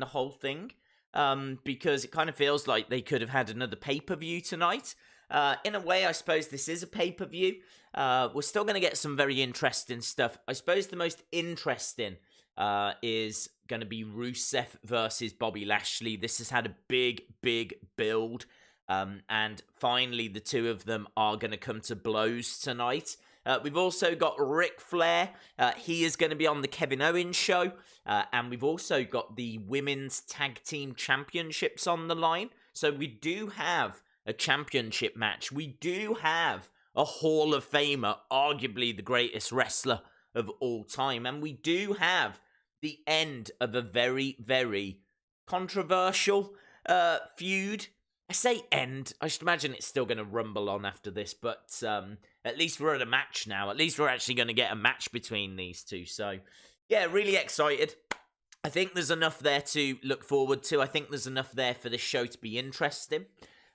the whole thing, because it kind of feels like they could have had another pay-per-view tonight. In a way, I suppose this is a pay-per-view. We're still going to get some very interesting stuff. I suppose the most interesting is going to be Rusev versus Bobby Lashley. This has had a big build. And finally, the two of them are going to come to blows tonight. We've also got Ric Flair. He is going to be on the Kevin Owens show. And we've also got the Women's Tag Team Championships on the line. So we do have a championship match. We do have a Hall of Famer, arguably the greatest wrestler of all time. And we do have the end of a very controversial feud. I say end. I should imagine it's still going to rumble on after this, but at least we're at a match now. At least we're actually going to get a match between these two. So, yeah, really excited. I think there's enough there to look forward to. I think there's enough there for this show to be interesting.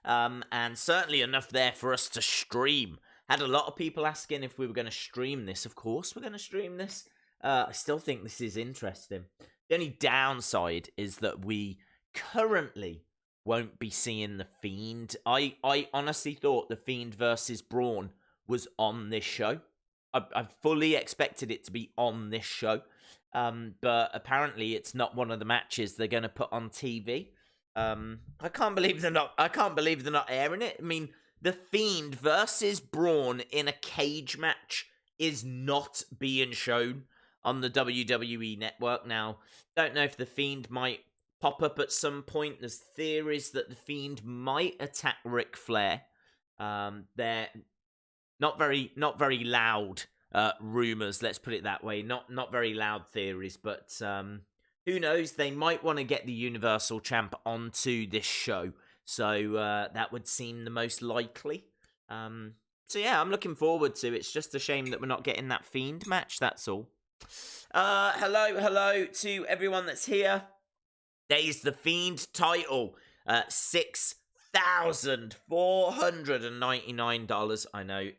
And certainly enough there for us to stream. Had a lot of people asking if we were going to stream this. Of course we're going to stream this. I still think this is interesting. The only downside is that we currently won't be seeing The Fiend. I honestly thought The Fiend versus Braun was on this show. I fully expected it to be on this show. But apparently it's not one of the matches they're going to put on TV. I can't believe they're not airing it. I mean, The Fiend versus Braun in a cage match is not being shown on the WWE network. Now, don't know if The Fiend might pop up at some point. There's theories that The Fiend might attack Ric Flair. They're not very loud rumors, let's put it that way. Not very loud theories, but who knows? They might want to get the Universal Champ onto this show, so that would seem the most likely. So yeah, I'm looking forward to it. It's just a shame that we're not getting that Fiend match, that's all. Hello to everyone that's here. There's the Fiend title, $6,499. I know,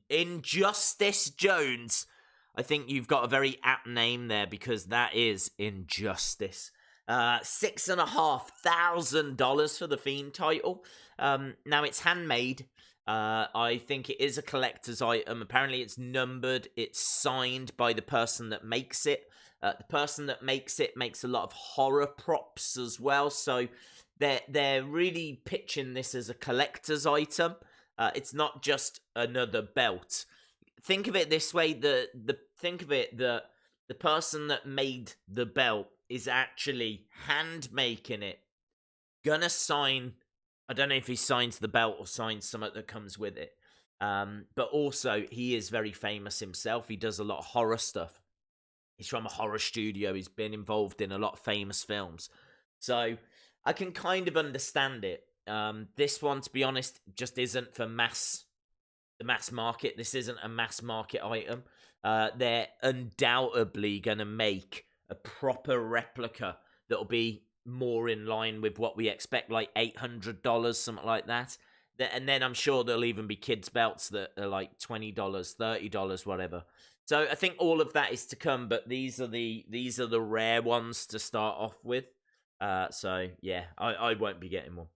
Injustice Jones. I think you've got a very apt name there because that is Injustice. $6,500 for the Fiend title. Now it's handmade. I think it is a collector's item. Apparently it's numbered. It's signed by the person that makes it. The person that makes it makes a lot of horror props as well. So they're really pitching this as a collector's item. It's not just another belt. Think of it this way: the person that made the belt is actually hand making it. Gonna sign. I don't know if he signs the belt or signs something that comes with it. But also, he is very famous himself. He does a lot of horror stuff. He's from a horror studio. He's been involved in a lot of famous films. So, I can kind of understand it. This one, to be honest, just isn't for the mass market. This isn't a mass market item. They're undoubtedly going to make a proper replica that'll be more in line with what we expect, like $800, something like that. And then I'm sure there'll even be kids' belts that are like $20, $30, whatever. So I think all of that is to come, but these are the rare ones to start off with. So yeah, I won't be getting one.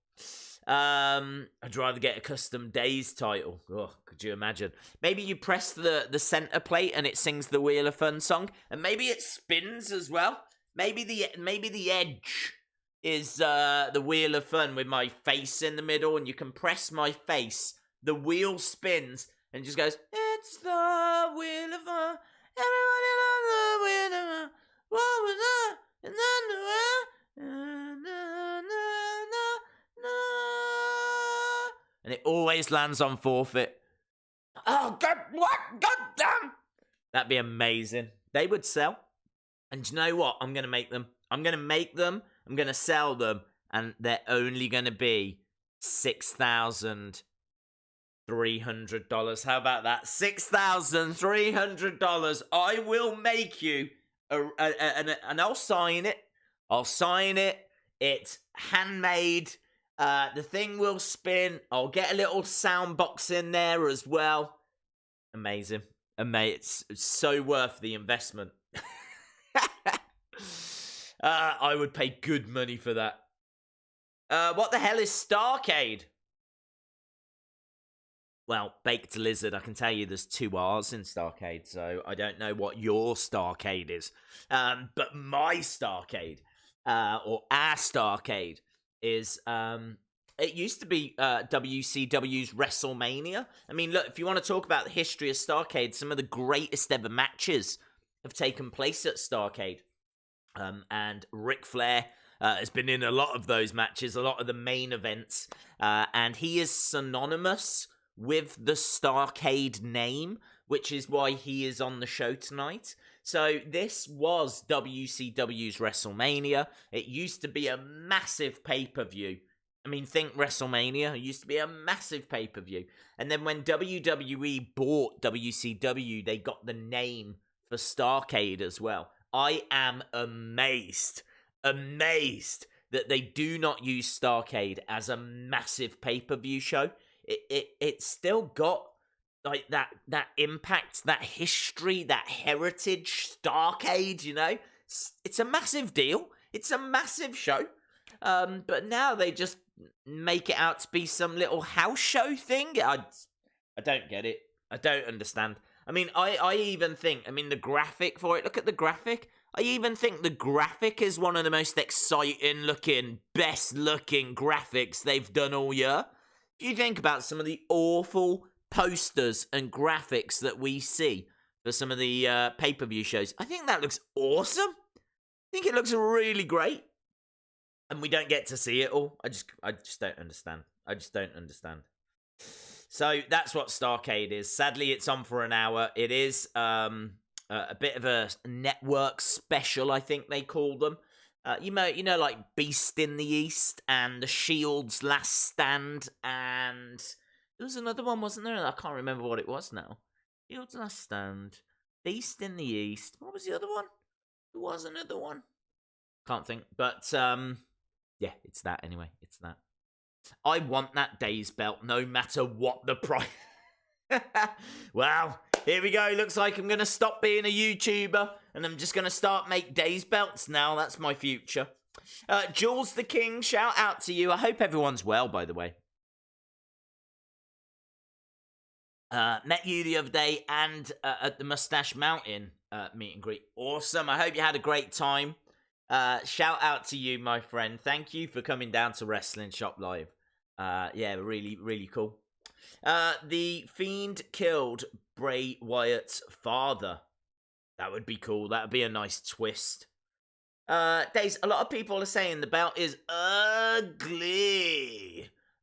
I'd rather get a custom days title. Oh, could you imagine? Maybe you press the center plate and it sings the Wheel of Fun song, and maybe it spins as well. Maybe the edge is the Wheel of Fun with my face in the middle, and you can press my face. The wheel spins and just goes, "It's the Wheel of Fun. Everybody loves the Wheel of Fun. What was that? And and it always lands on forfeit. Oh, God, what? God damn! That'd be amazing. They would sell. And do you know what? I'm going to make them. I'm going to sell them. And they're only going to be $6,300. How about that? $6,300. I will make you, and I'll sign it. It's handmade. The thing will spin. I'll get a little sound box in there as well. Amazing. It's so worth the investment. I would pay good money for that. What the hell is Starrcade? Well, Baked Lizard, I can tell you there's 2 R's in Starrcade, so I don't know what your Starrcade is. But my Starrcade, or our Starrcade, is, it used to be WCW's WrestleMania. I mean, look, if you want to talk about the history of Starrcade, some of the greatest ever matches have taken place at Starrcade. And Ric Flair has been in a lot of those matches, a lot of the main events, and he is synonymous with the Starrcade name, which is why he is on the show tonight. So this was WCW's WrestleMania. It used to be a massive pay-per-view. I mean, think WrestleMania. It used to be a massive pay-per-view. And then when WWE bought WCW, they got the name for Starrcade as well. I am amazed that they do not use Starrcade as a massive pay-per-view show. It's still got like that impact, that history, that heritage. Starrcade, you know, it's a massive deal. It's a massive show. But now they just make it out to be some little house show thing. I don't get it. I don't understand. I mean, I even think, I mean, the graphic for it, look at the graphic. I even think the graphic is one of the most exciting looking, best looking graphics they've done all year. If you think about some of the awful posters and graphics that we see for some of the pay-per-view shows, I think that looks awesome. I think it looks really great. And we don't get to see it all. I just don't understand. I just don't understand. So that's what Starrcade is. Sadly, it's on for an hour. It is a bit of a network special, I think they call them. You know, like Beast in the East and The Shield's Last Stand, and there was another one, wasn't there? I can't remember what it was now. Shield's Last Stand, Beast in the East. What was the other one? There was another one. Can't think. But yeah, it's that anyway. It's that. I want that Days belt, no matter what the price. Well, here we go. Looks like I'm going to stop being a YouTuber, and I'm just going to start make Days belts now. That's my future. Jules the King, shout out to you. I hope everyone's well, by the way. Met you the other day and at the Mustache Mountain meet and greet. Awesome. I hope you had a great time. Shout out to you, my friend. Thank you for coming down to Wrestling Shop Live. Yeah, really, really cool. The Fiend killed Bray Wyatt's father. That would be cool. That would be a nice twist. Days, a lot of people are saying the belt is ugly.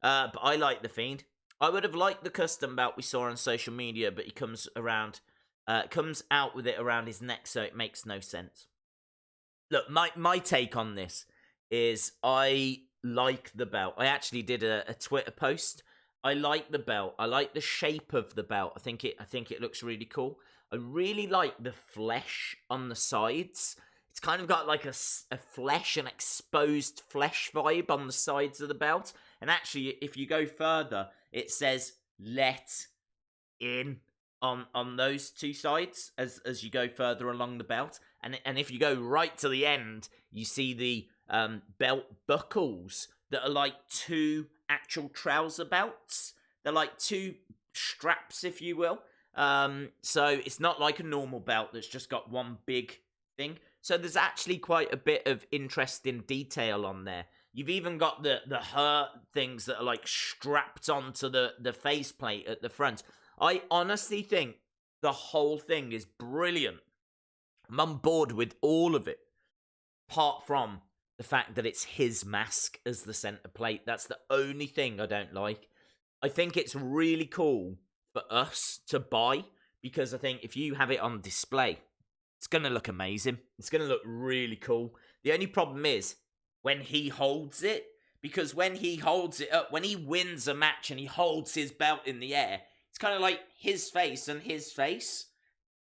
But I like the Fiend. I would have liked the custom belt we saw on social media, but he comes out with it around his neck, so it makes no sense. Look, my take on this is I like the belt. I actually did a Twitter post. I like the belt. I like the shape of the belt. I think it looks really cool. I really like the flesh on the sides. It's kind of got like a flesh, an exposed flesh vibe on the sides of the belt. And actually, if you go further, it says "let in" on those two sides as you go further along the belt. And if you go right to the end, you see the belt buckles that are like two actual trouser belts. They're like two straps, if you will. So it's not like a normal belt that's just got one big thing. So there's actually quite a bit of interesting detail on there. You've even got the hurt things that are like strapped onto the faceplate at the front. I honestly think the whole thing is brilliant. I'm on board with all of it, apart from the fact that it's his mask as the center plate. That's the only thing I don't like. I think it's really cool for us to buy, because I think if you have it on display, it's going to look amazing. It's going to look really cool. The only problem is when he holds it, because when he holds it up, when he wins a match and he holds his belt in the air, it's kind of like his face and his face.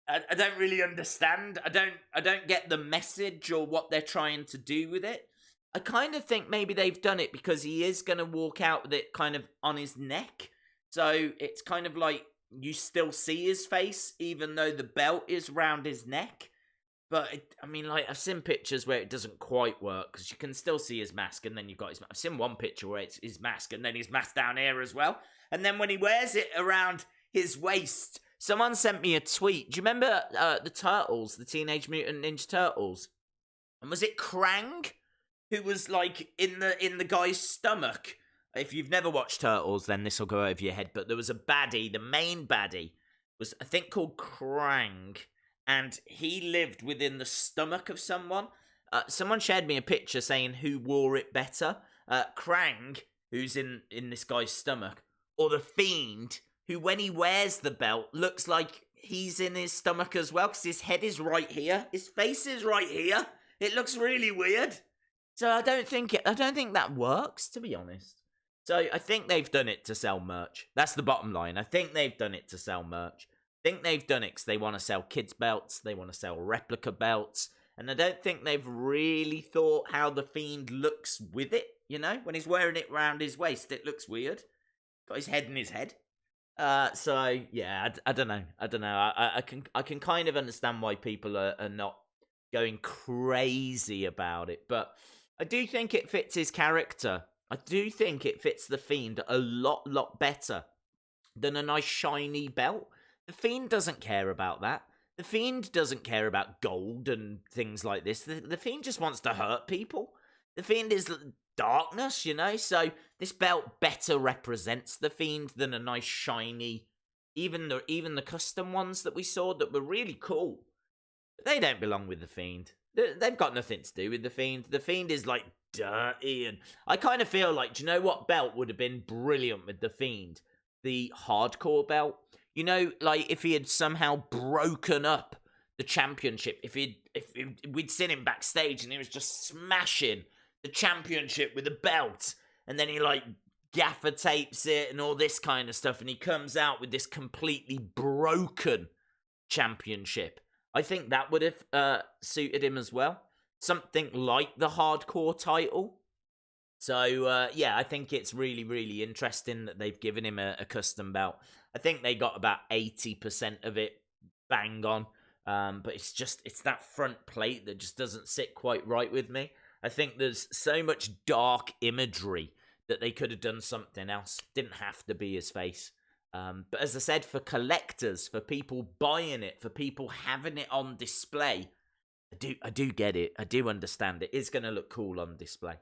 I don't really understand. I don't get the message or what they're trying to do with it. I kind of think maybe they've done it because he is going to walk out with it kind of on his neck. So it's kind of like you still see his face even though the belt is round his neck. But, I've seen pictures where it doesn't quite work, because you can still see his mask, and then you've got his mask. I've seen one picture where it's his mask, and then his mask down here as well. And then when he wears it around his waist, someone sent me a tweet. Do you remember the Turtles, the Teenage Mutant Ninja Turtles? And was it Krang who was, like, in the guy's stomach? If you've never watched Turtles, then this will go over your head. But there was a baddie, the main baddie, was, I think, called Krang. And he lived within the stomach of someone. Someone shared me a picture saying who wore it better. Krang, who's in this guy's stomach. Or the Fiend, who when he wears the belt, looks like he's in his stomach as well. Because his head is right here. His face is right here. It looks really weird. So I don't think that works, to be honest. So I think they've done it to sell merch. That's the bottom line. I think they've done it to sell merch. I think they've done it because they want to sell kids' belts. They want to sell replica belts. And I don't think they've really thought how the Fiend looks with it. You know, when he's wearing it around his waist, it looks weird. Got his head in his head. So yeah, I don't know. I can kind of understand why people are not going crazy about it, but I do think it fits his character. I do think it fits the Fiend a lot better than a nice shiny belt. The Fiend doesn't care about that. The Fiend doesn't care about gold and things like this. The Fiend just wants to hurt people. The Fiend is darkness, you know? So this belt better represents the Fiend than a nice shiny, even the custom ones that we saw that were really cool. They don't belong with the Fiend. They've got nothing to do with the Fiend. The Fiend is like dirty, and I kind of feel like, do you know what belt would have been brilliant with the Fiend? The hardcore belt. You know, like if he had somehow broken up the championship, if we'd seen him backstage and he was just smashing the championship with a belt, and then he like gaffer tapes it and all this kind of stuff, and he comes out with this completely broken championship. I think that would have suited him as well. Something like the hardcore title. So, yeah, I think it's really, really interesting that they've given him a custom belt. I think they got about 80% of it bang on. But it's that front plate that just doesn't sit quite right with me. I think there's so much dark imagery that they could have done something else. Didn't have to be his face. But as I said, for collectors, for people buying it, for people having it on display, I do get it. I do understand it. It's going to look cool on display.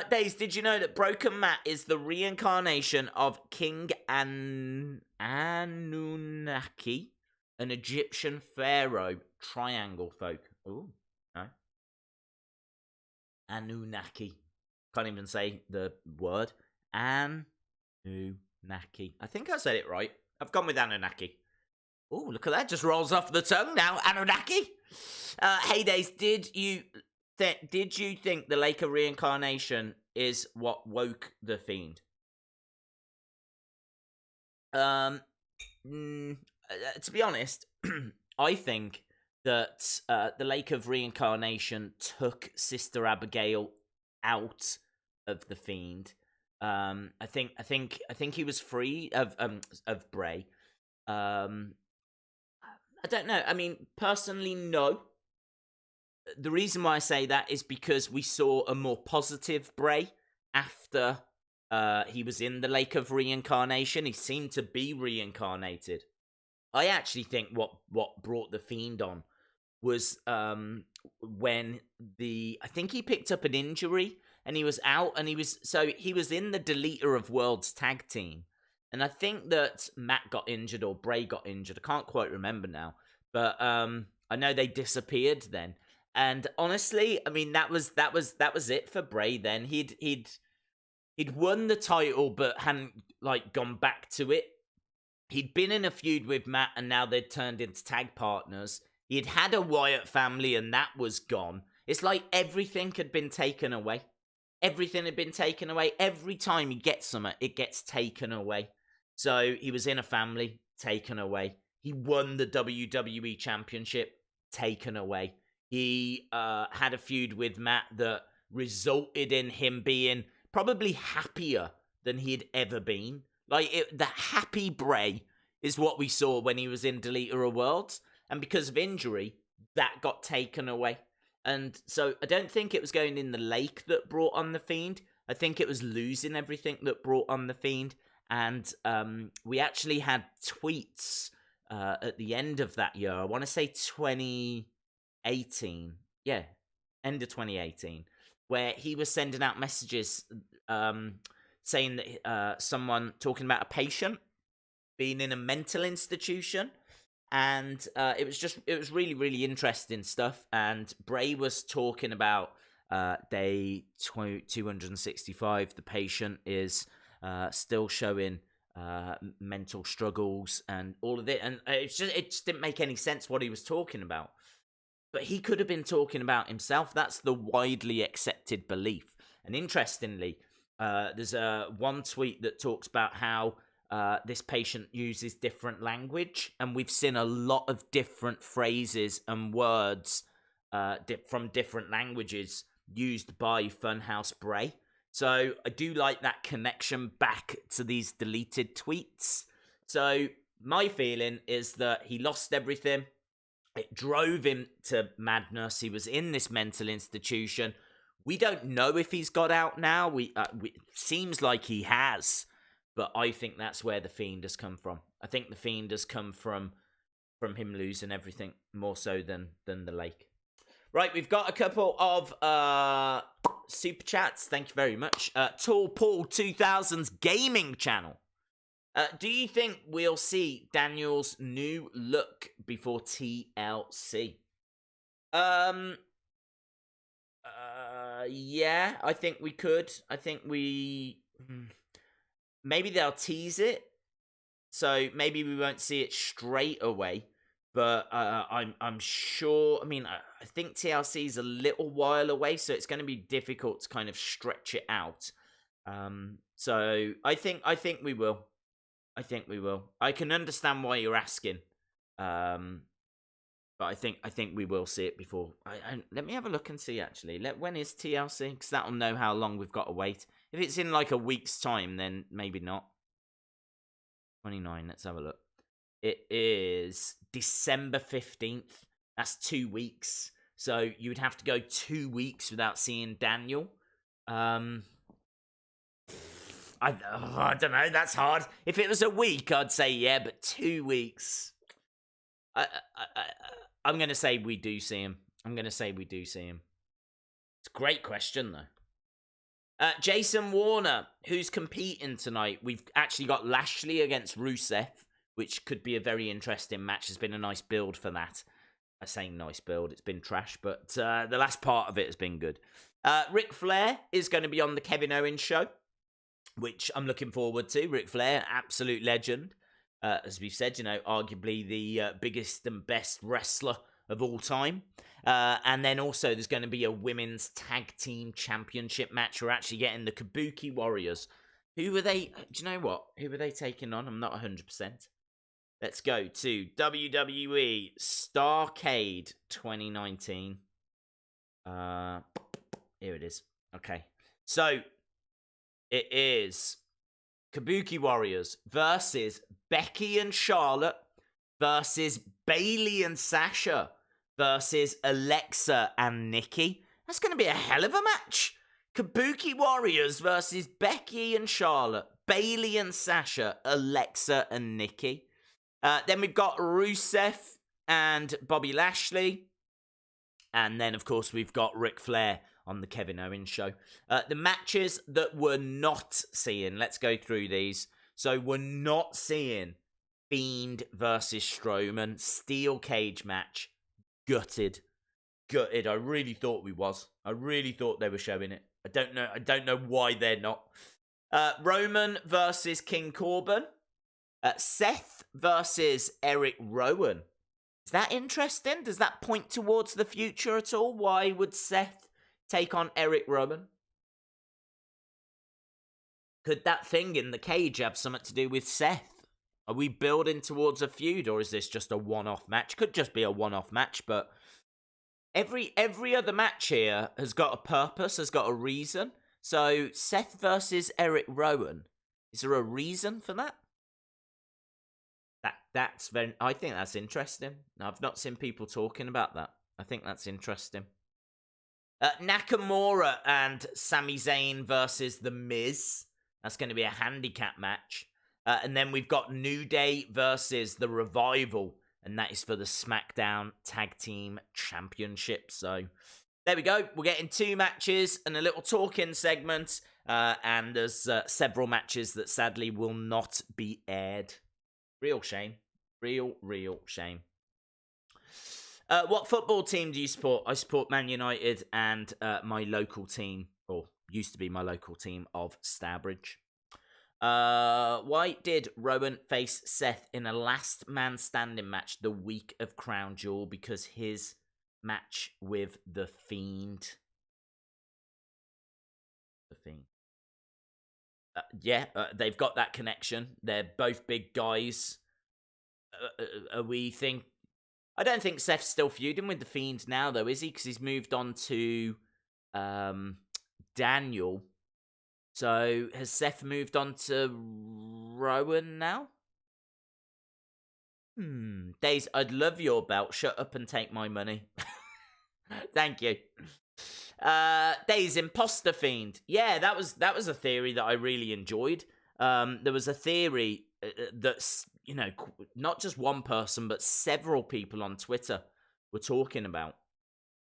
Days, did you know that Broken Matt is the reincarnation of King Anunnaki, an Egyptian pharaoh triangle folk? Ooh, no. Anunnaki. Can't even say the word. Anunnaki. I think I said it right. I've gone with Anunnaki. Oh, look at that. Just rolls off the tongue now. Anunnaki. Hey, Days, did you think the Lake of Reincarnation is what woke the Fiend? To be honest, I think that the Lake of Reincarnation took Sister Abigail out of the Fiend. I think he was free of Bray. I don't know. I mean, personally, no. The reason why I say that is because we saw a more positive Bray after he was in the Lake of Reincarnation. He seemed to be reincarnated. I actually think what brought the Fiend on was when I think he picked up an injury and he was out, and he was in the Deleter of Worlds tag team. And I think that Matt got injured or Bray got injured. I can't quite remember now, but I know they disappeared then. And honestly, I mean, that was it for Bray then. He'd won the title but hadn't like gone back to it. He'd been in a feud with Matt and now they'd turned into tag partners. He'd had a Wyatt family and that was gone. It's like everything had been taken away. Everything had been taken away. Every time he gets something, it gets taken away. So he was in a family, taken away. He won the WWE Championship, taken away. He had a feud with Matt that resulted in him being probably happier than he'd ever been. Like, the happy Bray is what we saw when he was in Deleter of Worlds. And because of injury, that got taken away. And so I don't think it was going in the lake that brought on the Fiend. I think it was losing everything that brought on the Fiend. And we actually had tweets at the end of that year. I want to say 2018. Yeah, end of 2018. Where he was sending out messages saying that someone talking about a patient being in a mental institution. And it was really, really interesting stuff. And Bray was talking about day 265. The patient is still showing mental struggles and all of it. And it just didn't make any sense what he was talking about. But he could have been talking about himself. That's the widely accepted belief. And interestingly, there's one tweet that talks about how this patient uses different language, and we've seen a lot of different phrases and words from different languages used by Funhouse Bray. So I do like that connection back to these deleted tweets. So my feeling is that he lost everything. It drove him to madness. He was in this mental institution. We don't know if he's got out now. Seems like he has. But I think that's where the Fiend has come from. I think the Fiend has come from him losing everything, more so than the lake. Right, we've got a couple of super chats. Thank you very much. Tall Paul 2000's gaming channel. Do you think we'll see Daniel's new look before TLC? Yeah, I think we could. I think maybe they'll tease it, so maybe we won't see it straight away. But I'm sure. I mean, I think TLC is a little while away, so it's going to be difficult to kind of stretch it out. So I think we will. I think we will. I can understand why you're asking, but I think we will see it before. Let me have a look and see. Actually, when is TLC? Because that'll know how long we've got to wait. If it's in like a week's time, then maybe not. 29. Let's have a look. It is December 15th. That's 2 weeks. So you would have to go 2 weeks without seeing Daniel. I don't know. That's hard. If it was a week, I'd say yeah, but 2 weeks. I'm going to say we do see him. It's a great question, though. Jason Warner, who's competing tonight? We've actually got Lashley against Rusev, which could be a very interesting match. There's been a nice build for that. I say nice build. It's been trash, but the last part of it has been good. Ric Flair is going to be on the Kevin Owens show, which I'm looking forward to. Ric Flair, absolute legend. As we've said, arguably the biggest and best wrestler of all time. And then also there's going to be a women's tag team championship match. We're actually getting the Kubuki Warriors. Who were they? Do you know what? Who were they taking on? I'm not 100%. Let's go to WWE Starrcade 2019. Here it is. Okay. So it is Kubuki Warriors versus Becky and Charlotte versus Bayley and Sasha versus Alexa and Nikki. That's going to be a hell of a match. Kubuki Warriors versus Becky and Charlotte, Bayley and Sasha, Alexa and Nikki. Then we've got Rusev and Bobby Lashley. And then, of course, we've got Ric Flair on the Kevin Owens show. The matches that we're not seeing, let's go through these. So we're not seeing Fiend versus Strowman, steel cage match. Gutted. I really thought we was. I really thought they were showing it. I don't know why they're not. Roman versus King Corbin. Seth versus Eric Rowan. Is that interesting? Does that point towards the future at all? Why would Seth take on Eric Rowan? Could that thing in the cage have something to do with Seth? Are we building towards a feud, or is this just a one-off match? Could just be a one-off match, but every other match here has got a purpose, has got a reason. So Seth versus Eric Rowan, is there a reason for that? That's very. I think that's interesting. I've not seen people talking about that. I think that's interesting. Nakamura and Sami Zayn versus The Miz. That's going to be a handicap match. And then we've got New Day versus The Revival. And that is for the SmackDown Tag Team Championship. So there we go. We're getting 2 matches and a little talking segment. And there's several matches that sadly will not be aired. Real shame. Real shame. What football team do you support? I support Man United and my local team, or used to be my local team, of Stourbridge. Why did Rowan face Seth in a last man standing match the week of Crown Jewel? Because his match with The Fiend. The Fiend. They've got that connection. They're both big guys. I don't think Seth's still feuding with The Fiend now, though, is he? Because he's moved on to Daniel. So has Seth moved on to Rowan now? Days, I'd love your belt. Shut up and take my money. Thank you. Days, Imposter Fiend. Yeah, that was a theory that I really enjoyed. There was a theory that's, not just one person, but several people on Twitter were talking about.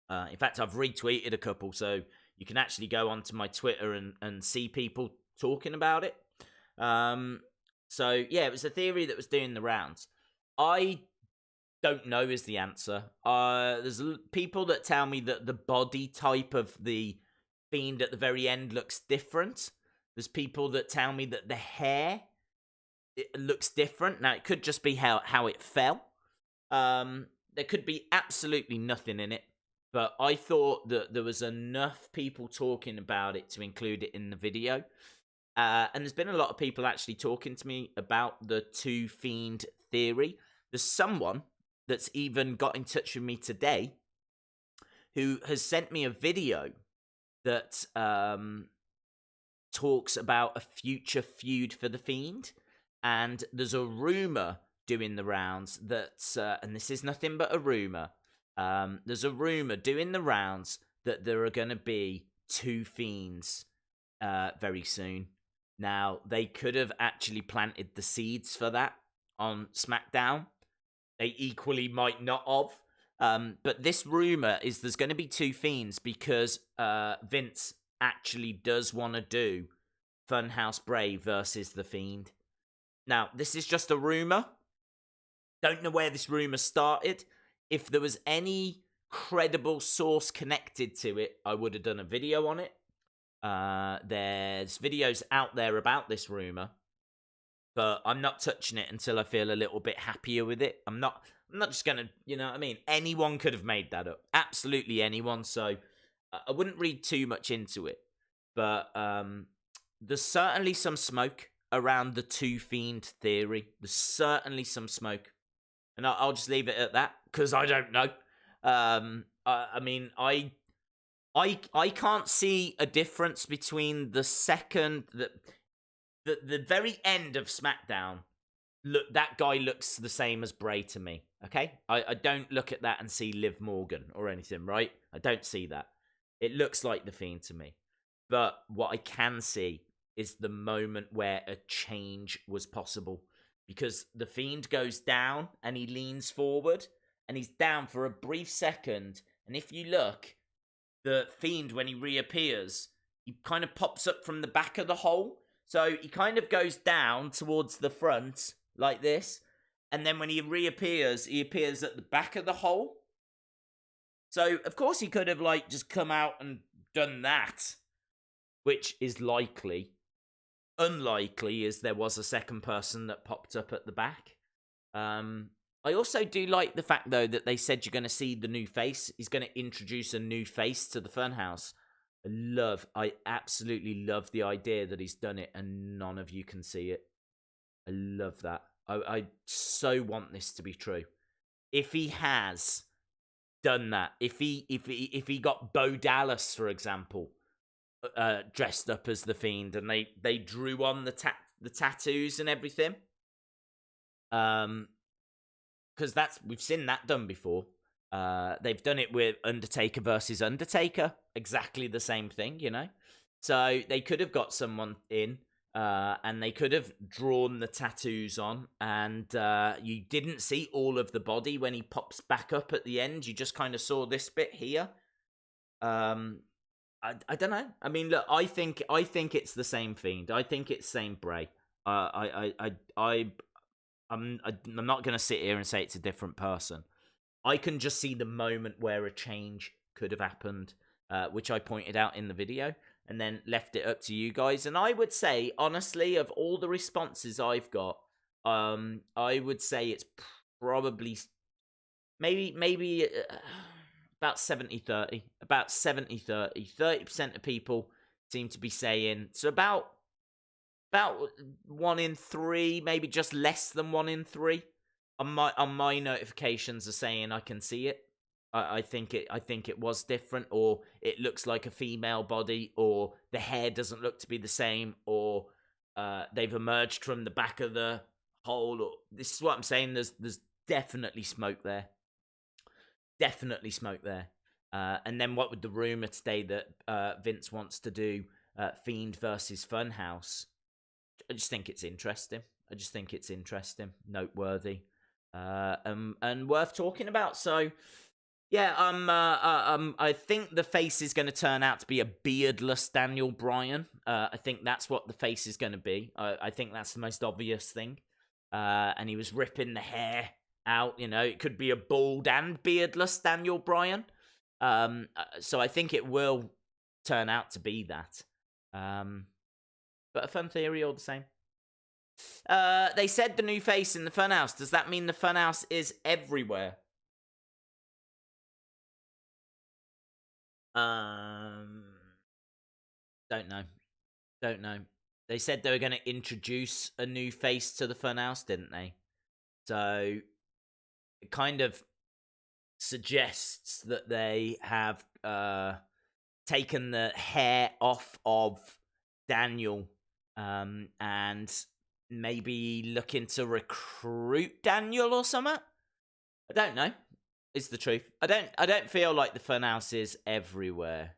In fact, I've retweeted a couple, so you can actually go onto my Twitter and see people talking about it. So, yeah, it was a theory that was doing the rounds. I don't know is the answer. There's people that tell me that the body type of the Fiend at the very end looks different. There's people that tell me that the hair, it looks different. Now, it could just be how it fell. There could be absolutely nothing in it. But I thought that there was enough people talking about it to include it in the video. And there's been a lot of people actually talking to me about the 2 Fiend theory. There's someone that's even got in touch with me today who has sent me a video that talks about a future feud for the Fiend. And there's a rumour doing the rounds that, and this is nothing but a rumour, there's a rumour doing the rounds that there are going to be 2 Fiends very soon. Now, they could have actually planted the seeds for that on SmackDown. They equally might not have. But this rumour is there's going to be 2 Fiends because Vince actually does want to do Funhouse Bray versus The Fiend. Now, this is just a rumour. Don't know where this rumour started. If there was any credible source connected to it, I would have done a video on it. There's videos out there about this rumour, but I'm not touching it until I feel a little bit happier with it. I'm not just gonna, you know what I mean? Anyone could have made that up. Absolutely anyone. So I wouldn't read too much into it. But there's certainly some smoke around the 2 Fiend theory. There's certainly some smoke. And I'll just leave it at that, because I don't know. I mean, I can't see a difference between the second... The very end of SmackDown, look, that guy looks the same as Bray to me, okay? I don't look at that and see Liv Morgan or anything, right? I don't see that. It looks like The Fiend to me. But what I can see is the moment where a change was possible. Because The Fiend goes down and he leans forward and he's down for a brief second. And if you look, the Fiend, when he reappears, he kind of pops up from the back of the hole. So he kind of goes down towards the front like this. And then when he reappears, he appears at the back of the hole. So, of course, he could have, just come out and done that, which is likely. Unlikely is there was a second person that popped up at the back. I also do like the fact, though, that they said you're going to see the new face. He's going to introduce a new face to the Funhouse. I absolutely love the idea that he's done it and none of you can see it. I love that. I so want this to be true. If he has done that, if he got Bo Dallas, for example, dressed up as the Fiend and they drew on the tattoos and everything, Because we've seen that done before. They've done it with Undertaker versus Undertaker, exactly the same thing, you know. So they could have got someone in, and they could have drawn the tattoos on, and you didn't see all of the body when he pops back up at the end. You just kind of saw this bit here. I don't know. I mean, look, I think it's the same Fiend. I think it's same Bray. I'm not going to sit here and say it's a different person. I can just see the moment where a change could have happened, which I pointed out in the video, and then left it up to you guys. And I would say, honestly, of all the responses I've got, I would say it's probably maybe about 70-30. About 70-30. 30% of people seem to be saying, so about 1 in 3, maybe just less than 1 in 3 on my notifications are saying I can see it. I think it was different, or it looks like a female body, or the hair doesn't look to be the same, or they've emerged from the back of the hole. Or this is what I'm saying. There's definitely smoke there. Definitely smoke there. And then what with the rumor today that Vince wants to do Fiend versus Funhouse. I just think it's interesting. Noteworthy, and worth talking about. So, yeah, I think the face is going to turn out to be a beardless Daniel Bryan. I think that's what the face is going to be. I think that's the most obvious thing. And he was ripping the hair out. You know, it could be a bald and beardless Daniel Bryan. So I think it will turn out to be that. But a fun theory all the same. They said the new face in the Funhouse. Does that mean the Funhouse is everywhere? Don't know. They said they were going to introduce a new face to the Funhouse, didn't they? So it kind of suggests that they have taken the hair off of Daniel, and maybe looking to recruit Daniel or something. I don't know. It's the truth. I don't feel like the Funhouse is everywhere.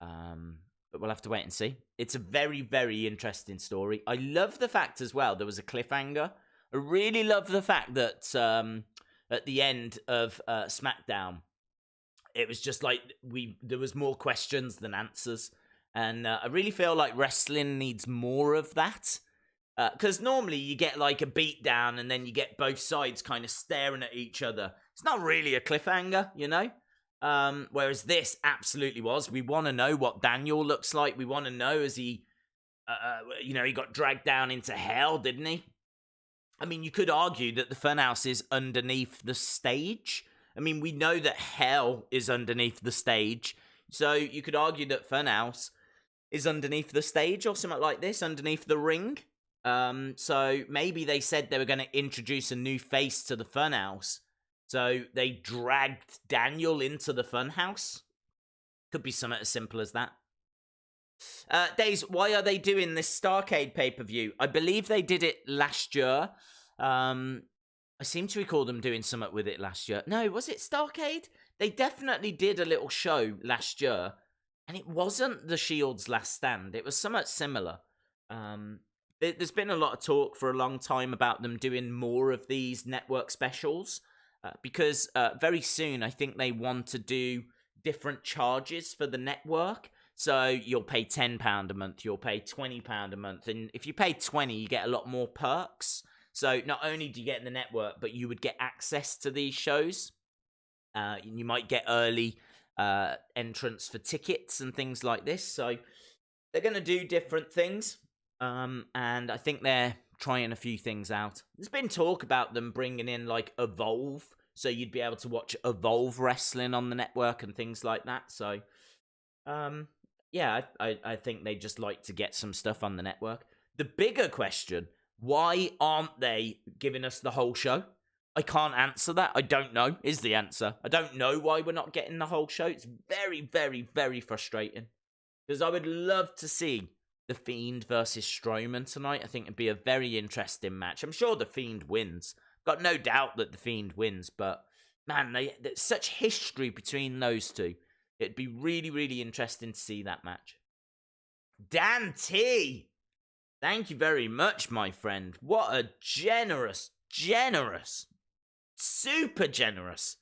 But we'll have to wait and see. It's a very, very interesting story. I love the fact as well there was a cliffhanger. I really love the fact that at the end of SmackDown, it was just like there was more questions than answers. And I really feel like wrestling needs more of that. Because normally you get like a beatdown and then you get both sides kind of staring at each other. It's not really a cliffhanger, you know? Whereas this absolutely was. We want to know what Daniel looks like. We want to know as he, he got dragged down into hell, didn't he? I mean, you could argue that the Funhouse is underneath the stage. I mean, we know that hell is underneath the stage. So you could argue that Funhouse is underneath the stage or something like this, underneath the ring. So maybe they said they were going to introduce a new face to the Funhouse. So they dragged Daniel into the Funhouse. Could be something as simple as that. Days, why are they doing this Starrcade pay-per-view? I believe they did it last year. I seem to recall them doing something with it last year. No, was it Starrcade? They definitely did a little show last year. And it wasn't the Shield's Last Stand. It was somewhat similar. There's been a lot of talk for a long time about them doing more of these network specials. Because very soon, I think they want to do different charges for the network. So you'll pay £10 a month, you'll pay £20 a month. And if you pay 20, you get a lot more perks. So not only do you get the network, but you would get access to these shows. You might get early entrance for tickets and things like this. So they're going to do different things. And I think they're trying a few things out. There's been talk about them bringing in like Evolve. So you'd be able to watch Evolve wrestling on the network and things like that. So, yeah, I think they just like to get some stuff on the network. The bigger question, why aren't they giving us the whole show? I can't answer that. I don't know is the answer. I don't know why we're not getting the whole show. It's very, very, very frustrating. Because I would love to see The Fiend versus Strowman tonight. I think it'd be a very interesting match. I'm sure The Fiend wins. Got no doubt that The Fiend wins, but man, there's such history between those two. It'd be really, really interesting to see that match. Dan T! Thank you very much, my friend. What a generous, super generous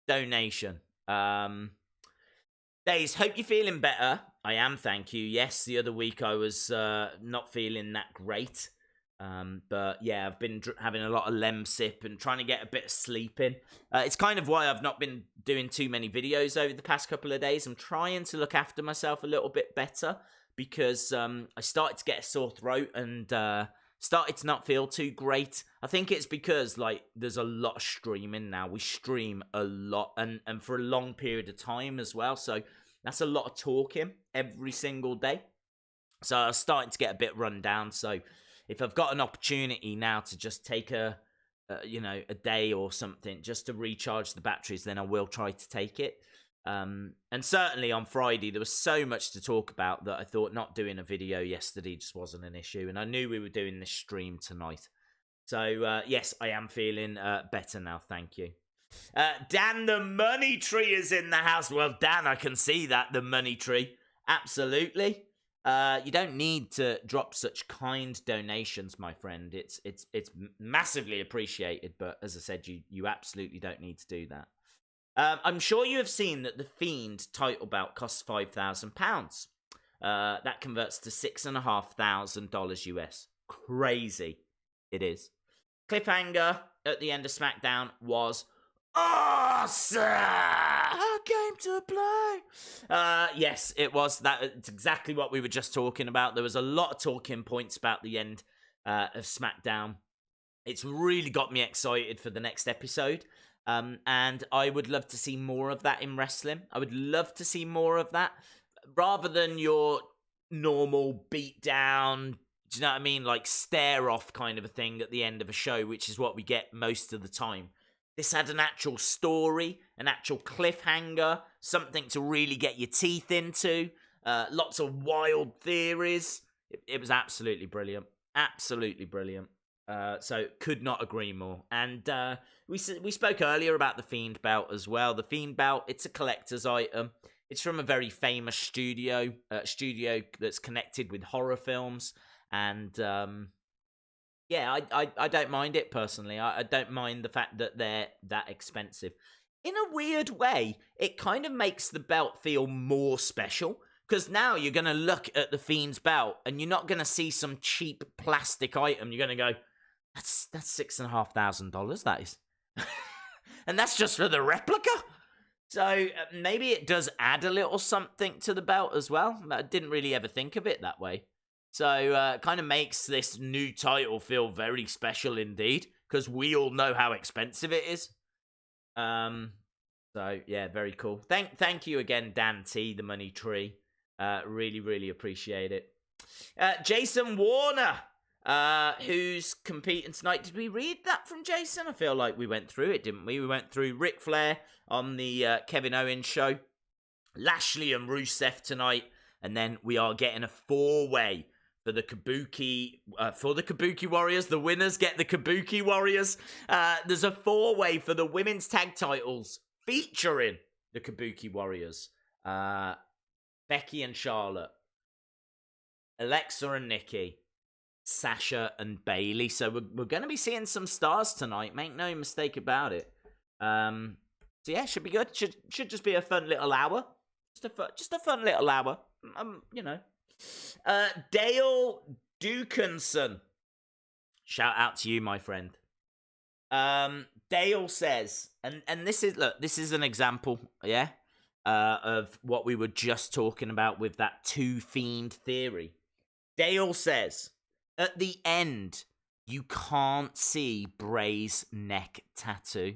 donation. Days, hope you're feeling better. I am, thank you. Yes, the other week I was not feeling that great. But yeah, I've been having a lot of Lemsip and trying to get a bit of sleep in. It's kind of why I've not been doing too many videos over the past couple of days. I'm trying to look after myself a little bit better because I started to get a sore throat and started to not feel too great. I think it's because like there's a lot of streaming now. We stream a lot and for a long period of time as well. So that's a lot of talking every single day. So I was starting to get a bit run down. So if I've got an opportunity now to just take a day or something just to recharge the batteries, then I will try to take it. And certainly on Friday, there was so much to talk about that I thought not doing a video yesterday just wasn't an issue. And I knew we were doing this stream tonight. So, yes, I am feeling better now. Thank you. Dan the Money Tree is in the house. Well, Dan, I can see that, the Money Tree. Absolutely. You don't need to drop such kind donations, my friend. It's massively appreciated, but as I said, you absolutely don't need to do that. I'm sure you have seen that the Fiend title belt costs £5,000. That converts to $6,500 US. Crazy, it is. Cliffhanger at the end of SmackDown was awesome. A game to play. Yes, it was. It's exactly what we were just talking about. There was a lot of talking points about the end of SmackDown. It's really got me excited for the next episode. And I would love to see more of that in wrestling. I would love to see more of that. Rather than your normal beatdown, do you know what I mean? Like stare off kind of a thing at the end of a show, which is what we get most of the time. This had an actual story, an actual cliffhanger, something to really get your teeth into, lots of wild theories. It was absolutely brilliant. Absolutely brilliant. So could not agree more. And we spoke earlier about the Fiend belt as well. The Fiend belt, it's a collector's item. It's from a very famous studio that's connected with horror films. And yeah, I don't mind it personally. I don't mind the fact that they're that expensive. In a weird way, it kind of makes the belt feel more special. Because now you're going to look at the Fiend's belt and you're not going to see some cheap plastic item. You're going to go, that's $6,500, that is. And that's just for the replica. So maybe it does add a little something to the belt as well. I didn't really ever think of it that way. So it kind of makes this new title feel very special indeed. Because we all know how expensive it is. So yeah, very cool. Thank you again, Dan T, the Money Tree. Really, really appreciate it. Jason Warner, who's competing tonight. Did we read that from Jason? I feel like we went through it, didn't we? We went through Ric Flair on the Kevin Owens show, Lashley and Rusev tonight, and then we are getting a four-way for the Kubuki Warriors. The winners get the Kubuki Warriors. There's a four-way for the women's tag titles featuring the Kubuki Warriors. Becky and Charlotte, Alexa and Nikki, Sasha and Bayley. So we're going to be seeing some stars tonight. Make no mistake about it. So yeah, should be good. Should just be a fun little hour. Just a fun little hour. You know. Dale Dukinson. Shout out to you, my friend. Dale says, and this is an example, yeah. Of what we were just talking about with that two Fiend theory. Dale says, at the end, you can't see Bray's neck tattoo.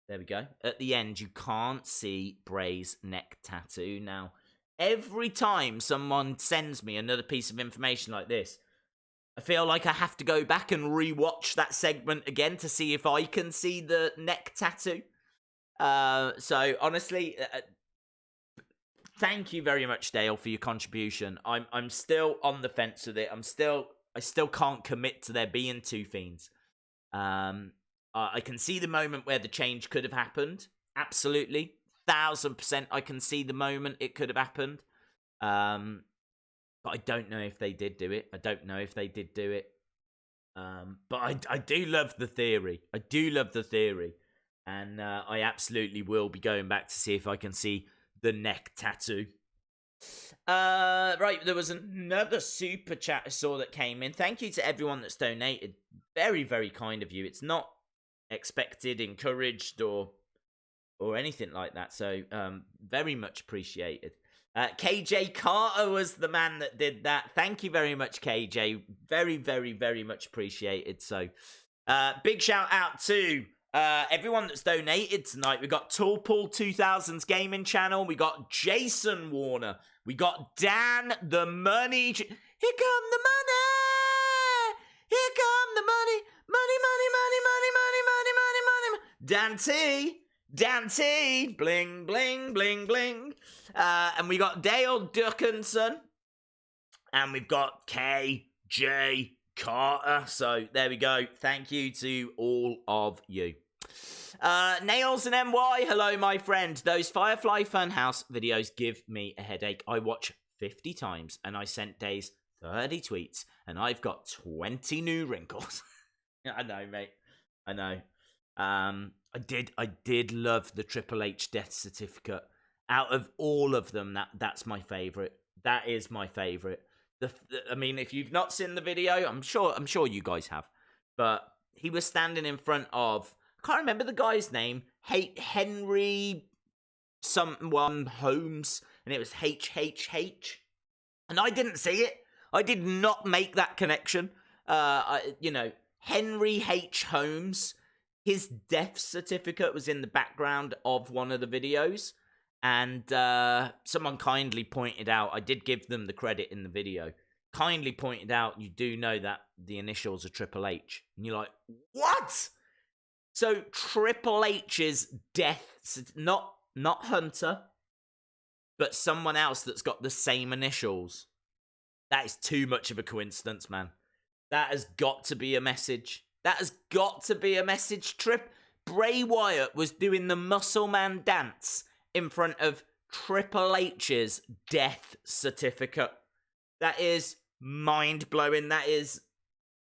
There we go. At the end, you can't see Bray's neck tattoo. Now, every time someone sends me another piece of information like this, I feel like I have to go back and rewatch that segment again to see if I can see the neck tattoo. So honestly, thank you very much, Dale, for your contribution. I'm still on the fence with it. I still can't commit to there being two Fiends. I can see the moment where the change could have happened. Absolutely. 1000% I can see the moment it could have happened. But I don't know if they did do it. But I do love the theory. And I absolutely will be going back to see if I can see the neck tattoo. Right, there was another super chat I saw that came in. Thank you to everyone that's donated. Very, very kind of you. It's not expected, encouraged, or anything like that. So, very much appreciated. KJ Carter was the man that did that. Thank you very much, KJ. Very, very, very much appreciated. So, big shout out to everyone that's donated tonight. We got Toolpool 2000s Gaming Channel. We got Jason Warner. We got Dan the Money. Here come the money. Here come the money. Money, money, money, money, money, money, money, money. Dan T. Bling, bling, bling, bling. And we got Dale Dickinson. And we've got KJ Carter. So there we go. Thank you to all of you. Nails and NY, hello my friend. Those Firefly Funhouse videos give me a headache. I watch 50 times and I sent Days 30 tweets and I've got 20 new wrinkles. I know, mate. I know. I did love the Triple H death certificate. Out of all of them, that's my favorite. That is my favorite. I mean, if you've not seen the video, I'm sure you guys have. But he was standing in front of, I can't remember the guy's name, Henry someone Holmes, and it was HHH. And I didn't see it. I did not make that connection. Henry H. Holmes, his death certificate was in the background of one of the videos. And someone kindly pointed out, I did give them the credit in the video, kindly pointed out, you do know that the initials are Triple H. And you're like, what? So Triple H's death, not Hunter, but someone else that's got the same initials. That is too much of a coincidence, man. That has got to be a message. Bray Wyatt was doing the Muscle Man dance in front of Triple H's death certificate. That is mind-blowing. That is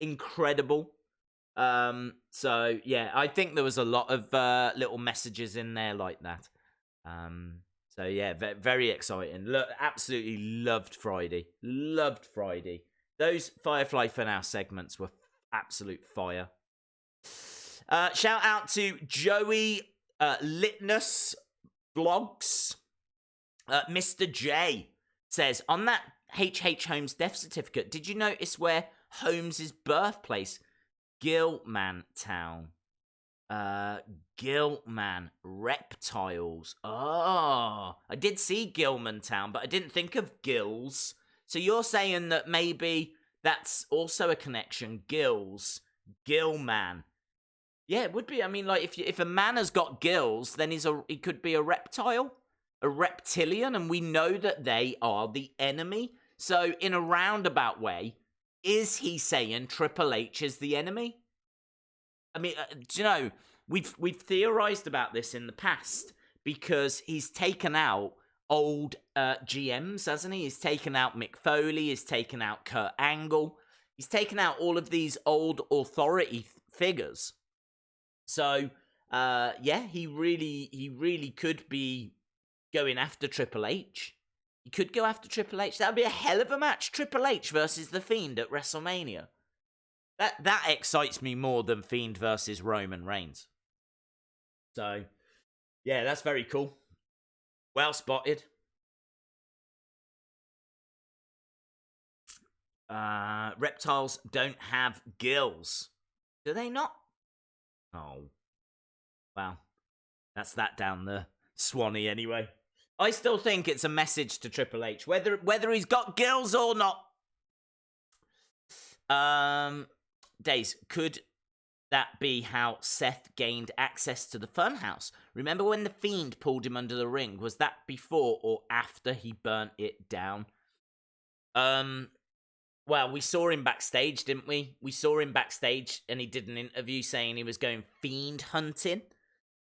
incredible. So, yeah, I think there was a lot of little messages in there like that. So, yeah, very exciting. Absolutely loved Friday. Those Firefly Funhouse segments were absolute fire. Shout out to Joey Litness Vlogs. Mr. J says, on that H.H. Holmes death certificate, did you notice where Holmes' birthplace, Gilman Town? Gilman Reptiles. Oh, I did see Gilman Town, but I didn't think of gills. So you're saying that maybe that's also a connection. Gills. Gilman. Yeah, it would be. I mean, like, if a man has got gills, then he could be a reptile, a reptilian, and we know that they are the enemy. So, in a roundabout way, is he saying Triple H is the enemy? I mean, do you know, we've theorized about this in the past because he's taken out old GMs, hasn't he? He's taken out Mick Foley, he's taken out Kurt Angle, he's taken out all of these old authority figures. So, yeah, he really could be going after Triple H. He could go after Triple H. That would be a hell of a match. Triple H versus The Fiend at WrestleMania. That excites me more than Fiend versus Roman Reigns. So, yeah, that's very cool. Well spotted. Reptiles don't have gills. Do they not? Oh. Well, that's that down the Swanee anyway. I still think it's a message to Triple H, whether he's got gills or not. Days, could that be how Seth gained access to the Funhouse? Remember when the Fiend pulled him under the ring? Was that before or after he burnt it down? Well, we saw him backstage, didn't we? We saw him backstage, and he did an interview saying he was going fiend hunting.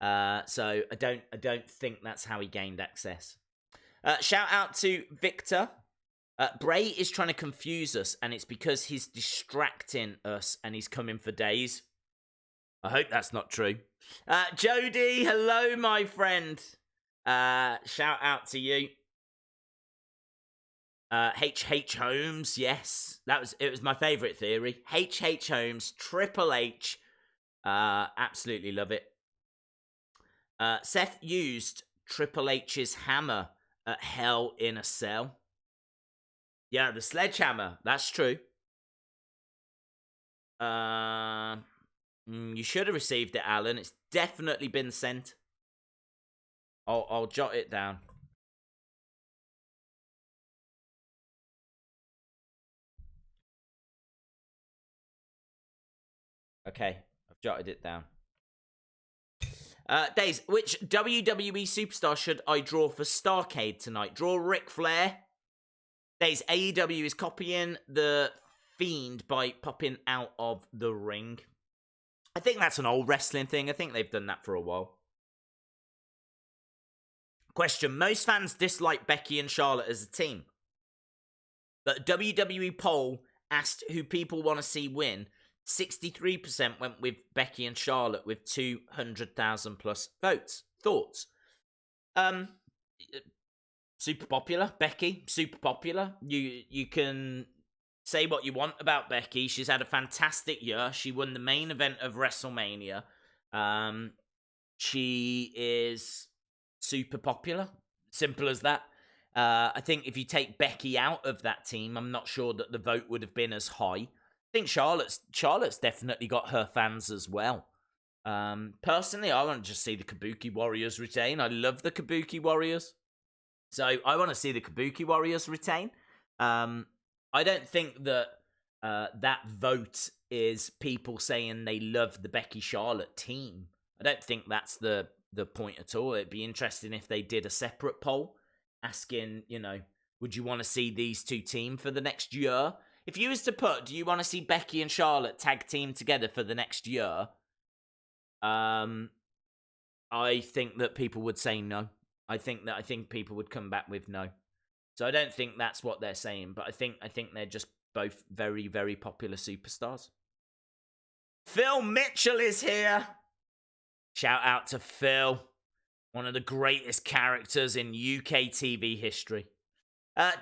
So I don't think that's how he gained access. Shout out to Victor. Bray is trying to confuse us, and it's because he's distracting us, and he's coming for days. I hope that's not true. Jody, hello, my friend. Shout out to you. H.H. Holmes, yes. It was my favourite theory. H.H. Holmes, Triple H. Absolutely love it. Seth used Triple H's hammer at Hell in a Cell. Yeah, the sledgehammer. That's true. You should have received it, Alan. It's definitely been sent. I'll jot it down. Okay, I've jotted it down. Days, which WWE superstar should I draw for Starrcade tonight? Draw Ric Flair. Days, AEW is copying the Fiend by popping out of the ring. I think that's an old wrestling thing. I think they've done that for a while. Question, most fans dislike Becky and Charlotte as a team. But WWE poll asked who people want to see win. 63% went with Becky and Charlotte with 200,000 plus votes. Thoughts? Super popular. Becky, super popular. You can say what you want about Becky. She's had a fantastic year. She won the main event of WrestleMania. She is super popular. Simple as that. I think if you take Becky out of that team, I'm not sure that the vote would have been as high. I think Charlotte's definitely got her fans as well. Personally, I want to just see the Kubuki Warriors retain. I love the Kubuki Warriors. So I want to see the Kubuki Warriors retain. I don't think that that vote is people saying they love the Becky Charlotte team. I don't think that's the point at all. It'd be interesting if they did a separate poll asking, would you want to see these two team for the next year? If you was to put, do you want to see Becky and Charlotte tag team together for the next year? I think that people would say no. I think people would come back with no. So I don't think that's what they're saying, but I think they're just both very, very popular superstars. Phil Mitchell is here. Shout out to Phil. One of the greatest characters in UK TV history.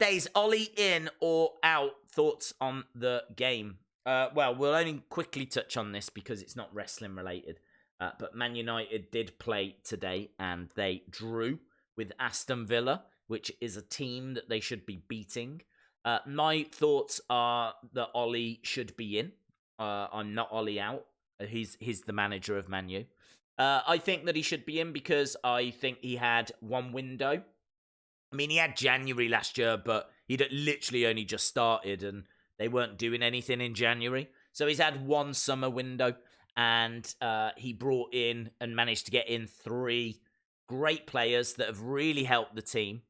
Days, Ollie in or out? Thoughts on the game? Well, we'll only quickly touch on this because it's not wrestling related. But Man United did play today and they drew with Aston Villa, which is a team that they should be beating. My thoughts are that Ollie should be in. I'm not Ollie out. He's the manager of Man U. I think that he should be in because I think he had one window. I mean, he had January last year, but he'd literally only just started and they weren't doing anything in January. So he's had one summer window and he brought in and managed to get in 3 great players that have really helped the team.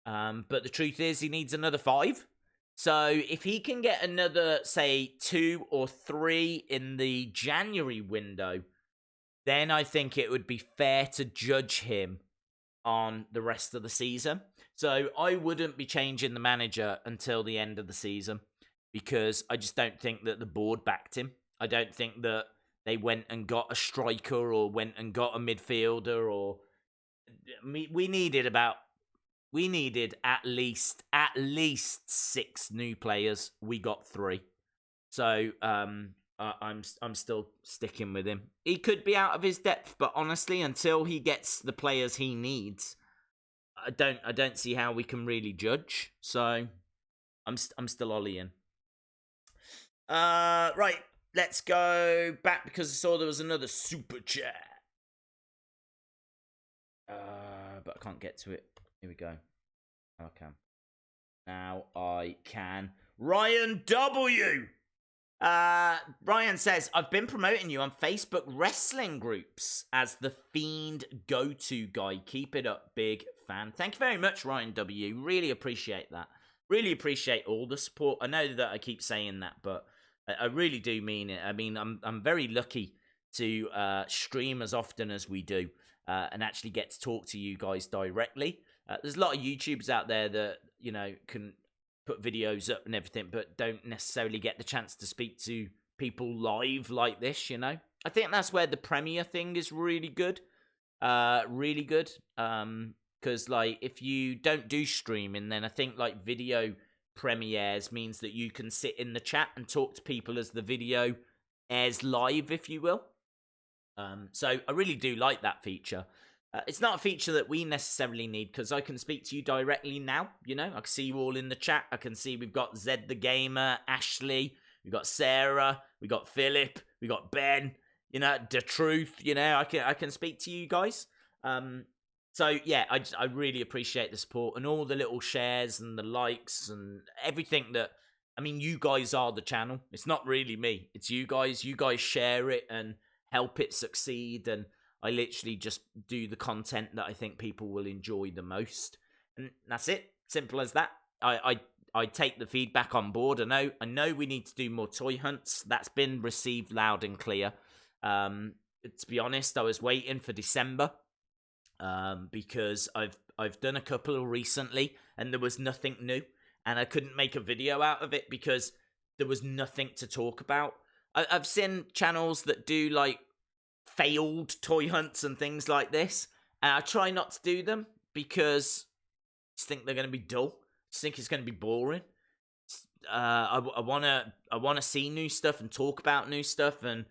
But the truth is he needs another 5. So if he can get another, say, 2 or 3 in the January window, then I think it would be fair to judge him on the rest of the season. So I wouldn't be changing the manager until the end of the season because I just don't think that the board backed him. I don't think that they went and got a striker or went and got a midfielder or we needed at least 6 new players. We got 3. So I'm still sticking with him. He could be out of his depth, but honestly, until he gets the players he needs, I don't see how we can really judge. So I'm still Ollie in. Right, let's go back because I saw there was another super chat. But I can't get to it. Here we go. Okay. Now I can. Ryan W. Brian says, I've been promoting you on Facebook wrestling groups as the Fiend go-to guy. Keep it up, big fan. Thank you very much, Ryan W. Really appreciate that. Really appreciate all the support. I know that I keep saying that, but I really do mean it. I mean, I'm very lucky to stream as often as we do and actually get to talk to you guys directly. There's a lot of YouTubers out there that, you know, can put videos up and everything, but don't necessarily get the chance to speak to people live like this, you know? I think that's where the premiere thing is really good. Really good. Because, like, if you don't do streaming, then I think, like, video premieres means that you can sit in the chat and talk to people as the video airs live, if you will. So I really do like that feature. It's not a feature that we necessarily need because I can speak to you directly now, you know? I can see you all in the chat. I can see we've got Zed the Gamer, Ashley, we've got Sarah, we've got Philip, we've got Ben, you know, The Truth, you know? I can speak to you guys. So, yeah, I really appreciate the support and all the little shares and the likes and everything that... I mean, you guys are the channel. It's not really me. It's you guys. You guys share it and help it succeed, and I literally just do the content that I think people will enjoy the most. And that's it. Simple as that. I take the feedback on board. I know we need to do more toy hunts. That's been received loud and clear. To be honest, I was waiting for December because I've done a couple recently and there was nothing new. And I couldn't make a video out of it because there was nothing to talk about. I've seen channels that do, like, failed toy hunts and things like this. And I try not to do them because I just think they're going to be dull. I just think it's going to be boring. I want to see new stuff and talk about new stuff and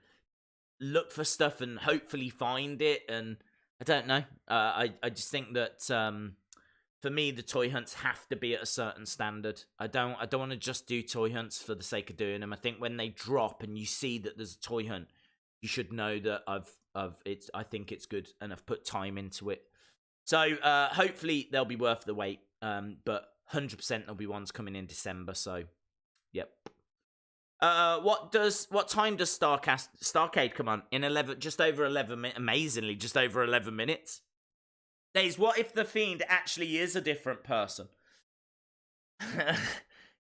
look for stuff and hopefully find it. And I don't know. I just think that... for me, the toy hunts have to be at a certain standard. I don't want to just do toy hunts for the sake of doing them. I think when they drop and you see that there's a toy hunt, you should know that I think it's good and I've put time into it. So hopefully they'll be worth the wait. But 100% there'll be ones coming in December. So, yep. What time does Starrcade come on? In 11, just over 11 minutes. Amazingly, just over 11 minutes. Days, what if the Fiend actually is a different person?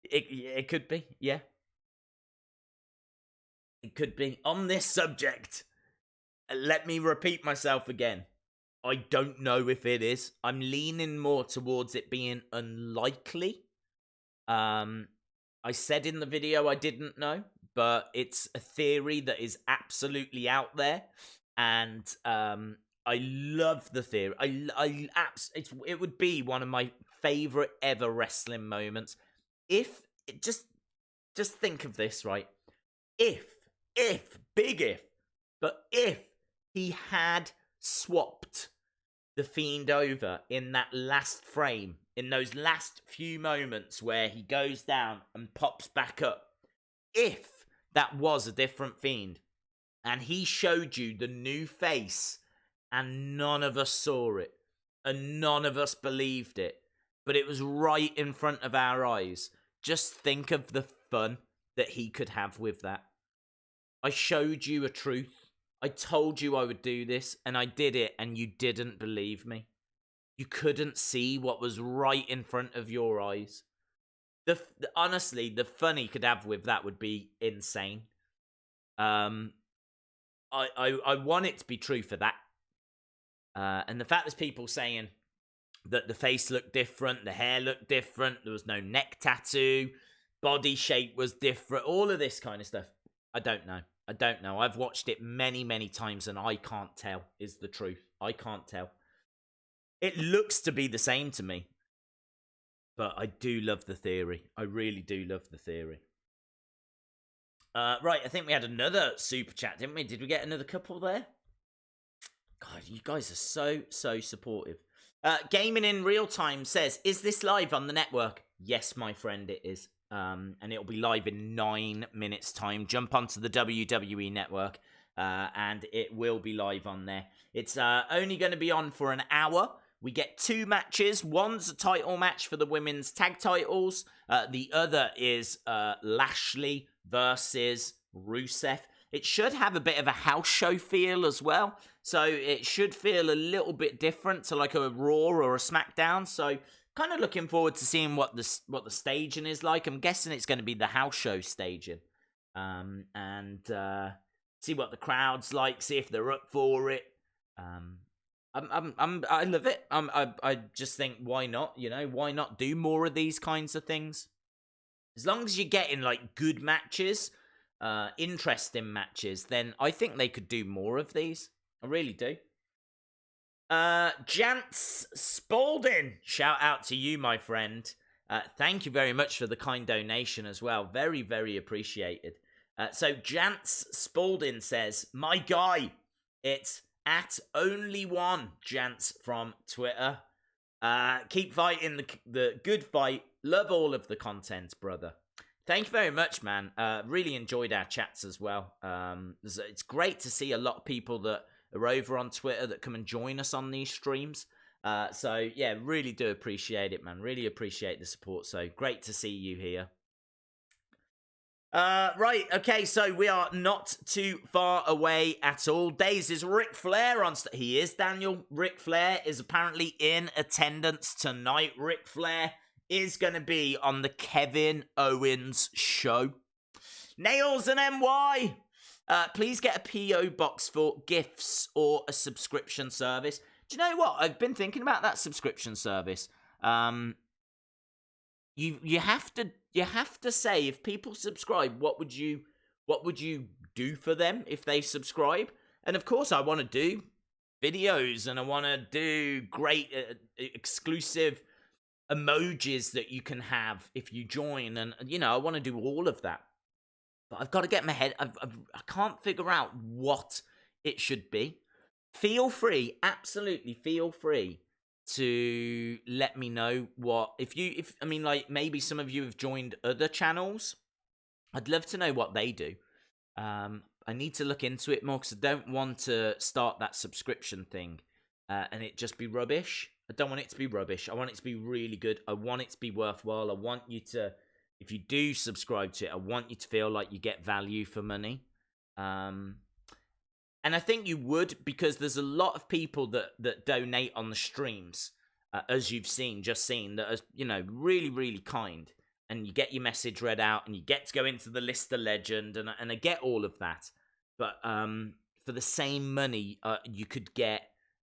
it could be, yeah. It could be. On this subject, let me repeat myself again. I don't know if it is. I'm leaning more towards it being unlikely. I said in the video I didn't know, but it's a theory that is absolutely out there. And I love the theory. It would be one of my favorite ever wrestling moments. If just think of this, right? If he had swapped the Fiend over in that last frame, in those last few moments where he goes down and pops back up, if that was a different Fiend and he showed you the new face and none of us saw it, and none of us believed it, but it was right in front of our eyes. Just think of the fun that he could have with that. I showed you a truth. I told you I would do this, and I did it, and you didn't believe me. You couldn't see what was right in front of your eyes. Honestly, the fun he could have with that would be insane. I want it to be true for that. And the fact there's people saying that the face looked different, the hair looked different, there was no neck tattoo, body shape was different, all of this kind of stuff. I don't know. I've watched it many, many times and I can't tell is the truth. I can't tell. It looks to be the same to me. But I do love the theory. I really do love the theory. Right, I think we had another super chat, didn't we? Did we get another couple there? God, you guys are so supportive. Gaming in Real Time says, is this live on the network? Yes, my friend, it is. And it'll be live in 9 minutes' time. Jump onto the WWE network, and it will be live on there. It's only going to be on for an hour, We get 2 matches. One's a title match for the women's tag titles. The other is Lashley versus Rusev. It should have a bit of a house show feel as well. So it should feel a little bit different to like a Raw or a SmackDown. So kind of looking forward to seeing what the staging is like. I'm guessing it's going to be the house show staging. And see what the crowd's like, see if they're up for it. I love it. I just think, why not? You know, why not do more of these kinds of things? As long as you're getting like good matches, interesting matches, then I think they could do more of these. I really do. Jance Spalding, shout out to you, my friend. Thank you very much for the kind donation as well. Very, very appreciated. So Jance Spalding says, my guy, it's at only one Jance from Twitter. Keep fighting the good fight. Love all of the content, brother. Thank you very much, man. Really enjoyed our chats as well. It's great to see a lot of people that are over on Twitter that come and join us on these streams. So, yeah, really do appreciate it, man. Really appreciate the support. So, great to see you here. Right, okay, so we are not too far away at all. Days is Ric Flair on he is, Daniel. Ric Flair is apparently in attendance tonight. Ric Flair is going to be on the Kevin Owens show. Nails and NY. Please get a P.O. box for gifts or a subscription service. Do you know what? I've been thinking about that subscription service. You have to say, if people subscribe, what would you do for them if they subscribe? And of course, I want to do videos and I want to do great exclusive emojis that you can have if you join, and you know, I want to do all of that. But I've got to get my head. I can't figure out what it should be. Feel free, absolutely feel free to let me know what, if I mean, like, maybe some of you have joined other channels. I'd love to know what they do. I need to look into it more because I don't want to start that subscription thing and it just be rubbish. I don't want it to be rubbish. I want it to be really good. I want it to be worthwhile. I want you to, if you do subscribe to it, I want you to feel like you get value for money. And I think you would, because there's a lot of people that donate on the streams, as you've just seen, that are, you know, really, really kind. And you get your message read out, and you get to go into the list of legend, and I get all of that. But for the same money, you could get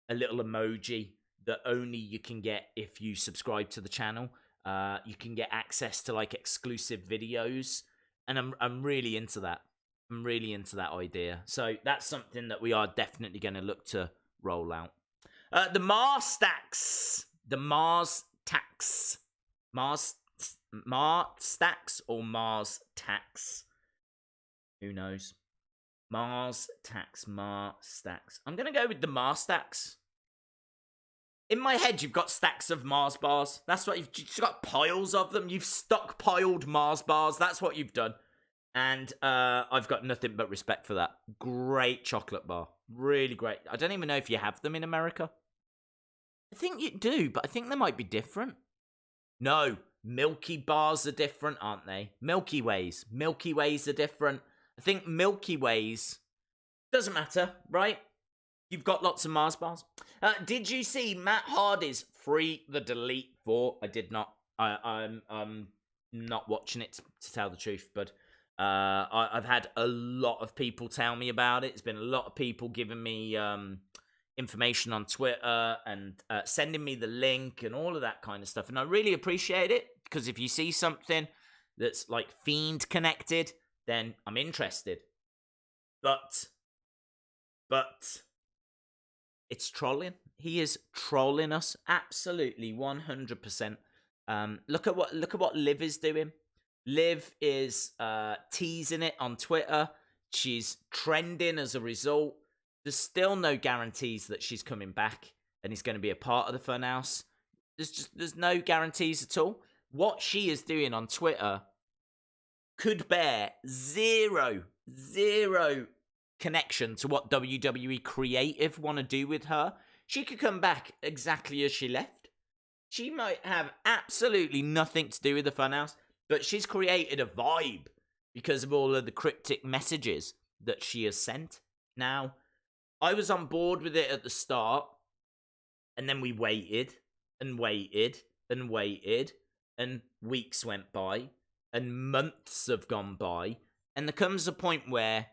a little emoji that only you can get if you subscribe to the channel. You can get access to like exclusive videos, and I'm really into that. I'm really into that idea. So that's something that we are definitely going to look to roll out. The Mars stacks. The Mars tax. Mars stacks or Mars tax? Who knows? Mars tax, Mars stacks. I'm going to go with the Mars stacks. In my head, you've got stacks of Mars bars. That's what you've just got, piles of them. You've stockpiled Mars bars. That's what you've done. And I've got nothing but respect for that. Great chocolate bar. Really great. I don't even know if you have them in America. I think you do, but I think they might be different. No, Milky bars are different, aren't they? Milky Ways. Milky Ways are different. I think Milky Ways, doesn't matter, right? You've got lots of Mars bars. Did you see Matt Hardy's Free the Delete 4? I did not. I'm not watching it, to tell the truth, but I've had a lot of people tell me about it. There's been a lot of people giving me information on Twitter and sending me the link and all of that kind of stuff. And I really appreciate it, because if you see something that's like Fiend connected, then I'm interested. But it's trolling. He is trolling us, absolutely 100%. Look at what Liv is doing. Liv is teasing it on Twitter. She's trending as a result. There's still no guarantees that she's coming back and is going to be a part of the Funhouse. There's no guarantees at all. What she is doing on Twitter could bear zero connection to what WWE Creative want to do with her. She could come back exactly as she left. She might have absolutely nothing to do with the Funhouse, but she's created a vibe because of all of the cryptic messages that she has sent. Now, I was on board with it at the start, and then we waited and waited and waited, and weeks went by, and months have gone by, and there comes a point where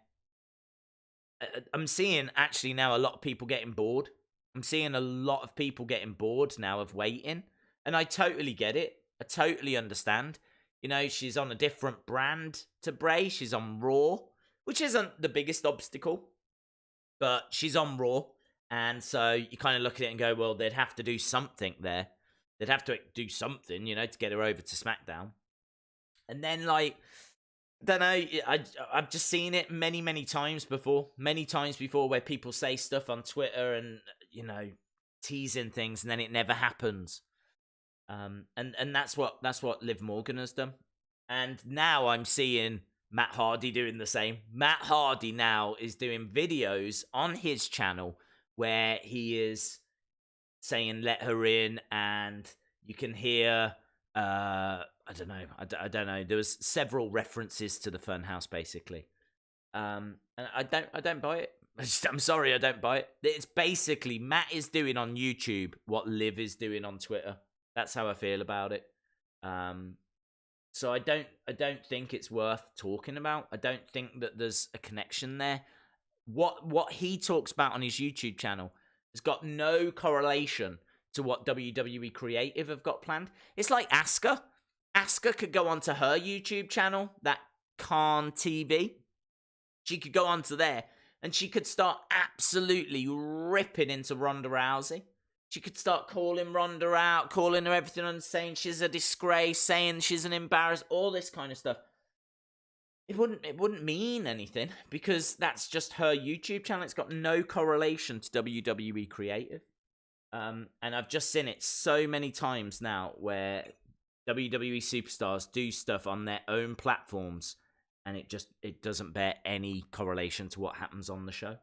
I'm seeing actually now a lot of people getting bored. I'm seeing a lot of people getting bored now of waiting, and I totally get it. I totally understand. You know, she's on a different brand to Bray. She's on Raw, which isn't the biggest obstacle, but she's on Raw. And so you kind of look at it and go, well, they'd have to do something there. They'd have to do something, you know, to get her over to SmackDown. And then, like, I don't know, I've just seen it many, many times before. Many times before where people say stuff on Twitter and, you know, teasing things and then it never happens. And that's what Liv Morgan has done. And now I'm seeing Matt Hardy doing the same. Matt Hardy now is doing videos on his channel where he is saying let her in, and you can hear I don't know. There was several references to the Funhouse basically. And I don't buy it. I'm sorry, I don't buy it. It's basically Matt is doing on YouTube what Liv is doing on Twitter. That's how I feel about it. So I don't think it's worth talking about. I don't think that there's a connection there. What he talks about on his YouTube channel has got no correlation to what WWE Creative have got planned. It's like Asuka. Asuka could go onto her YouTube channel, that Khan TV. She could go onto there and she could start absolutely ripping into Ronda Rousey. She could start calling Ronda out, calling her everything and saying she's a disgrace, saying she's an embarrassment, all this kind of stuff. It wouldn't mean anything because that's just her YouTube channel. It's got no correlation to WWE Creative. And I've just seen it so many times now where WWE superstars do stuff on their own platforms and it doesn't bear any correlation to what happens on the show.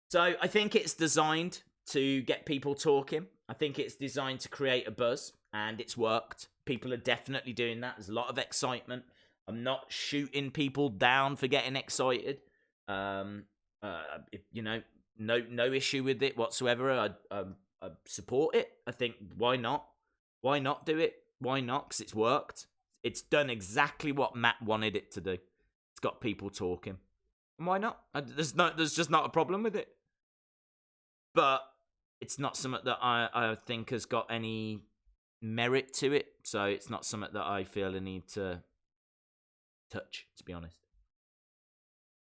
So I think it's designed to get people talking. I think it's designed to create a buzz, and it's worked. People are definitely doing that. There's a lot of excitement. I'm not shooting people down for getting excited. You know, no issue with it whatsoever. I support it. I think why not? Why not do it? Why not? Because it's worked. It's done exactly what Matt wanted it to do. It's got people talking. And why not? There's just not a problem with it. But it's not something that I think has got any merit to it. So it's not something that I feel a need to touch, to be honest.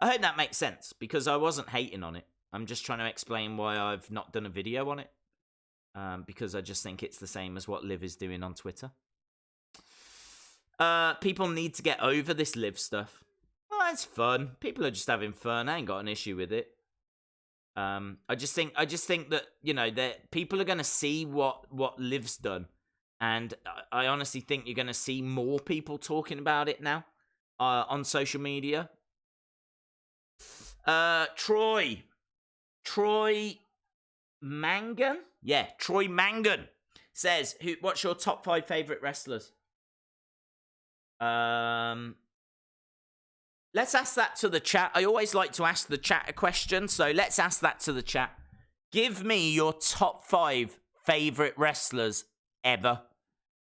I hope that makes sense, because I wasn't hating on it. I'm just trying to explain why I've not done a video on it. Because I just think it's the same as what Liv is doing on Twitter. People need to get over this Liv stuff. Well, it's fun. People are just having fun. I ain't got an issue with it. I just think that, you know, that people are going to see what Liv's done. And I honestly think you're going to see more people talking about it now on social media. Troy Mangan? Yeah, Troy Mangan says, what's your top 5 favorite wrestlers? Let's ask that to the chat. I always like to ask the chat a question, so let's ask that to the chat. Give me your top 5 favorite wrestlers ever.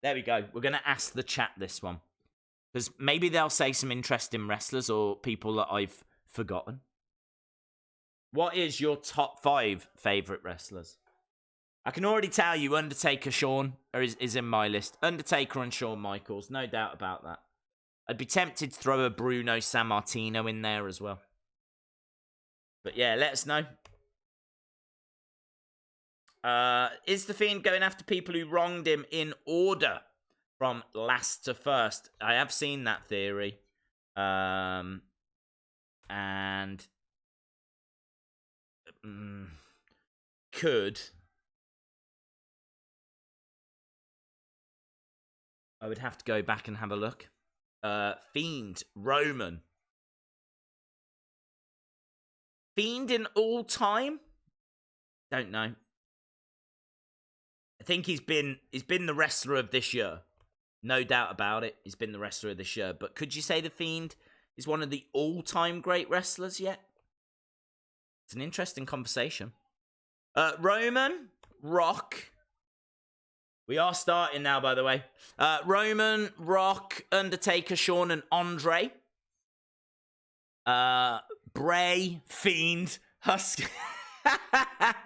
There we go. We're going to ask the chat this one, because maybe they'll say some interesting wrestlers or people that I've forgotten. What is your top 5 favorite wrestlers? I can already tell you Undertaker Shawn is in my list. Undertaker and Shawn Michaels, no doubt about that. I'd be tempted to throw a Bruno Sammartino in there as well. But yeah, let us know. Is The Fiend going after people who wronged him in order from last to first? I have seen that theory. And could. I would have to go back and have a look. Fiend, Roman. Fiend in all time? Don't know. I think he's been the wrestler of this year. No doubt about it. He's been the wrestler of this year. But could you say The Fiend is one of the all-time great wrestlers yet? It's an interesting conversation. Roman, Rock. We are starting now, by the way. Roman, Rock, Undertaker, Shawn, and Andre. Bray, Fiend, Husk.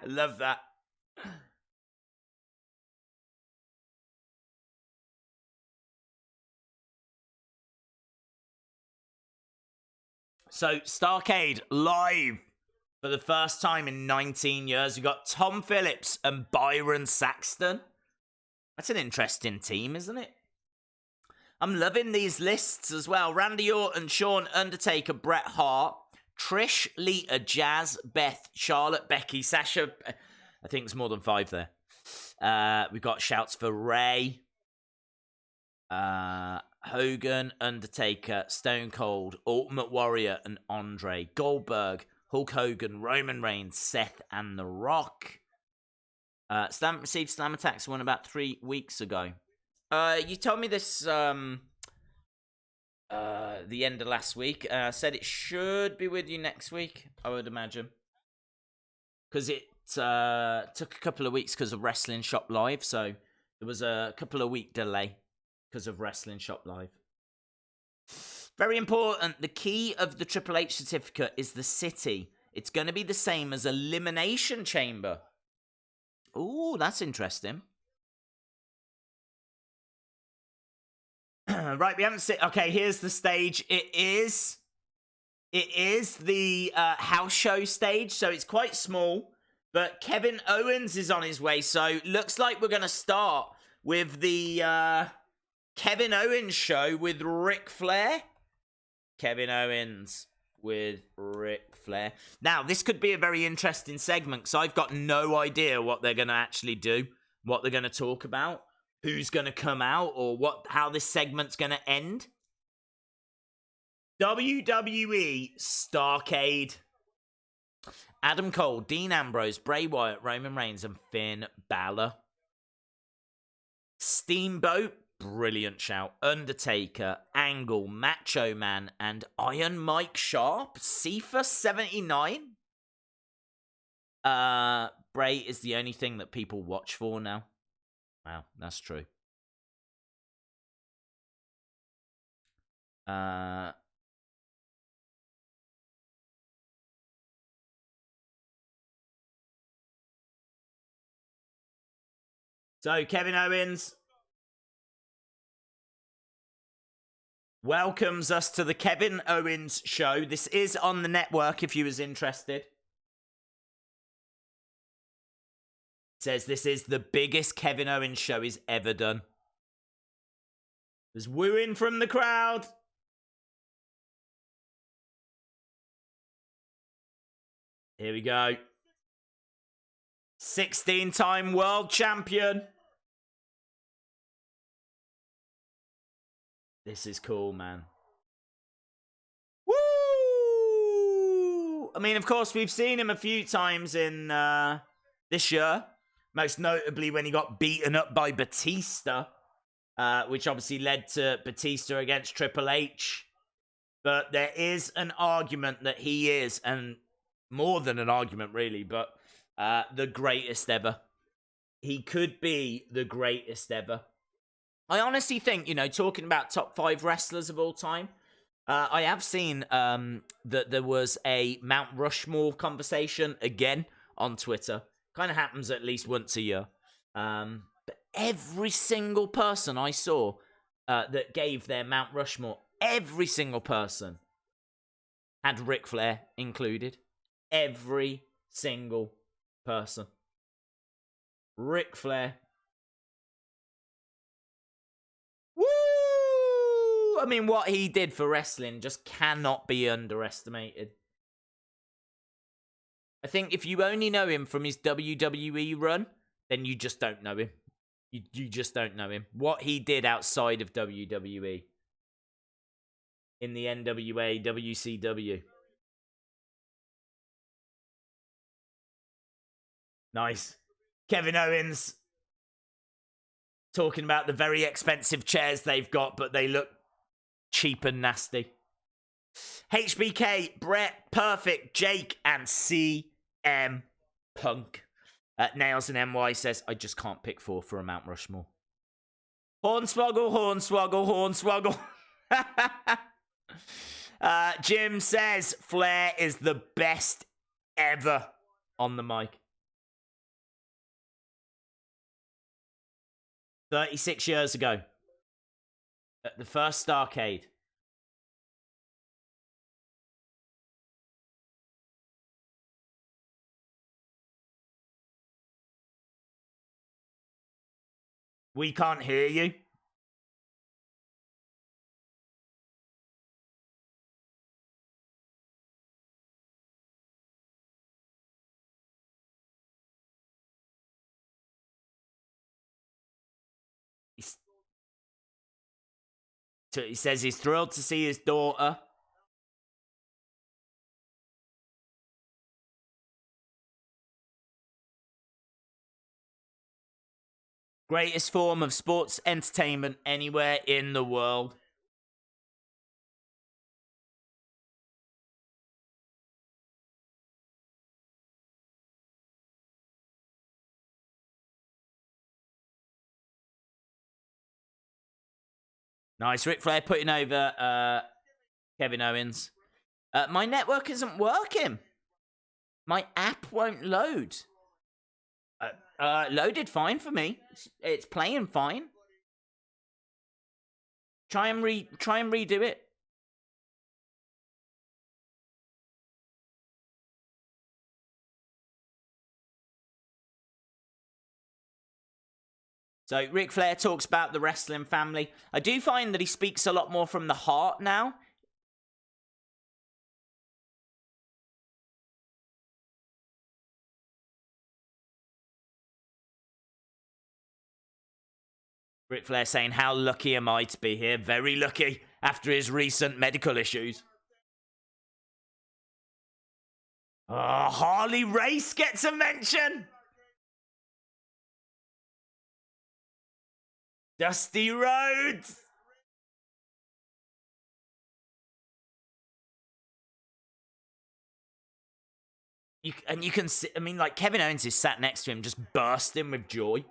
Love that. So, Starrcade live for the first time in 19 years. We've got Tom Phillips and Byron Saxton. That's an interesting team, isn't it? I'm loving these lists as well. Randy Orton, Shawn, Undertaker, Bret Hart, Trish, Lita, Jazz, Beth, Charlotte, Becky, Sasha. I think it's more than 5 there. We've got shouts for Ray, Hogan, Undertaker, Stone Cold, Ultimate Warrior, and Andre. Goldberg, Hulk Hogan, Roman Reigns, Seth, and The Rock. Slam received slam attacks one about 3 weeks ago. You told me this the end of last week. Said it should be with you next week, I would imagine. Because it took a couple of weeks because of Wrestling Shop Live, so there was a couple of week delay because of Wrestling Shop Live. Very important. The key of the Triple H certificate is the city. It's going to be the same as Elimination Chamber. Ooh, that's interesting. Right, we haven't seen... Okay, here's the stage. It is the house show stage, so it's quite small. But Kevin Owens is on his way, so looks like we're going to start with the Kevin Owens show with Ric Flair. Kevin Owens with Ric Flair. Now, this could be a very interesting segment, because I've got no idea what they're going to actually do, what they're going to talk about, who's going to come out, or how this segment's going to end. WWE Starrcade. Adam Cole, Dean Ambrose, Bray Wyatt, Roman Reigns, and Finn Balor. Steamboat, brilliant shout. Undertaker, Angle, Macho Man, and Iron Mike Sharp. Cifa 79. Bray is the only thing that people watch for now. Wow, that's true. So, Kevin Owens welcomes us to the Kevin Owens show. This is on the network if you was interested. Says this is the biggest Kevin Owens show he's ever done. There's wooing from the crowd. Here we go. 16-time world champion. This is cool, man. Woo! I mean, of course, we've seen him a few times in this year. Most notably when he got beaten up by Batista, which obviously led to Batista against Triple H. But there is an argument that he is, and more than an argument, really, but the greatest ever. He could be the greatest ever. I honestly think, talking about top 5 wrestlers of all time, I have seen that there was a Mount Rushmore conversation again on Twitter. Kind of happens at least once a year. But every single person I saw that gave their Mount Rushmore, every single person had Ric Flair included. Every single person. Ric Flair. Woo! I mean, what he did for wrestling just cannot be underestimated. I think if you only know him from his WWE run, then you just don't know him. You just don't know him. What he did outside of WWE. In the NWA, WCW. Nice. Kevin Owens talking about the very expensive chairs they've got, but they look cheap and nasty. HBK, Brett, Perfect, Jake, and CM Punk. Nails and NY says, I just can't pick 4 for a Mount Rushmore. Hornswoggle, Hornswoggle, Hornswoggle. Jim says, Flair is the best ever on the mic. 36 years ago, at the first Starrcade, we can't hear you. He says he's thrilled to see his daughter. Greatest form of sports entertainment anywhere in the world. Nice. Ric Flair putting over Kevin Owens. My network isn't working. My app won't load. Loaded fine for me. It's playing fine. Try and redo it. So Ric Flair talks about the wrestling family. I do find that he speaks a lot more from the heart now. Ric Flair saying, how lucky am I to be here? Very lucky after his recent medical issues. Oh, Harley Race gets a mention. Dusty Rhodes. You can see, I mean, like, Kevin Owens is sat next to him just bursting with joy.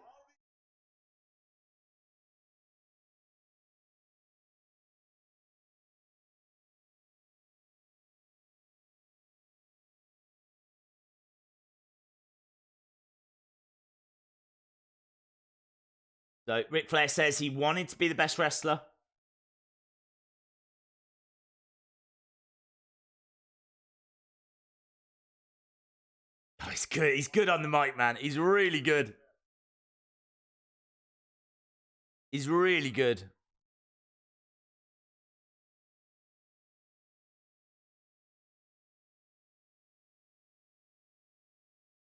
So Ric Flair says he wanted to be the best wrestler. Oh, he's good. He's good on the mic, man. He's really good. He's really good.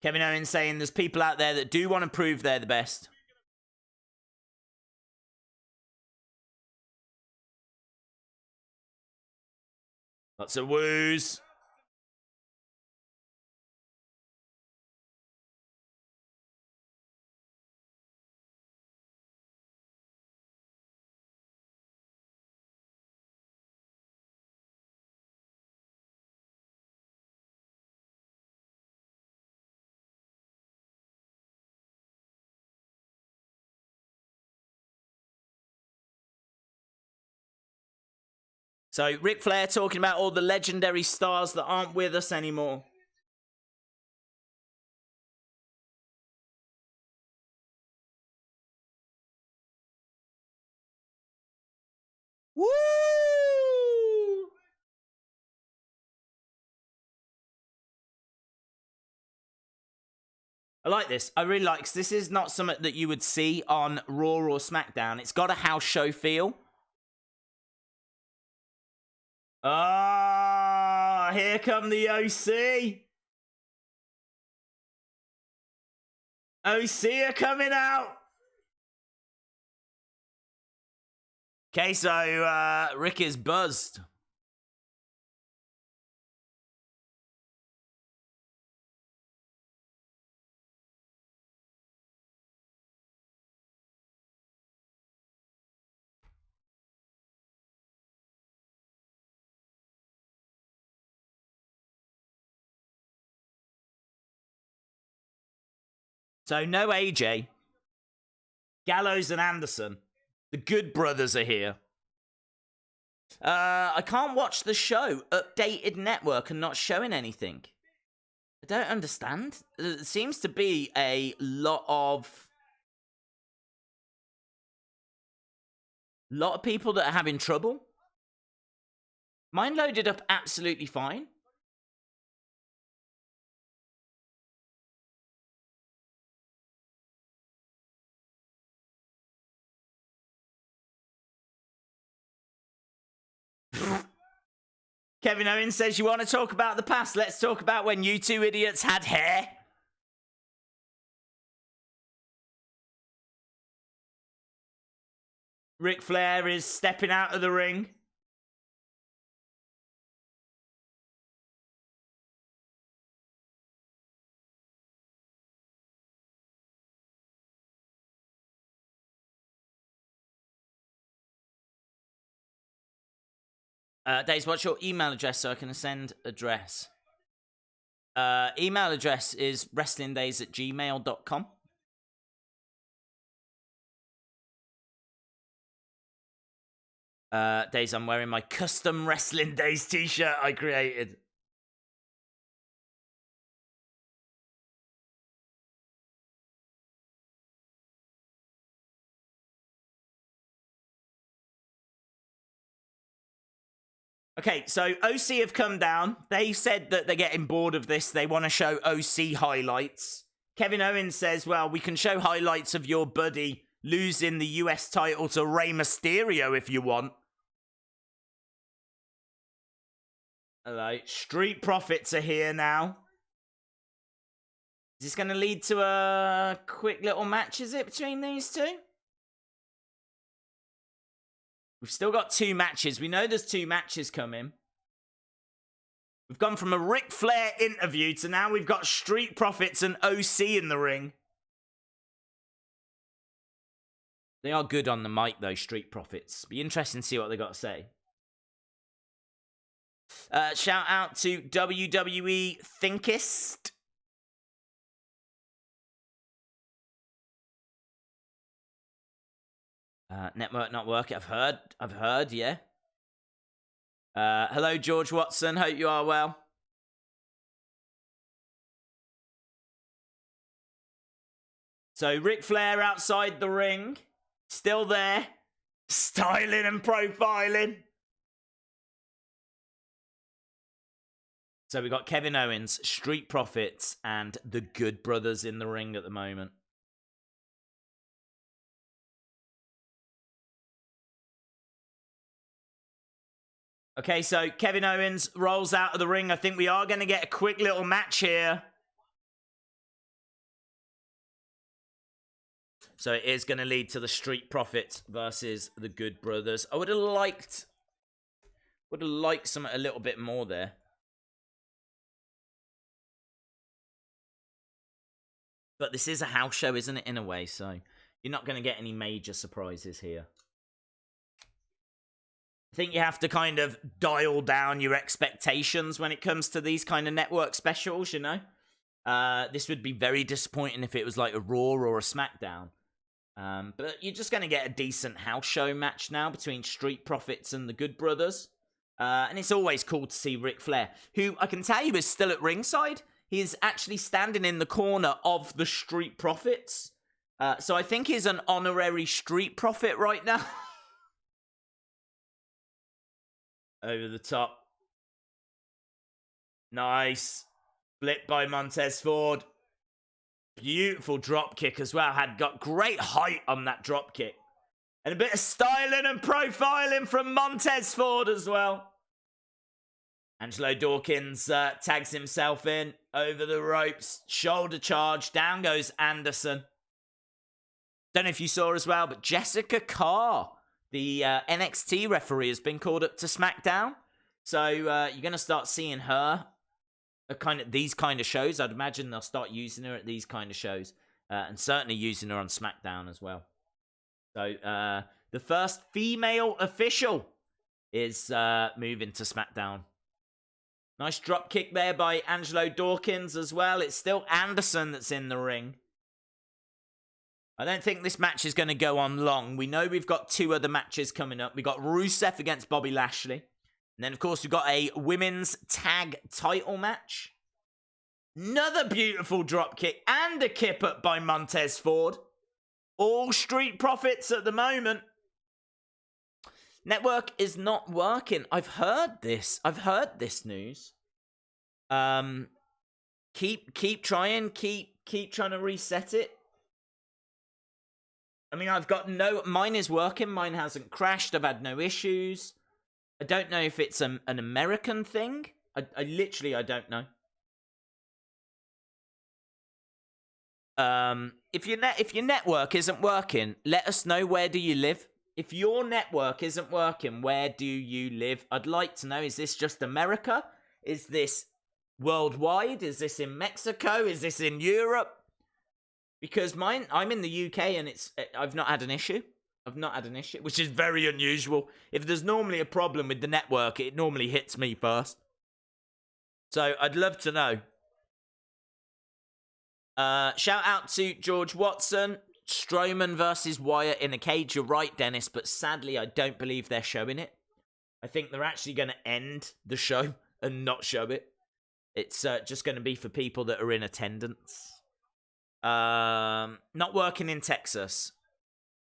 Kevin Owens saying there's people out there that do want to prove they're the best. Lots of woos. So Ric Flair talking about all the legendary stars that aren't with us anymore. Woo! I like this. I really like this. This is not something that you would see on Raw or SmackDown. It's got a house show feel. Ah, here come the OC. OC are coming out. Okay, so Rick is buzzed. So no AJ. Gallows and Anderson. The Good Brothers are here. I can't watch the show. Updated network and not showing anything. I don't understand. There seems to be a lot of people that are having trouble. Mine loaded up absolutely fine. Kevin Owens says, you want to talk about the past? Let's talk about when you two idiots had hair. Ric Flair is stepping out of the ring. Days, what's your email address so I can send address? Email address is wrestlingdays@gmail.com. Days, I'm wearing my custom Wrestling Days t-shirt I created. Okay, so OC have come down. They said that they're getting bored of this. They want to show OC highlights. Kevin Owens says, well, we can show highlights of your buddy losing the US title to Rey Mysterio if you want. Hello. Street Profits are here now. Is this going to lead to a quick little match, is it, between these two? We've still got 2 matches. We know there's 2 matches coming. We've gone from a Ric Flair interview to now we've got Street Profits and OC in the ring. They are good on the mic, though, Street Profits. Be interesting to see what they got to say. Shout out to WWE Thinkist. Network not working. I've heard, yeah. Hello, George Watson. Hope you are well. So, Ric Flair outside the ring. Still there. Styling and profiling. So, we got Kevin Owens, Street Profits, and the Good Brothers in the ring at the moment. Okay, so Kevin Owens rolls out of the ring. I think we are going to get a quick little match here. So it is going to lead to the Street Profits versus the Good Brothers. I would have liked something a little bit more there. But this is a house show, isn't it, in a way? So you're not going to get any major surprises here. I think you have to kind of dial down your expectations when it comes to these kind of network specials, you know? This would be very disappointing if it was like a Raw or a SmackDown. But you're just going to get a decent house show match now between Street Profits and the Good Brothers. And it's always cool to see Ric Flair, who I can tell you is still at ringside. He is actually standing in the corner of the Street Profits. So I think he's an honorary Street Profit right now. Over the top. Nice. Flip by Montez Ford. Beautiful drop kick as well. Had got great height on that drop kick. And a bit of styling and profiling from Montez Ford as well. Angelo Dawkins tags himself in over the ropes. Shoulder charge. Down goes Anderson. Don't know if you saw as well, but Jessica Carr, the NXT referee, has been called up to SmackDown. So you're going to start seeing her at these kind of shows. I'd imagine they'll start using her at these kind of shows. And certainly using her on SmackDown as well. So the first female official is moving to SmackDown. Nice drop kick there by Angelo Dawkins as well. It's still Anderson that's in the ring. I don't think this match is going to go on long. We know we've got 2 other matches coming up. We've got Rusev against Bobby Lashley. And then, of course, we've got a women's tag title match. Another beautiful dropkick and a kip up by Montez Ford. All Street Profits at the moment. Network is not working. I've heard this. I've heard this news. Keep trying. Keep trying to reset it. I mean, I've got no... Mine is working. Mine hasn't crashed. I've had no issues. I don't know if it's an American thing. I literally, I don't know. If your network isn't working, let us know, where do you live? If your network isn't working, where do you live? I'd like to know, is this just America? Is this worldwide? Is this in Mexico? Is this in Europe? Because I'm in the UK and I've not had an issue. I've not had an issue, which is very unusual. If there's normally a problem with the network, it normally hits me first. So I'd love to know. Shout out to George Watson. Strowman versus Wyatt in a cage. You're right, Dennis, but sadly I don't believe they're showing it. I think they're actually going to end the show and not show it. It's just going to be for people that are in attendance. Not working in Texas.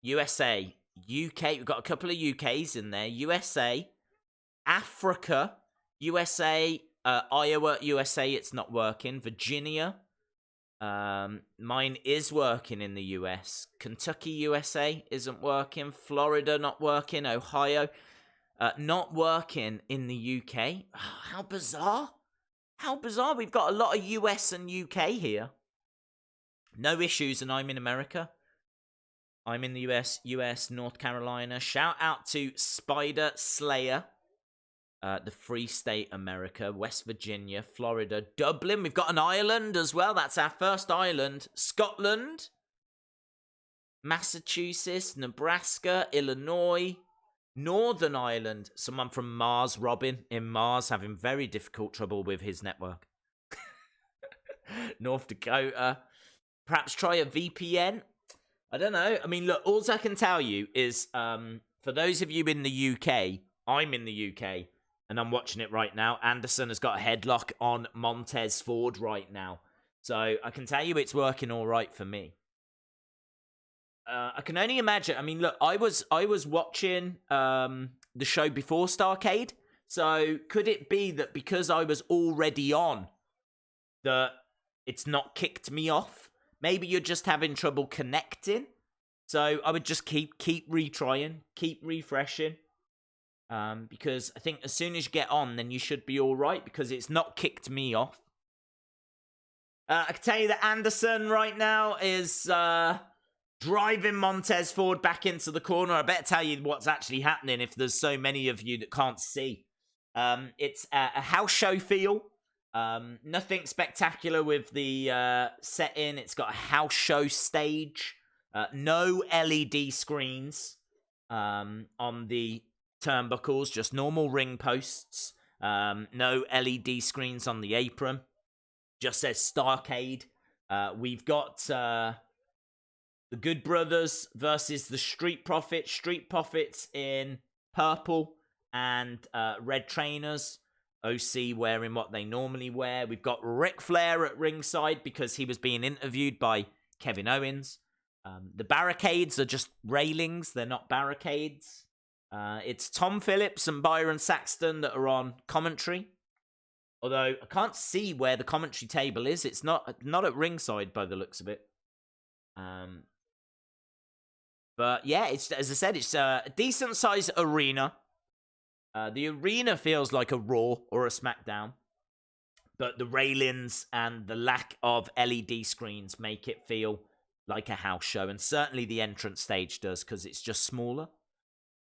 USA. UK. We've got a couple of UKs in there. USA. Africa. USA. Iowa. USA. It's not working. Virginia. Mine is working in the US. Kentucky, USA isn't working. Florida not working. Ohio not working in the UK. Oh, how bizarre. How bizarre. We've got a lot of US and UK here. No issues, and I'm in America. I'm in the US, North Carolina. Shout out to Spider Slayer. The Free State America, West Virginia, Florida, Dublin. We've got an island as well. That's our first island. Scotland, Massachusetts, Nebraska, Illinois, Northern Ireland. Someone from Mars, Robin in Mars, having very difficult trouble with his network. North Dakota. Perhaps try a VPN. I don't know. I mean, look, all I can tell you is, for those of you in the UK, I'm in the UK. And I'm watching it right now. Anderson has got a headlock on Montez Ford right now. So I can tell you it's working all right for me. I can only imagine. I mean, look, I was watching the show before Starrcade. So could it be that because I was already on, that it's not kicked me off? Maybe you're just having trouble connecting. So I would just keep retrying, keep refreshing. Because I think as soon as you get on, then you should be all right, because it's not kicked me off. I can tell you that Anderson right now is driving Montez Ford back into the corner. I better tell you what's actually happening if there's so many of you that can't see. It's a house show feel. Nothing spectacular with the setting. It's got a house show stage. No LED screens on the turnbuckles, just normal ring posts. No LED screens on the apron. Just says Starrcade. We've got the Good Brothers versus the Street Profits. Street Profits in purple and red trainers. OC wearing what they normally wear. We've got Ric Flair at ringside because he was being interviewed by Kevin Owens. The barricades are just railings. They're not barricades. It's Tom Phillips and Byron Saxton that are on commentary. Although I can't see where the commentary table is. It's not at ringside by the looks of it. But yeah, it's, as I said, it's a decent sized arena. The arena feels like a Raw or a SmackDown. But the railings and the lack of LED screens make it feel like a house show. And certainly the entrance stage does, because it's just smaller.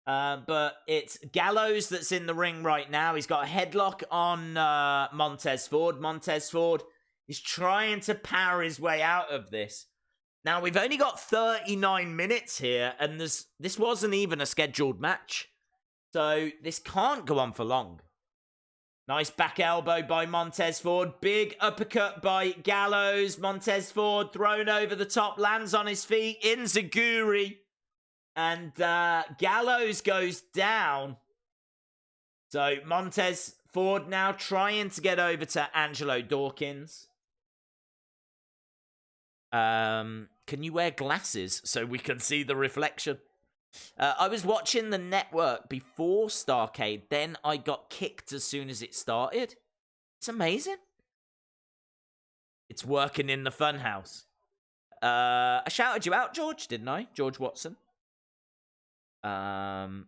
But it's Gallows that's in the ring right now. He's got a headlock on Montez Ford. Montez Ford is trying to power his way out of this. Now, we've only got 39 minutes here, and this wasn't even a scheduled match. So this can't go on for long. Nice back elbow by Montez Ford. Big uppercut by Gallows. Montez Ford thrown over the top, lands on his feet. Enziguri. And Gallows goes down. So Montez Ford now trying to get over to Angelo Dawkins. Can you wear glasses so we can see the reflection? I was watching the network before Starrcade, then I got kicked as soon as it started. It's amazing. It's working in the funhouse. I shouted you out, George, didn't I? George Watson. No,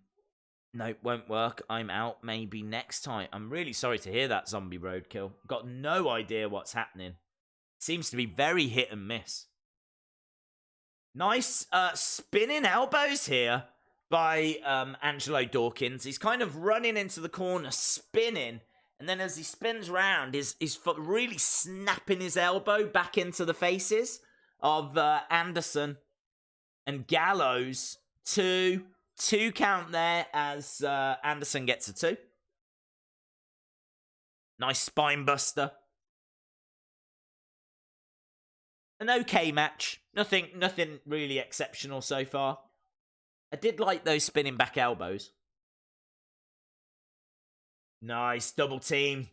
won't work. I'm out. Maybe next time. I'm really sorry to hear that, Zombie Roadkill. Got no idea what's happening. Seems to be very hit and miss. Nice spinning elbows here by Angelo Dawkins. He's kind of running into the corner, spinning. And then as he spins round, he's really snapping his elbow back into the faces of Anderson and Gallows. Two count there as Anderson gets a 2. Nice spine buster. An okay match. Nothing really exceptional so far. I did like those spinning back elbows. Nice double team.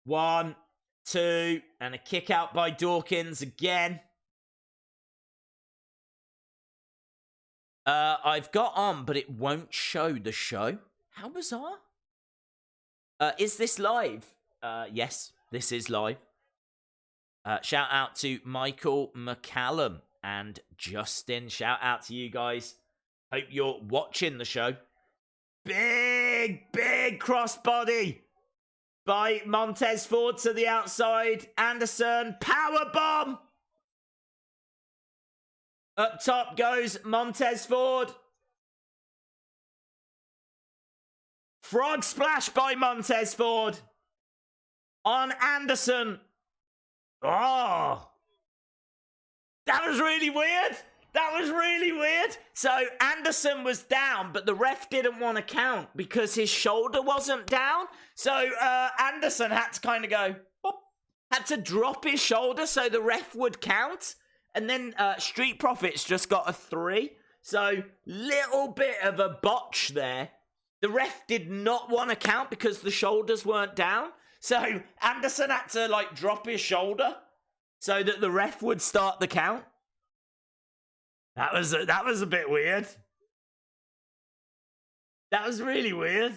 1, 2, and a kick out by Dawkins again. I've got on, but it won't show the show. How bizarre. Is this live? Yes, this is live. Shout out to Michael McCallum and Justin. Shout out to you guys. Hope you're watching the show. Big crossbody by Montez Ford to the outside. Anderson, powerbomb. Up top goes Montez Ford. Frog splash by Montez Ford. On Anderson. Oh. That was really weird. So Anderson was down, but the ref didn't want to count because his shoulder wasn't down. So Anderson had to kind of go, boop, had to drop his shoulder so the ref would count. And then Street Profits just got a 3. So little bit of a botch there. The ref did not want to count because the shoulders weren't down. So Anderson had to drop his shoulder so that the ref would start the count. That was a bit weird. That was really weird.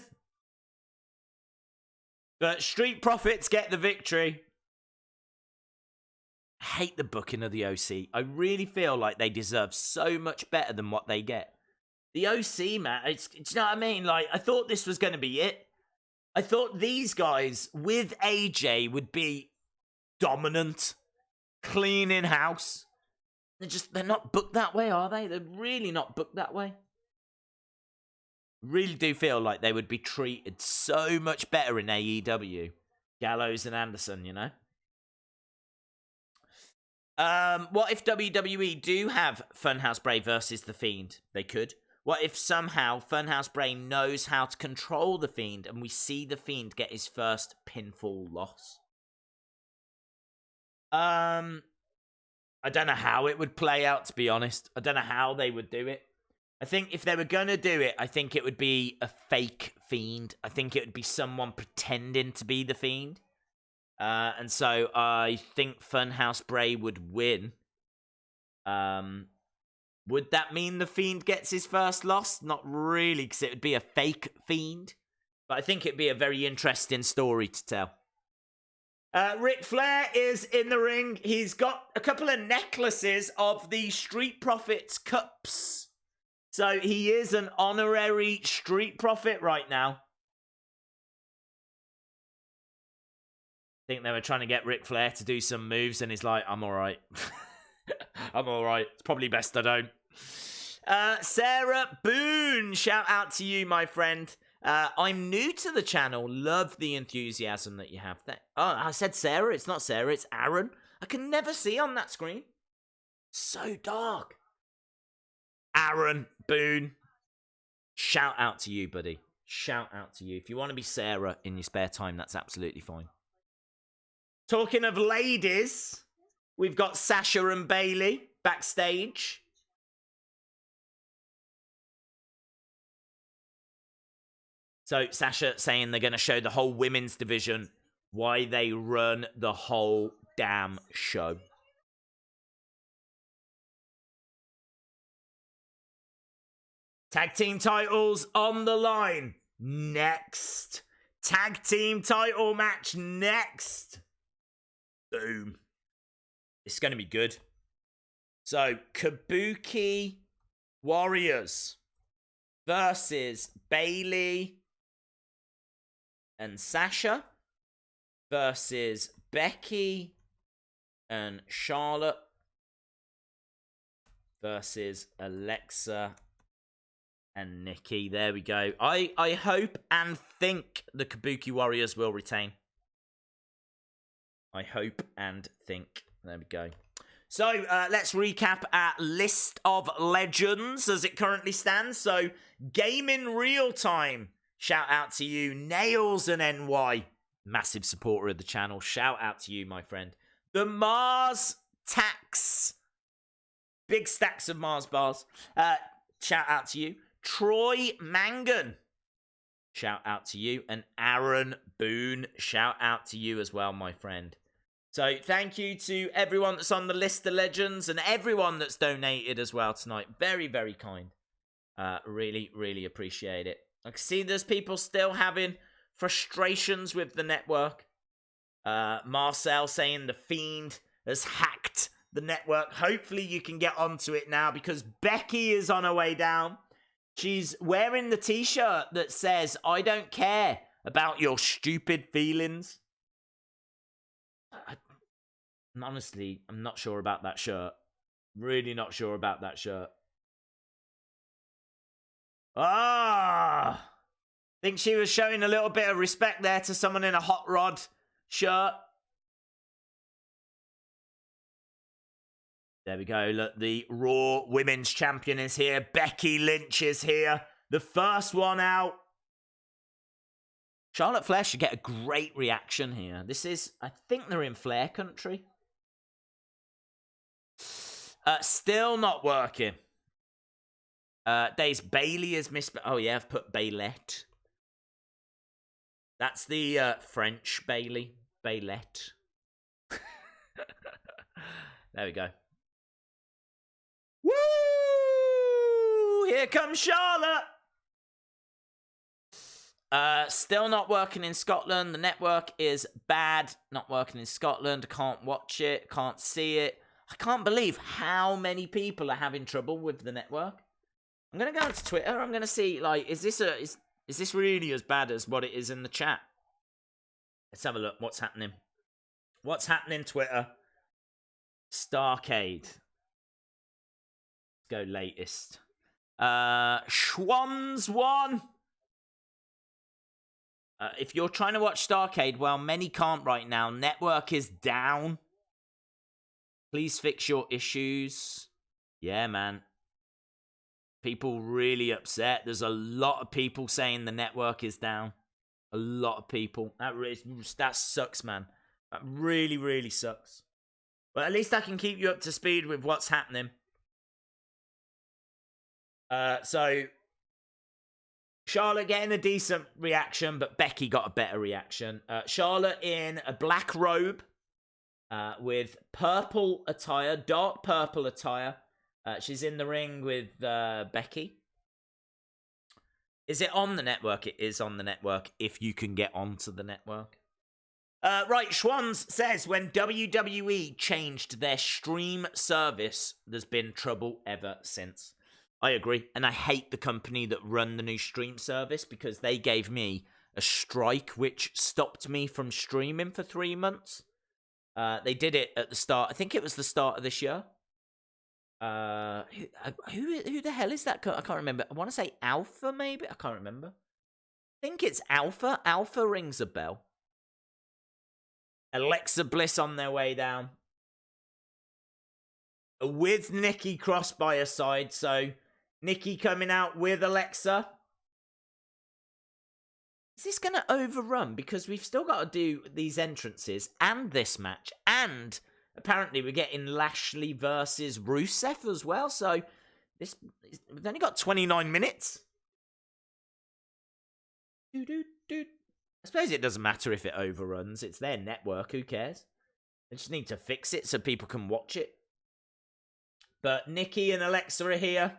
But Street Profits get the victory. I hate the booking of the OC. I really feel like they deserve so much better than what they get. The OC, man, it's you know what I mean? I thought this was going to be it. I thought these guys with AJ would be dominant, cleaning house. They're not booked that way, are they? They're really not booked that way. Really do feel like they would be treated so much better in AEW. Gallows and Anderson, you know? What if WWE do have Funhouse Bray versus The Fiend? They could. What if somehow Funhouse Bray knows how to control The Fiend and we see The Fiend get his first pinfall loss? I don't know how it would play out, to be honest. I don't know how they would do it. I think if they were going to do it, I think it would be a fake Fiend. I think it would be someone pretending to be The Fiend. And so I think Funhouse Bray would win. Would that mean The Fiend gets his first loss? Not really, because it would be a fake Fiend. But I think it'd be a very interesting story to tell. Ric Flair is in the ring. He's got a couple of necklaces of the Street Profits cups. So he is an honorary Street Profit right now. I think they were trying to get Ric Flair to do some moves, and he's like, I'm alright. I'm alright. It's probably best I don't. Sarah Boone, shout out to you, my friend. I'm new to the channel. Love the enthusiasm that you have there. Oh, I said Sarah. It's not Sarah. It's Aaron. I can never see on that screen. So dark. Aaron Boone. Shout out to you, buddy. shout out to you. If you want to be Sarah in your spare time, that's absolutely fine. Talking of ladies, we've got Sasha and Bayley backstage. So Sasha saying they're going to show the whole women's division why they run the whole damn show. Tag team titles on the line next. Tag team title match next. Boom. It's going to be good. So, Kubuki Warriors versus Bayley and Sasha versus Becky and Charlotte versus Alexa and Nikki. There we go. I hope and think the Kubuki Warriors will retain. I hope and think. There we go. So, let's recap our list of legends as it currently stands. So, Game in Real Time. Shout out to you. Nails and NY. Massive supporter of the channel. Shout out to you, my friend. The Mars Tax. Big stacks of Mars bars. Shout out to you. Troy Mangan. Shout out to you. And Aaron Boone. Shout out to you as well, my friend. So thank you to everyone that's on the list of legends and everyone that's donated as well tonight. Very, very kind. Really, really appreciate it. I can see there's people still having frustrations with the network. Marcel saying the Fiend has hacked the network. Hopefully you can get onto it now because Becky is on her way down. She's wearing the t-shirt that says, I don't care about your stupid feelings. Honestly, I'm not sure about that shirt. Really not sure about that shirt. Think she was showing a little bit of respect there to someone in a Hot Rod shirt. There we go. Look, the Raw Women's Champion is here. Becky Lynch is here. The first one out. Charlotte Flair should get a great reaction here. This is, I think they're in Flair country. Still not working. Days Bailey is oh yeah, I've put Baylette. That's the French Bailey. Baylette. There we go. Woo! Here comes Charlotte! Still not working in Scotland. The network is bad. Not working in Scotland. Can't watch it. Can't see it. I can't believe how many people are having trouble with the network. I'm going to go onto Twitter. I'm going to see, like, is this really as bad as what it is in the chat? Let's have a look. What's happening? What's happening, Twitter? Starrcade. Let's go latest. Schwann's won. If you're trying to watch Starrcade, well, many can't right now. Network is down. Please fix your issues. Yeah, man. People really upset. There's a lot of people saying the network is down. A lot of people. That sucks, man. That really, really sucks. But at least I can keep you up to speed with what's happening. So Charlotte getting a decent reaction, but Becky got a better reaction. Charlotte in a black robe with purple attire, dark purple attire. She's in the ring with Becky. Is it on the network? It is on the network if you can get onto the network. Right, Schwanz says, when WWE changed their stream service, there's been trouble ever since. I agree, and I hate the company that run the new stream service because they gave me a strike which stopped me from streaming for 3 months. They did it at the start. I think it was the start of this year. Who the hell is that? I can't remember. I want to say Alpha, maybe? I can't remember. I think it's Alpha. Alpha rings a bell. Alexa Bliss on their way down. With Nikki Cross by her side, so Nikki coming out with Alexa. Is this going to overrun? Because we've still got to do these entrances and this match. And apparently we're getting Lashley versus Rusev as well. So we've only got 29 minutes. I suppose it doesn't matter if it overruns. It's their network. Who cares? They just need to fix it so people can watch it. But Nikki and Alexa are here.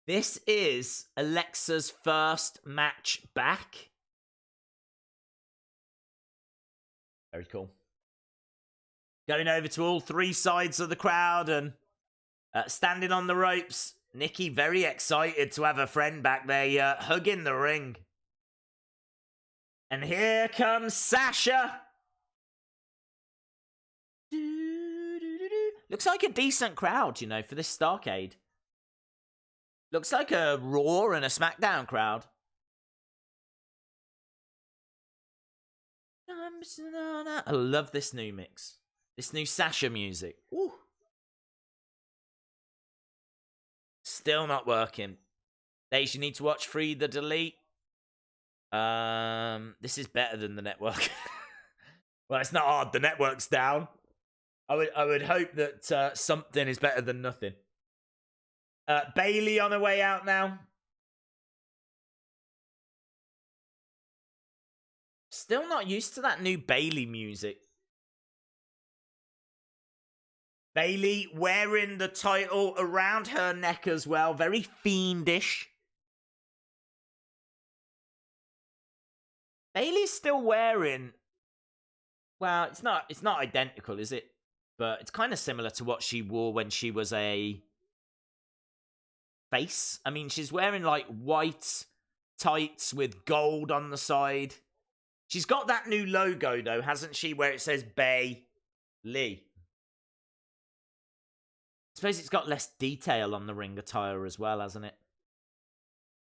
This is Alexa's first match back. Very cool. Going over to all three sides of the crowd and standing on the ropes. Nikki very excited to have a friend back there, hugging the ring. And here comes Sasha. Looks like a decent crowd, you know, for this Starrcade. Looks like a Raw and a SmackDown crowd. I love this new mix. This new Sasha music. Ooh. Still not working. Days you need to watch Free the Delete. This is better than the network. Well, it's not hard. The network's down. I would hope that something is better than nothing. Bailey on her way out now. Still not used to that new Bailey music. Bailey wearing the title around her neck as well. Very fiendish. Bailey's still wearing... Well, it's not identical, is it? But it's kind of similar to what she wore when she was a face. I mean, she's wearing like white tights with gold on the side. She's got that new logo though, hasn't she? Where it says Bailey. I suppose it's got less detail on the ring attire as well, hasn't it?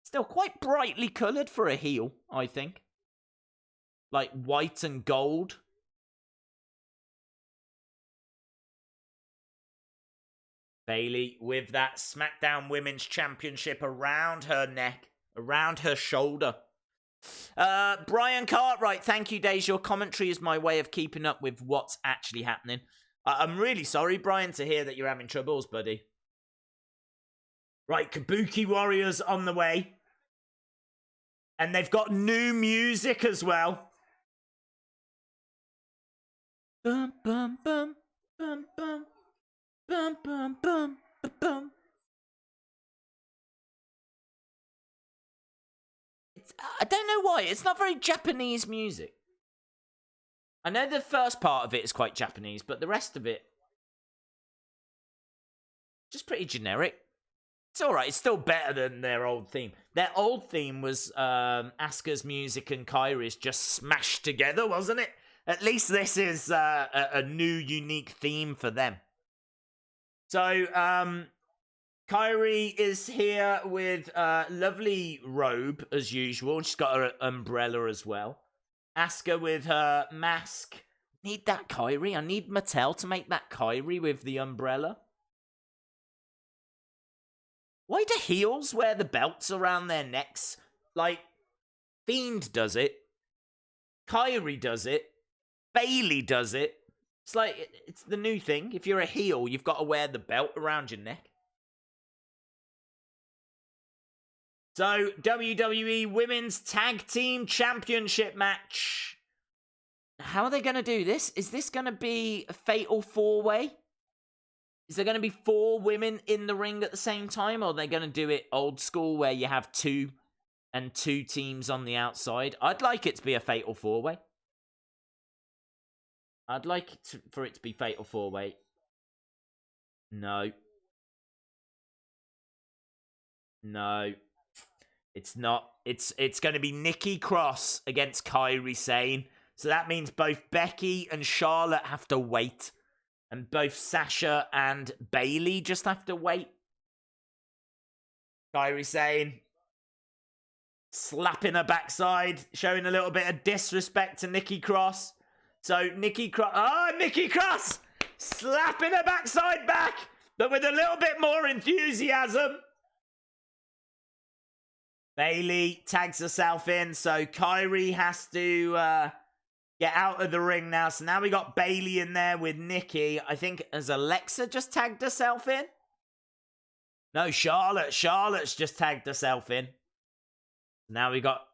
Still quite brightly coloured for a heel, I think. Like white and gold. Bailey with that SmackDown Women's Championship around her neck, around her shoulder. Brian Cartwright, thank you, Days. Your commentary is my way of keeping up with what's actually happening. I'm really sorry, Brian, to hear that you're having troubles, buddy. Right, Kubuki Warriors on the way. And they've got new music as well. Bum, bum, bum, bum, bum. Bum, bum, bum, bum. I don't know why. It's not very Japanese music. I know the first part of it is quite Japanese, but the rest of it... just pretty generic. It's alright. It's still better than their old theme. Their old theme was Asuka's music and Kairi's just smashed together, wasn't it? At least this is a new, unique theme for them. So, Kairi is here with a lovely robe, as usual. She's got her umbrella as well. Asuka with her mask. Need that Kairi. I need Mattel to make that Kairi with the umbrella. Why do heels wear the belts around their necks? Like, Fiend does it. Kairi does it. Bailey does it. It's like, it's the new thing. If you're a heel, you've got to wear the belt around your neck. So, WWE Women's Tag Team Championship match. How are they going to do this? Is this going to be a fatal four-way? Is there going to be 4 women in the ring at the same time? Or are they going to do it old school where you have 2 teams on the outside? I'd like it to be a fatal four-way. I'd like for it to be fatal four-way. No. No. It's not. It's going to be Nikki Cross against Kairi Sane. So that means both Becky and Charlotte have to wait. And both Sasha and Bailey just have to wait. Kairi Sane slapping her backside, showing a little bit of disrespect to Nikki Cross. So Nikki Cross slapping her backside back, but with a little bit more enthusiasm. Bailey tags herself in, so Kyrie has to get out of the ring now. So now we got Bailey in there with Nikki. I think, has Alexa just tagged herself in? No, Charlotte. Charlotte's just tagged herself in. Now we got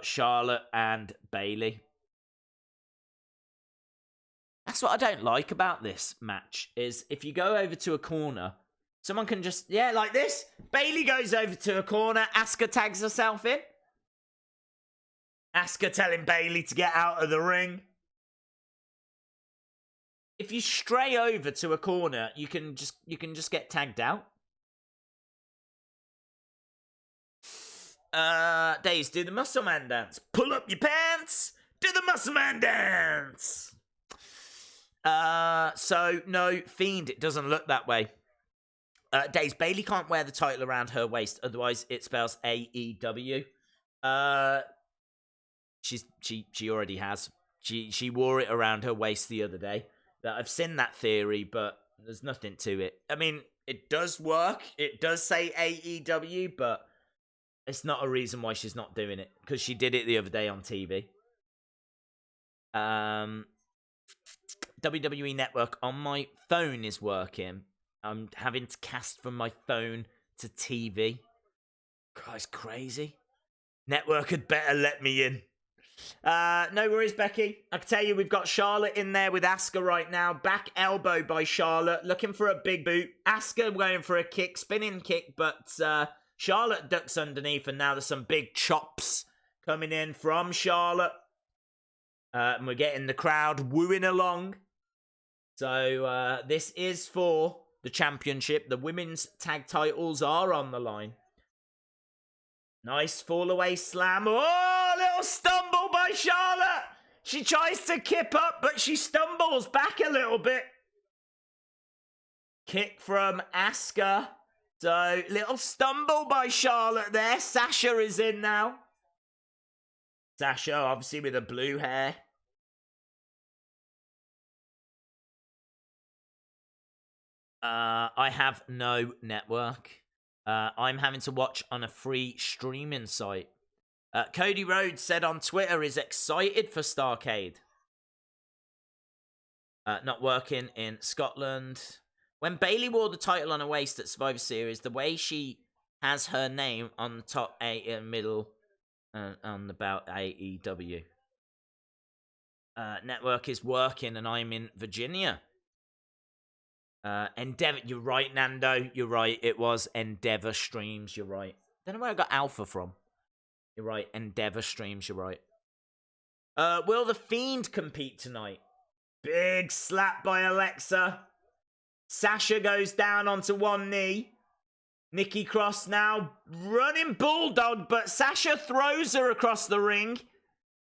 Charlotte and Bailey. That's what I don't like about this match, is if you go over to a corner, someone can just, yeah, like this. Bailey goes over to a corner, Asuka tags herself in. Asuka telling Bailey to get out of the ring. If you stray over to a corner, you can just get tagged out. Days, do the muscle man dance. Pull up your pants. Do the muscle man dance. So no, Fiend, it doesn't look that way. Days, Bailey can't wear the title around her waist, otherwise it spells AEW. She already has. She wore it around her waist the other day. I've seen that theory, but there's nothing to it. I mean, it does work. It does say AEW, but it's not a reason why she's not doing it, because she did it the other day on TV. WWE Network on my phone is working. I'm having to cast from my phone to TV. God, it's crazy. Network had better let me in. No worries, Becky. I can tell you, we've got Charlotte in there with Asuka right now. Back elbow by Charlotte, looking for a big boot. Asuka going for a kick, spinning kick, but Charlotte ducks underneath, and now there's some big chops coming in from Charlotte. And we're getting the crowd wooing along. So this is for the championship. The women's tag titles are on the line. Nice fall away slam. Oh, little stumble by Charlotte. She tries to kip up, but she stumbles back a little bit. Kick from Asuka. So, little stumble by Charlotte there. Sasha is in now. Sasha, obviously, with the blue hair. I have no network. I'm having to watch on a free streaming site. Cody Rhodes said on Twitter is excited for Starrcade. Not working in Scotland. When Bailey wore the title on her waist at Survivor Series, the way she has her name on the top middle on about AEW. Network is working and I'm in Virginia. Endeavor, you're right, Nando. You're right. It was Endeavor Streams. You're right. Don't know where I got Alpha from. You're right. Endeavor Streams. You're right. Will the Fiend compete tonight? Big slap by Alexa. Sasha goes down onto one knee. Nikki Cross now running bulldog, but Sasha throws her across the ring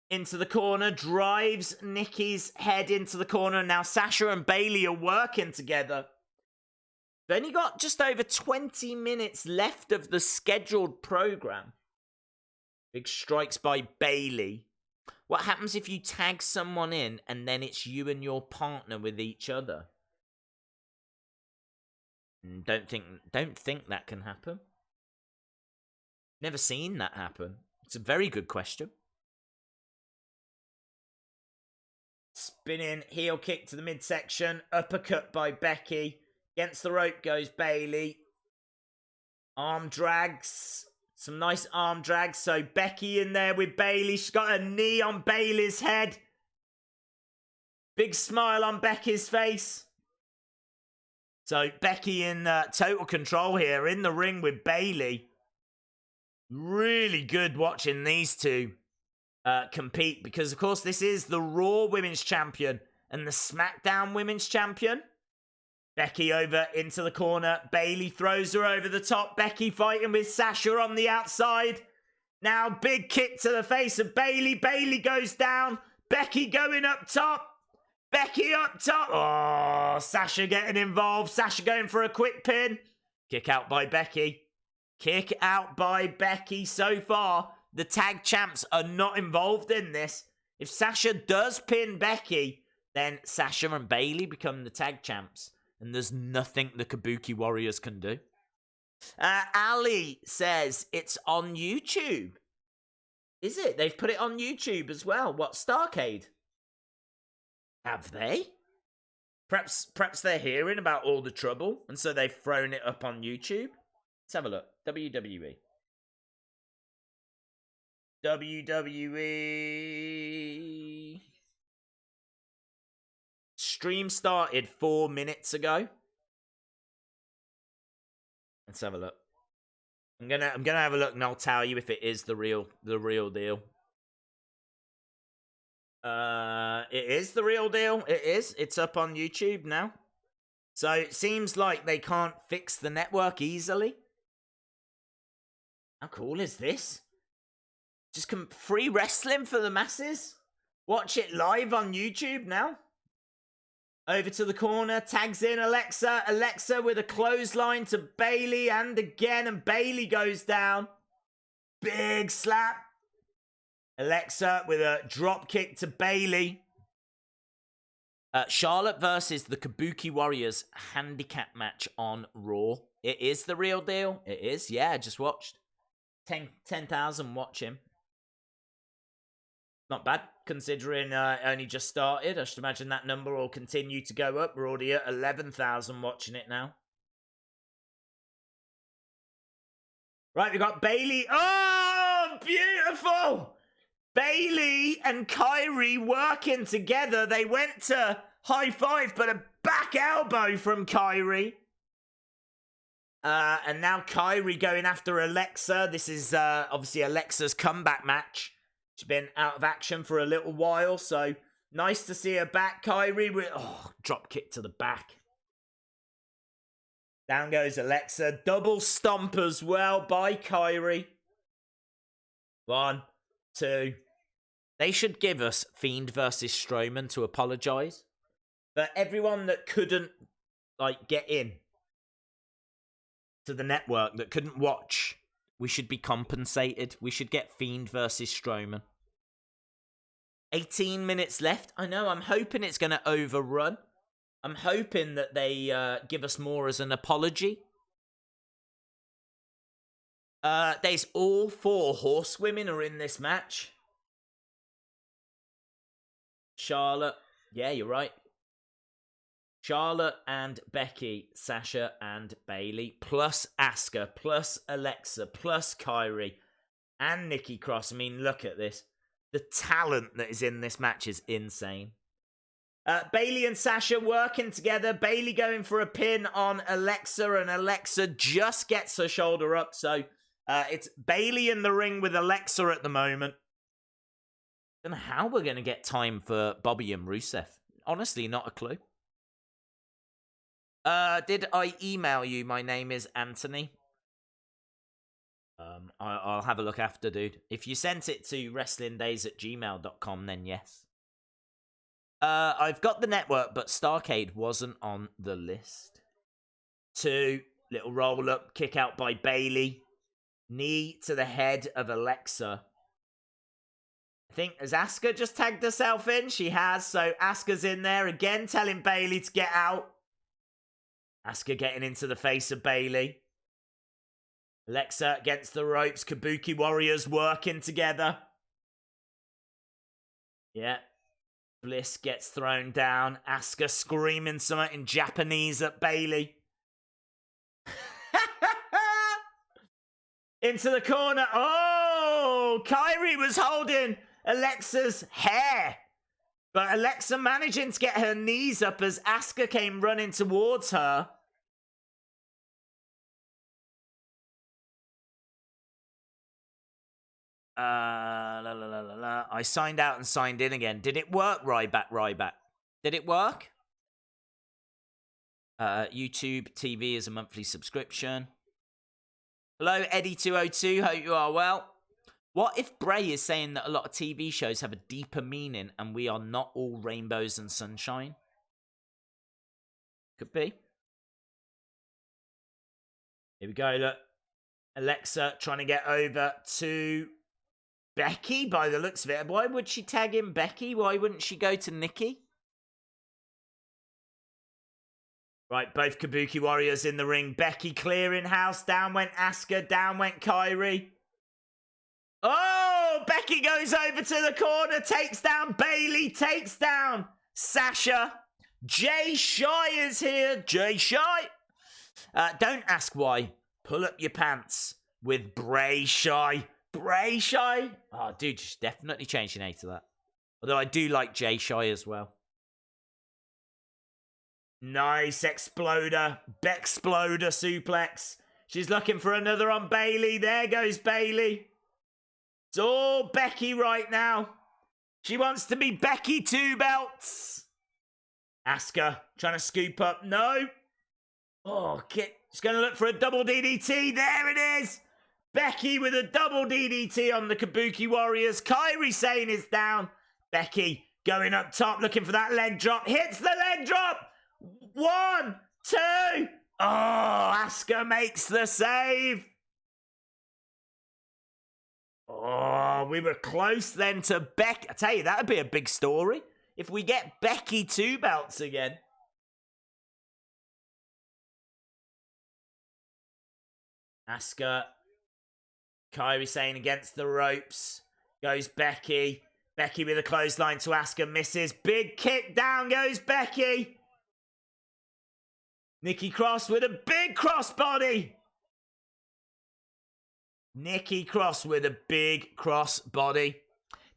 into the corner, drives Nikki's head into the corner. Now Sasha and Bailey are working together. They've only got just over 20 minutes left of the scheduled program. Big strikes by Bailey. What happens if you tag someone in and then it's you and your partner with each other? Don't think that can happen. Never seen that happen. It's a very good question. Spinning heel kick to the midsection. Uppercut by Becky. Against the rope goes Bailey. Arm drags. Some nice arm drags. So Becky in there with Bailey. She's got a knee on Bailey's head. Big smile on Becky's face. So Becky in total control here in the ring with Bailey. Really good watching these two compete, because of course this is the Raw Women's Champion and the SmackDown Women's Champion. Becky over into the corner. Bailey throws her over the top. Becky fighting with Sasha on the outside. Now big kick to the face of Bailey. Bailey goes down. Becky going up top. Becky up top. Oh, Sasha getting involved. Sasha going for a quick pin. Kick out by Becky. Kick out by Becky. So far, the tag champs are not involved in this. If Sasha does pin Becky, then Sasha and Bailey become the tag champs. And there's nothing the Kubuki Warriors can do. Ali says it's on YouTube. Is it? They've put it on YouTube as well. What, Starrcade? Have they? Perhaps they're hearing about all the trouble, and so they've thrown it up on YouTube. Let's have a look. WWE. WWE. Stream started 4 minutes ago. Let's have a look. I'm gonna have a look, and I'll tell you if it is the real deal. It is the real deal. It is. It's up on YouTube now. So it seems like they can't fix the network easily. How cool is this? Just free wrestling for the masses. Watch it live on YouTube now. Over to the corner, tags in Alexa. Alexa with a clothesline to Bayley, and again, and Bayley goes down. Big slap. Alexa with a drop kick to Bayley. Charlotte versus the Kubuki Warriors handicap match on Raw. It is the real deal. It is. Yeah, I just watched. 10,000 watching. Not bad, considering only just started. I should imagine that number will continue to go up. We're already at 11,000 watching it now. Right, we got Bayley. Oh, beautiful! Bayley and Kyrie working together. They went to high five, but a back elbow from Kyrie. And now Kyrie going after Alexa. This is obviously Alexa's comeback match. She's been out of action for a little while, so nice to see her back. Kyrie with drop kick to the back. Down goes Alexa. Double stomp as well by Kyrie. 1, 2. They should give us Fiend versus Strowman to apologize. For everyone that couldn't get in to the network, that couldn't watch, we should be compensated. We should get Fiend versus Strowman. 18 minutes left. I know, I'm hoping it's going to overrun. I'm hoping that they give us more as an apology. There's all 4 horsewomen are in this match. Charlotte. Yeah, you're right. Charlotte and Becky, Sasha and Bayley, plus Asuka, plus Alexa, plus Kyrie, and Nikki Cross. I mean, look at this. The talent that is in this match is insane. Bayley and Sasha working together. Bayley going for a pin on Alexa, and Alexa just gets her shoulder up. So it's Bayley in the ring with Alexa at the moment. I don't know how we're going to get time for Bobby and Rusev. Honestly, not a clue. Did I email you? My name is Anthony. I'll have a look after, dude. If you sent it to wrestlingdays@gmail.com, then yes. I've got the network, but Starrcade wasn't on the list. 2, little roll up, kick out by Bayley. Knee to the head of Alexa. I think, has Asuka just tagged herself in? She has, so Asuka's in there again, telling Bayley to get out. Asuka getting into the face of Bayley. Alexa against the ropes. Kubuki Warriors working together. Yeah. Bliss gets thrown down. Asuka screaming something in Japanese at Bayley. Into the corner. Oh! Kyrie was holding Alexa's hair. But Alexa managing to get her knees up as Asuka came running towards her. I signed out and signed in again. Did it work, Ryback? Did it work? YouTube TV is a monthly subscription. Hello, Eddie202. Hope you are well. What if Bray is saying that a lot of TV shows have a deeper meaning and we are not all rainbows and sunshine? Could be. Here we go, look. Alexa trying to get over to Becky by the looks of it. Why would she tag in Becky? Why wouldn't she go to Nikki? Right, both Kubuki Warriors in the ring. Becky clearing house. Down went Asuka. Down went Kairi. Oh, Becky goes over to the corner. Takes down Bayley. Takes down Sasha. Jay Shy is here. Jay Shy. Don't ask why. Pull up your pants with Bray Shy. Bray Shy? Oh, dude, just definitely change your name to that. Although I do like Jay Shy as well. Nice exploder. Bexploder suplex. She's looking for another on Bayley. There goes Bayley. It's all Becky right now. She wants to be Becky 2 belts. Asuka trying to scoop up. No. Oh, she's going to look for a double DDT. There it is. Becky with a double DDT on the Kubuki Warriors. Kairi Sane is down. Becky going up top looking for that leg drop. Hits the leg drop. 1, 2. Oh, Asuka makes the save. Oh, we were close then to Becky. I tell you, that would be a big story if we get Becky 2 belts again. Asuka. Kairi Sane against the ropes. Goes Becky. Becky with a clothesline to Asuka. Misses. Big kick. Down goes Becky. Nikki Cross with a big crossbody. Nikki Cross with a big crossbody.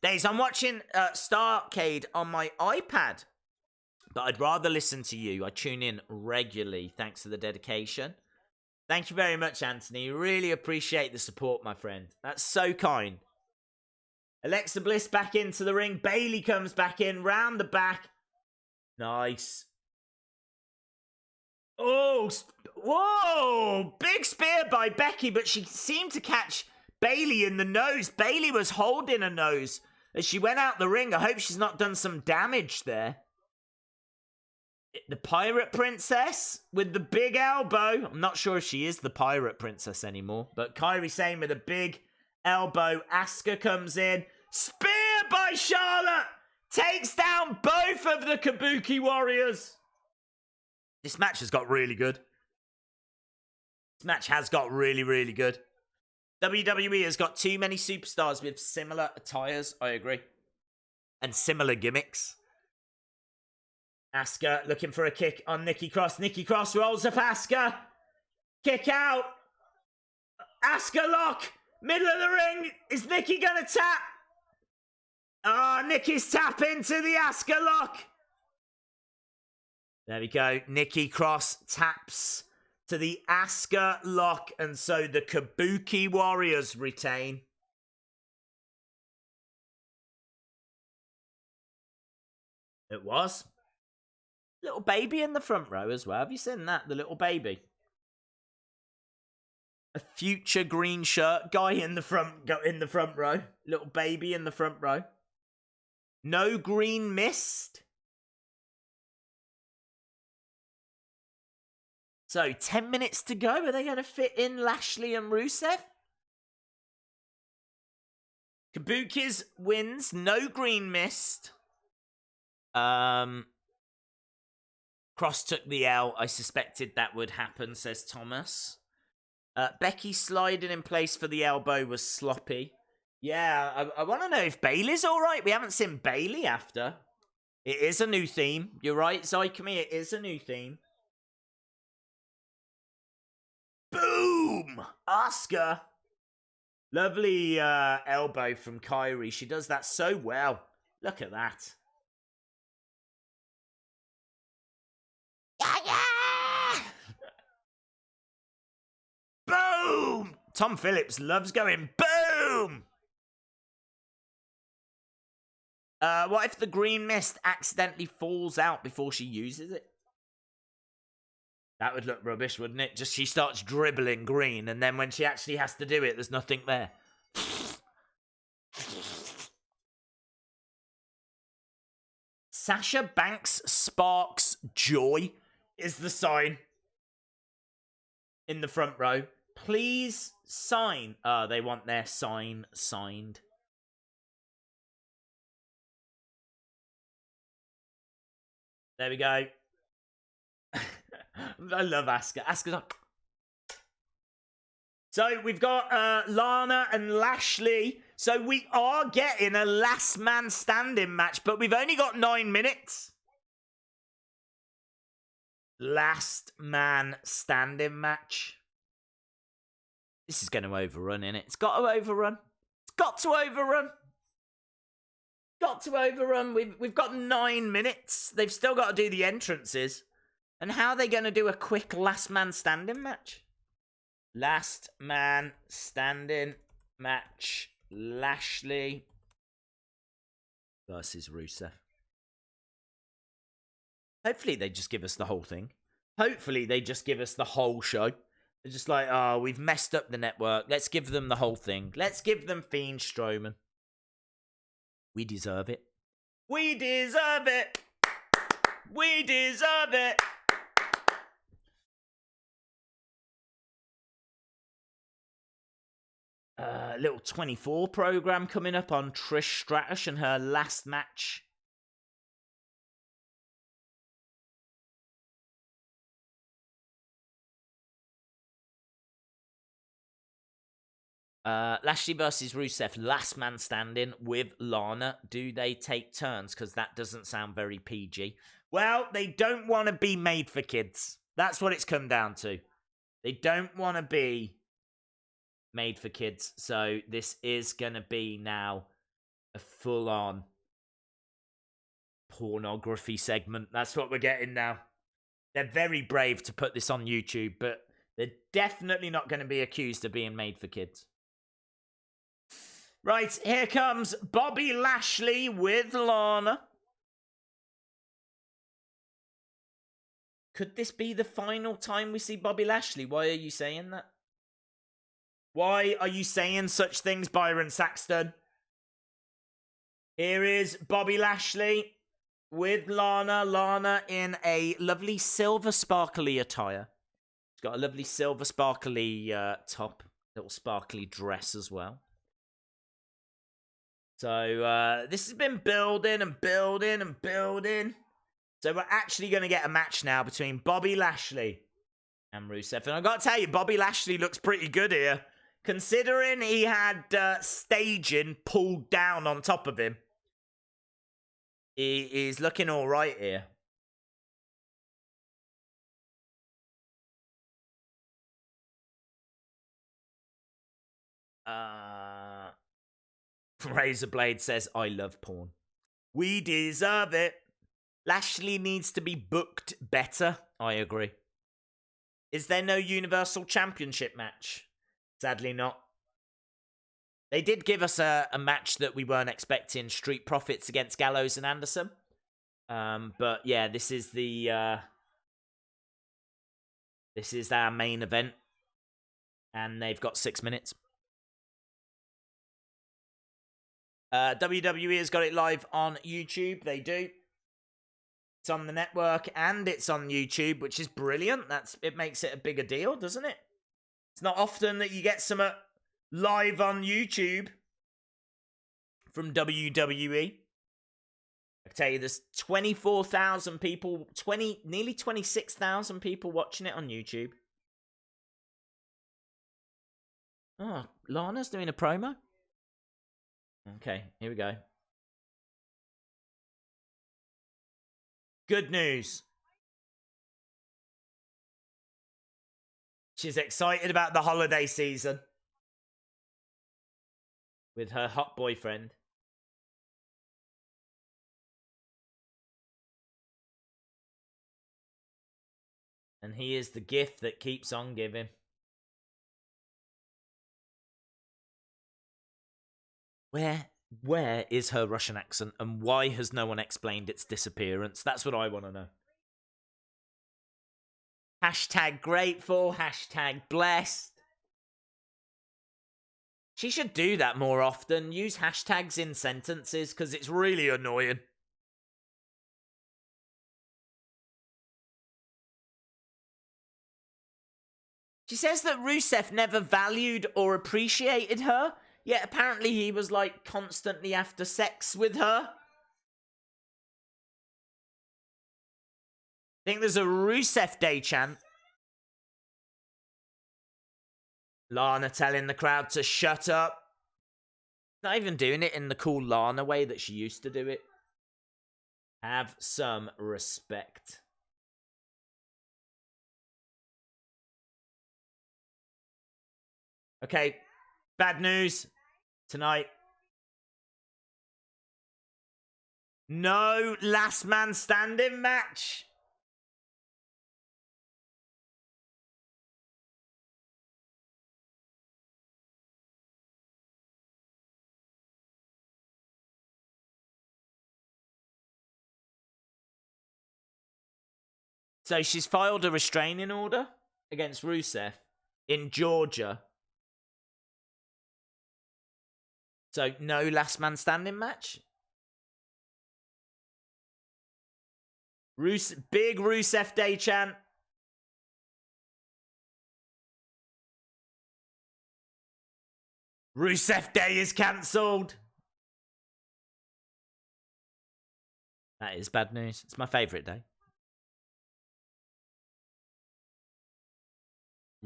Days, I'm watching Starrcade on my iPad. But I'd rather listen to you. I tune in regularly. Thanks for the dedication. Thank you very much, Anthony. Really appreciate the support, my friend. That's so kind. Alexa Bliss back into the ring. Bayley comes back in, round the back. Nice. Oh, whoa! Big spear by Becky, but she seemed to catch Bayley in the nose. Bayley was holding her nose as she went out the ring. I hope she's not done some damage there. The Pirate Princess with the big elbow. I'm not sure if she is the Pirate Princess anymore, but Kairi Sane with a big elbow. Asuka comes in. Spear by Charlotte. Takes down both of the Kubuki Warriors. This match has got really good. This match has got really, really good. WWE has got too many superstars with similar attires, I agree. And similar gimmicks. Asuka looking for a kick on Nikki Cross. Nikki Cross rolls up Asuka. Kick out. Asuka lock. Middle of the ring. Is Nikki going to tap? Oh, Nikki's tap into the Asuka lock. There we go. Nikki Cross taps to the Asuka lock. And so the Kubuki Warriors retain. It was. Little baby in the front row as well. Have you seen that? The little baby. A future green shirt guy in the front row. Little baby in the front row. No green mist. So, 10 minutes to go. Are they going to fit in Lashley and Rusev? Kabuki's wins. No green mist. Cross took the L. I suspected that would happen, says Thomas. Becky sliding in place for the elbow was sloppy. Yeah, I want to know if Bayley's all right. We haven't seen Bayley after. It is a new theme. You're right, Zycamy. It is a new theme. Boom! Asuka. Lovely elbow from Kairi. She does that so well. Look at that. Yeah! Boom! Tom Phillips loves going boom! What if the green mist accidentally falls out before she uses it? That would look rubbish, wouldn't it? Just she starts dribbling green, and then when she actually has to do it, there's nothing there. Sasha Banks sparks joy is the sign in the front row. Please sign. They want their sign signed. There we go. I love Asuka. Asuka's like... So we've got Lana and Lashley. So we are getting a last man standing match, but we've only got 9 minutes. Last man standing match. This is going to overrun, innit? It's got to overrun. It's got to overrun. Got to overrun. We've got 9 minutes. They've still got to do the entrances. And how are they going to do a quick last man standing match? Last man standing match. Lashley versus Rusev. Hopefully they just give us the whole thing. Hopefully they just give us the whole show. They're just like, oh, we've messed up the network. Let's give them the whole thing. Let's give them Fiend Strowman. We deserve it. We deserve it. We deserve it. Little 24 program coming up on Trish Stratus and her last match. Lashley versus Rusev, last man standing with Lana. Do they take turns? Because that doesn't sound very PG. Well, they don't want to be made for kids. That's what it's come down to. They don't want to be made for kids. So this is going to be now a full-on pornography segment. That's what we're getting now. They're very brave to put this on YouTube, but they're definitely not going to be accused of being made for kids. Right, here comes Bobby Lashley with Lana. Could this be the final time we see Bobby Lashley? Why are you saying that? Why are you saying such things, Byron Saxton? Here is Bobby Lashley with Lana. Lana in a lovely silver sparkly attire. She's got a lovely silver sparkly top. Little sparkly dress as well. So this has been building and building and building. So we're actually going to get a match now between Bobby Lashley and Rusev. And I've got to tell you, Bobby Lashley looks pretty good here. Considering he had staging pulled down on top of him. He is looking all right here. Razorblade says, I love porn. We deserve it. Lashley needs to be booked better. I agree. Is there no Universal Championship match? Sadly not. They did give us a match that we weren't expecting. Street Profits against Gallows and Anderson. But yeah, this is the... this is our main event. And they've got 6 minutes. WWE has got it live on YouTube. They do. It's on the network and it's on YouTube, which is brilliant. It makes it a bigger deal, doesn't it? It's not often that you get some live on YouTube from WWE. I tell you, there's 24,000 people, nearly 26,000 people watching it on YouTube. Oh, Lana's doing a promo? Okay, here we go. Good news. She's excited about the holiday season. With her hot boyfriend. And he is the gift that keeps on giving. Where is her Russian accent and why has no one explained its disappearance? That's what I want to know. Hashtag grateful, hashtag blessed. She should do that more often. Use hashtags in sentences because it's really annoying. She says that Rusev never valued or appreciated her. Yet apparently he was like constantly after sex with her. I think there's a Rusev Day chant. Lana telling the crowd to shut up. Not even doing it in the cool Lana way that she used to do it. Have some respect. Okay, bad news tonight. No last man standing match. So she's filed a restraining order against Rusev in Georgia. So no last man standing match. Big Rusev Day chant. Rusev Day is cancelled. That is bad news. It's my favourite day.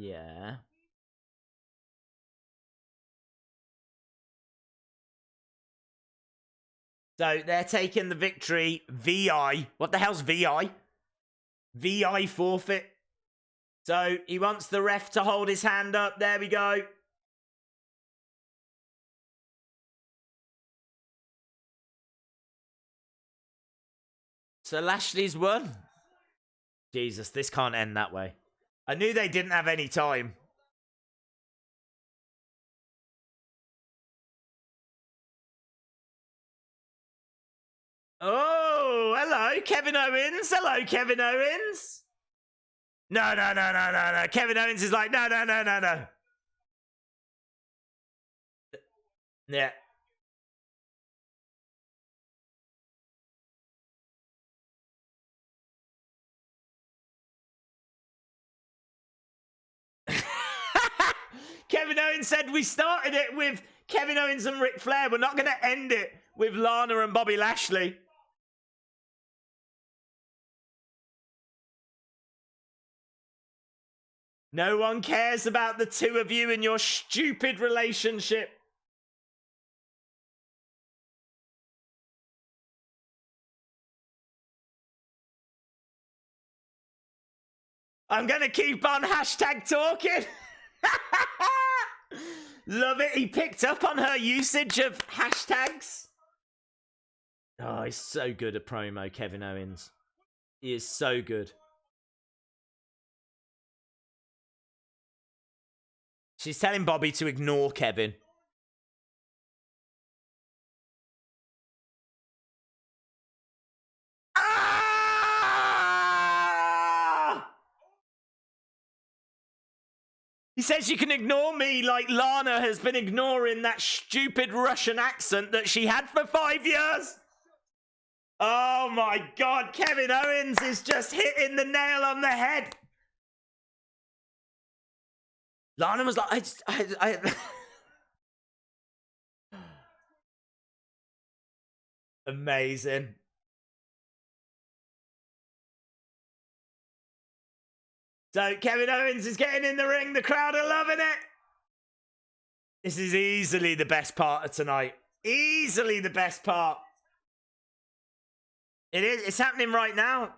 Yeah. So they're taking the victory. VI. What the hell's VI? VI forfeit. So he wants the ref to hold his hand up. There we go. So Lashley's won. Jesus, this can't end that way. I knew they didn't have any time. Oh, hello, Kevin Owens. Hello, Kevin Owens. No. Kevin Owens is like, no. Yeah. Kevin Owens said we started it with Kevin Owens and Ric Flair. We're not going to end it with Lana and Bobby Lashley. No one cares about the two of you and your stupid relationship. I'm going to keep on hashtag talking. Love it. He picked up on her usage of hashtags. Oh, he's so good at promo, Kevin Owens. He is so good. She's telling Bobby to ignore Kevin. Ah! He says you can ignore me like Lana has been ignoring that stupid Russian accent that she had for 5 years. Oh my God, Kevin Owens is just hitting the nail on the head. Lana was like, I Amazing. So Kevin Owens is getting in the ring. The crowd are loving it. This is easily the best part of tonight. Easily the best part. It is. It's happening right now.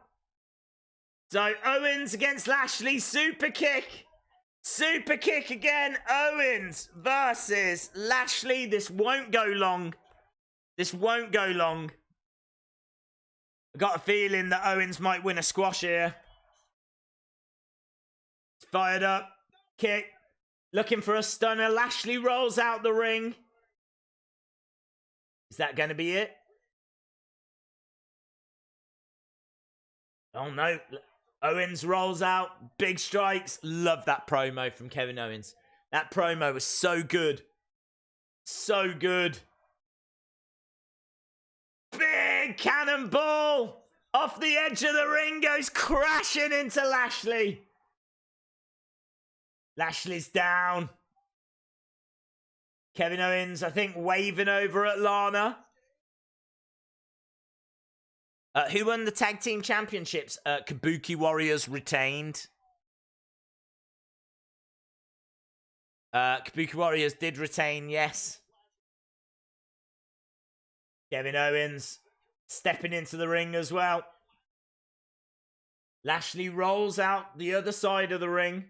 So Owens against Lashley. Super kick. Super kick again. Owens versus Lashley. This won't go long. This won't go long. I got a feeling that Owens might win a squash here. Fired up. Kick. Looking for a stunner. Lashley rolls out the ring. Is that going to be it? Oh no. Owens rolls out. Big strikes. Love that promo from Kevin Owens. That promo was so good. So good. Big cannonball. Off the edge of the ring. Goes crashing into Lashley. Lashley's down. Kevin Owens, I think, waving over at Lana. Who won the tag team championships? Kubuki Warriors retained. Kubuki Warriors did retain, yes. Kevin Owens stepping into the ring as well. Lashley rolls out the other side of the ring.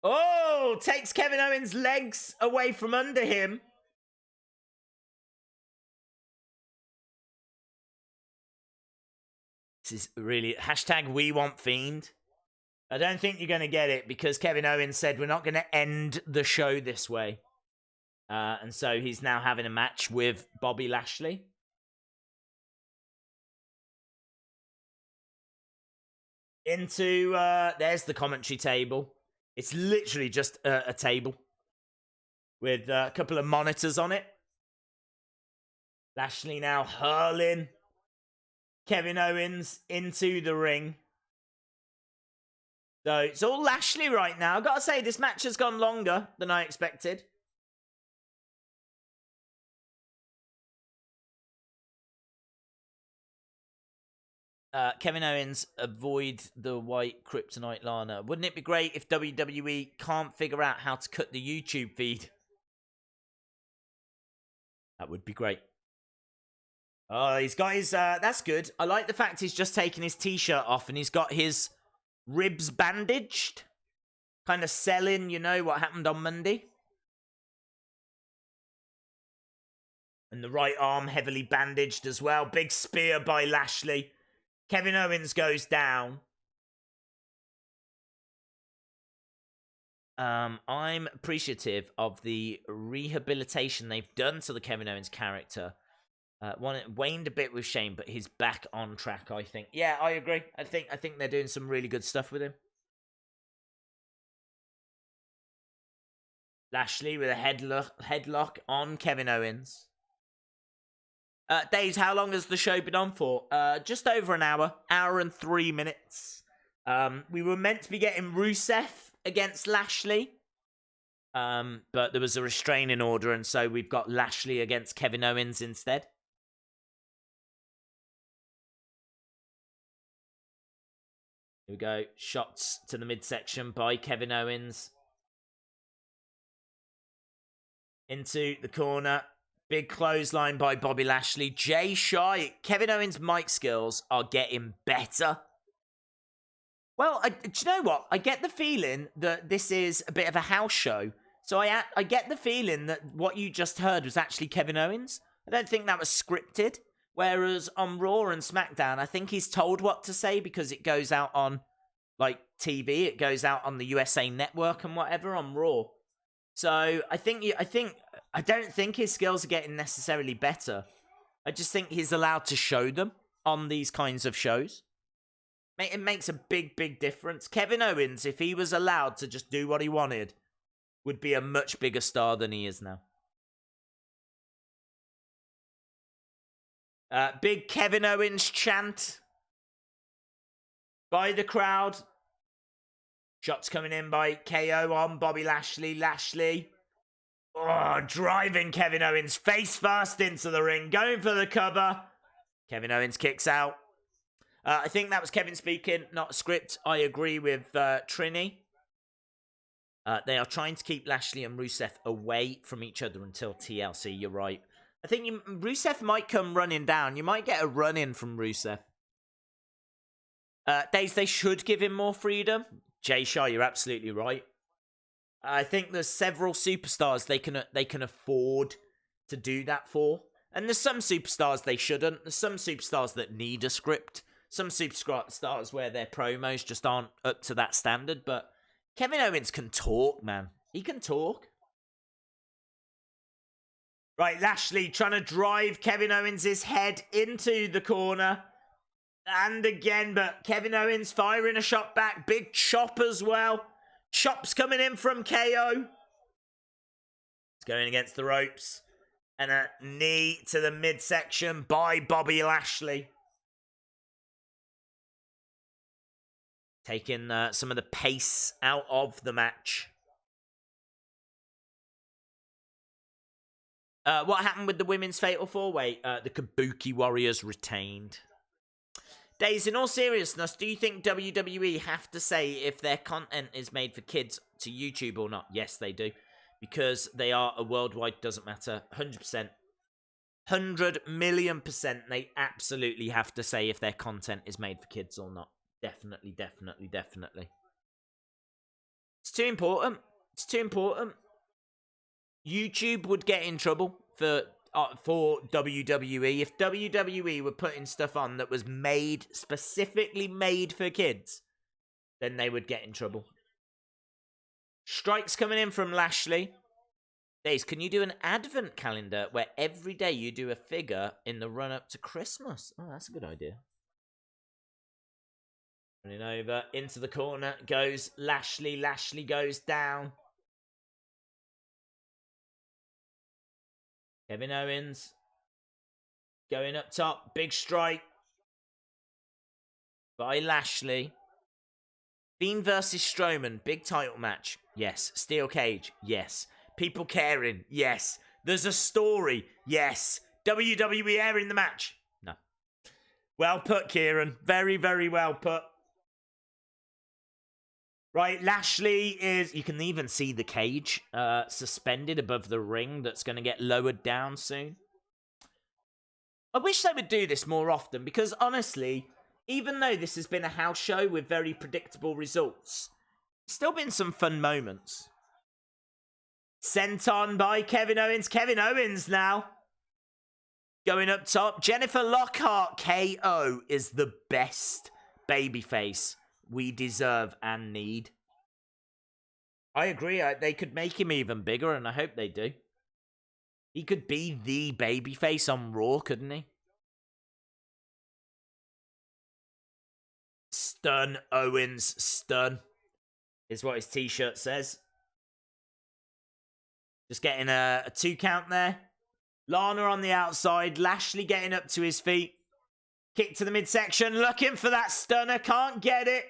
Oh, takes Kevin Owens' legs away from under him. This is really hashtag we want Fiend. I don't think you're going to get it because Kevin Owens said we're not going to end the show this way. And so he's now having a match with Bobby Lashley. Into, there's the commentary table. It's literally just a table with a couple of monitors on it. Lashley now hurling Kevin Owens into the ring. So it's all Lashley right now. I've got to say, this match has gone longer than I expected. Kevin Owens, avoid the white kryptonite Lana. Wouldn't it be great if WWE can't figure out how to cut the YouTube feed? That would be great. Oh, he's got his... that's good. I like the fact he's just taken his t-shirt off and he's got his ribs bandaged. Kind of selling, you know, what happened on Monday. And the right arm heavily bandaged as well. Big spear by Lashley. Kevin Owens goes down. I'm appreciative of the rehabilitation they've done to the Kevin Owens character. One waned a bit with Shane, but he's back on track, I think. Yeah, I agree. I think they're doing some really good stuff with him. Lashley with a headlock on Kevin Owens. Days, how long has the show been on for? Just over an hour. Hour and 3 minutes. We were meant to be getting Rusev against Lashley. But there was a restraining order, and so we've got Lashley against Kevin Owens instead. Here we go. Shots to the midsection by Kevin Owens. Into the corner. Big clothesline by Bobby Lashley. Jay Shy. Kevin Owens' mic skills are getting better. Well, do you know what? I get the feeling that this is a bit of a house show. So I get the feeling that what you just heard was actually Kevin Owens. I don't think that was scripted. Whereas on Raw and SmackDown, I think he's told what to say because it goes out on, like, TV. It goes out on the USA Network and whatever on Raw. So I don't think his skills are getting necessarily better. I just think he's allowed to show them on these kinds of shows. It makes a big, big difference. Kevin Owens, if he was allowed to just do what he wanted, would be a much bigger star than he is now. Big Kevin Owens chant by the crowd. Shots coming in by KO on Bobby Lashley. Lashley. Oh, driving Kevin Owens face first into the ring. Going for the cover. Kevin Owens kicks out. I think that was Kevin speaking, not a script. I agree with Trini. They are trying to keep Lashley and Rusev away from each other until TLC. You're right. I think Rusev might come running down. You might get a run-in from Rusev. They should give him more freedom. Jay Shaw, you're absolutely right. I think there's several superstars they can afford to do that for. And there's some superstars they shouldn't. There's some superstars that need a script. Some superstars where their promos just aren't up to that standard. But Kevin Owens can talk, man. He can talk. Right, Lashley trying to drive Kevin Owens' head into the corner. And again, but Kevin Owens firing a shot back. Big chop as well. Chops coming in from KO. It's going against the ropes. And a knee to the midsection by Bobby Lashley. Taking some of the pace out of the match. What happened with the women's fatal four-way? The Kubuki Warriors retained. Days, in all seriousness, do you think WWE have to say if their content is made for kids to YouTube or not? Yes, they do. Because they are a worldwide, doesn't matter. 100%. 100,000,000%. They absolutely have to say if their content is made for kids or not. Definitely, definitely, definitely. It's too important. It's too important. YouTube would get in trouble for WWE if WWE were putting stuff on that was specifically made for kids. Then they would get in trouble. Strikes coming in from Lashley. Days, can you do an advent calendar where every day you do a figure in the run-up to Christmas? Oh, that's a good idea. Running over into the corner goes Lashley. Lashley goes down. Kevin Owens going up top. Big strike by Lashley. Fiend versus Strowman. Big title match. Yes. Steel cage. Yes. People caring. Yes. There's a story. Yes. WWE airing the match. No. Well put, Kieran. Very, very well put. Right, Lashley is... You can even see the cage suspended above the ring that's going to get lowered down soon. I wish they would do this more often because, honestly, even though this has been a house show with very predictable results, still been some fun moments. Sent on by Kevin Owens. Kevin Owens now going up top. Jennifer Lockhart KO is the best babyface we deserve and need. I agree. They could make him even bigger, and I hope they do. He could be the babyface on Raw, couldn't he? Stun, Owens, stun, is what his t-shirt says. Just getting a 2 count there. Lana on the outside. Lashley getting up to his feet. Kick to the midsection. Looking for that stunner. Can't get it.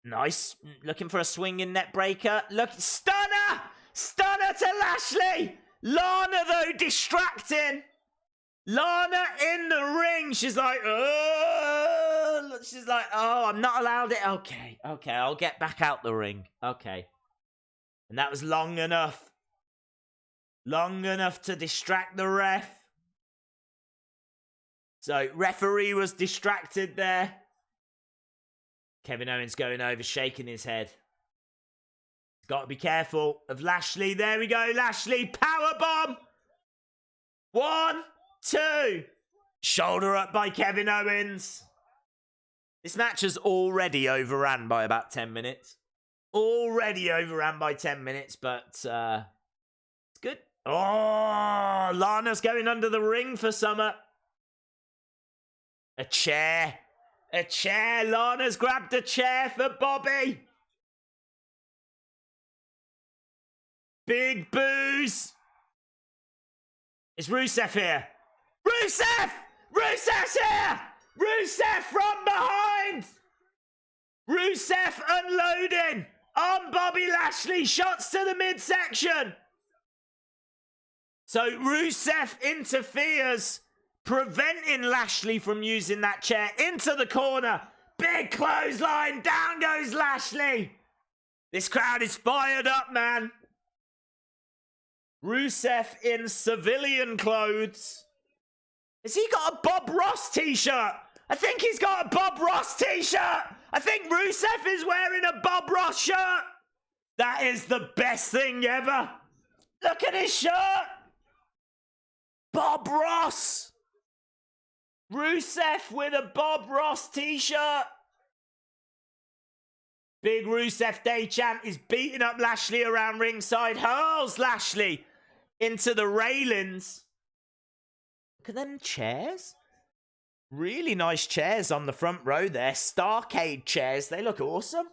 Nice. Looking for a swinging net breaker. Look. Stunner! Stunner to Lashley! Lana, though, distracting. Lana in the ring. She's like, oh. She's like, oh, I'm not allowed it. Okay. Okay, I'll get back out the ring. Okay. And that was long enough. Long enough to distract the ref. So, referee was distracted there. Kevin Owens going over, shaking his head. He's got to be careful of Lashley. There we go, Lashley. Powerbomb. 1, 2. Shoulder up by Kevin Owens. This match has already overran by about 10 minutes. Already overran by 10 minutes, but it's good. Oh, Lana's going under the ring for Summer. A chair. A chair. Lana's grabbed a chair for Bobby. Big boos. Is Rusev here? Rusev! Rusev's here! Rusev from behind! Rusev unloading on Bobby Lashley. Shots to the midsection. So Rusev interferes, preventing Lashley from using that chair into the corner. Big clothesline. Down goes Lashley. This crowd is fired up, man. Rusev in civilian clothes. Has he got a Bob Ross t-shirt? I think he's got a Bob Ross t-shirt. I think Rusev is wearing a Bob Ross shirt. That is the best thing ever. Look at his shirt. Bob Ross. Rusev with a Bob Ross t-shirt. Big Rusev Day chant is beating up Lashley around ringside. Hurls Lashley into the railings. Look at them chairs. Really nice chairs on the front row there. Starrcade chairs. They look awesome.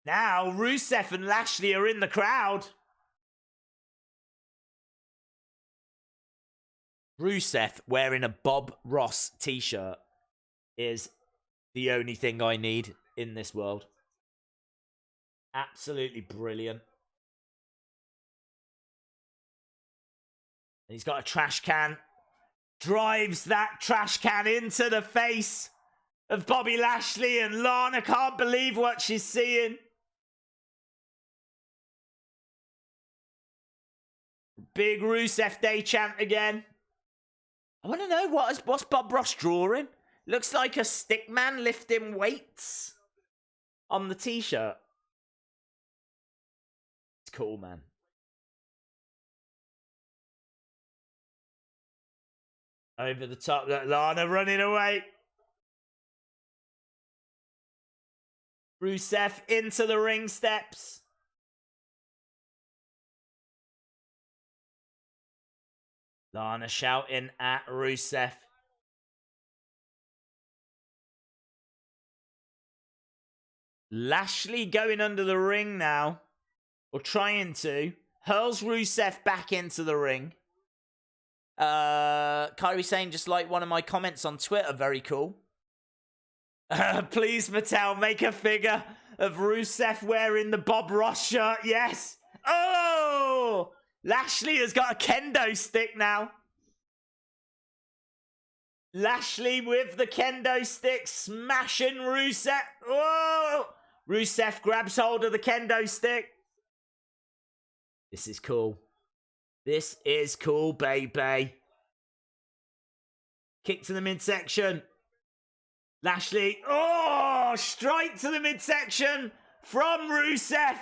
Now Rusev and Lashley are in the crowd. Rusev wearing a Bob Ross t-shirt is the only thing I need in this world. Absolutely brilliant. He's got a trash can. Drives that trash can into the face of Bobby Lashley, and Lana can't believe what she's seeing. Big Rusev Day chant again. I want to know what's Bob Ross drawing? Looks like a stick man lifting weights on the t-shirt. It's cool, man. Over the top, Lana running away. Rusev into the ring steps. Lana shouting at Rusev. Lashley going under the ring now. Or trying to. Hurls Rusev back into the ring. Kyrie saying, just like one of my comments on Twitter, very cool. Please, Mattel, make a figure of Rusev wearing the Bob Ross shirt. Yes. Oh! Lashley has got a kendo stick now. Lashley with the kendo stick, smashing Rusev. Oh! Rusev grabs hold of the kendo stick. This is cool. This is cool, baby. Kick to the midsection. Lashley. Oh! Straight to the midsection from Rusev.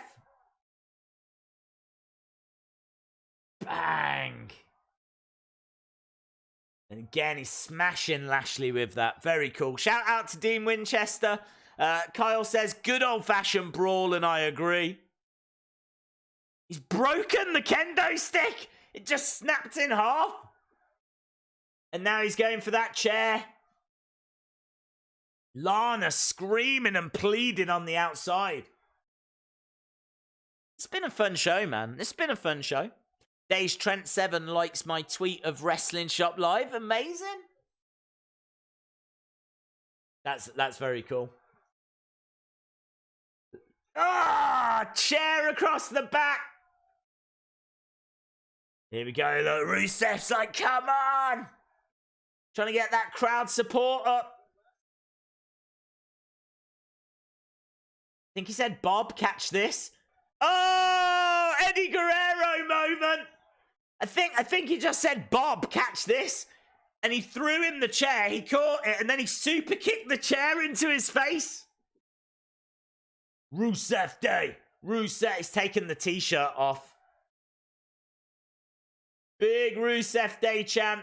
Bang. And again, he's smashing Lashley with that. Very cool. Shout out to Dean Winchester. Kyle says, good old-fashioned brawl, and I agree. He's broken the kendo stick. It just snapped in half. And now he's going for that chair. Lana screaming and pleading on the outside. It's been a fun show, man. It's been a fun show. Days Trent 7 likes my tweet of Wrestling Shop Live. Amazing. That's very cool. Ah, chair across the back. Here we go. Look, Rusev's like, come on. Trying to get that crowd support up. I think he said, Bob, catch this. Oh, Eddie Guerrero moment. I think he just said, Bob, catch this. And he threw him the chair. He caught it, and then he super kicked the chair into his face. Rusev Day. Rusev is taking the t-shirt off. Big Rusev Day chant.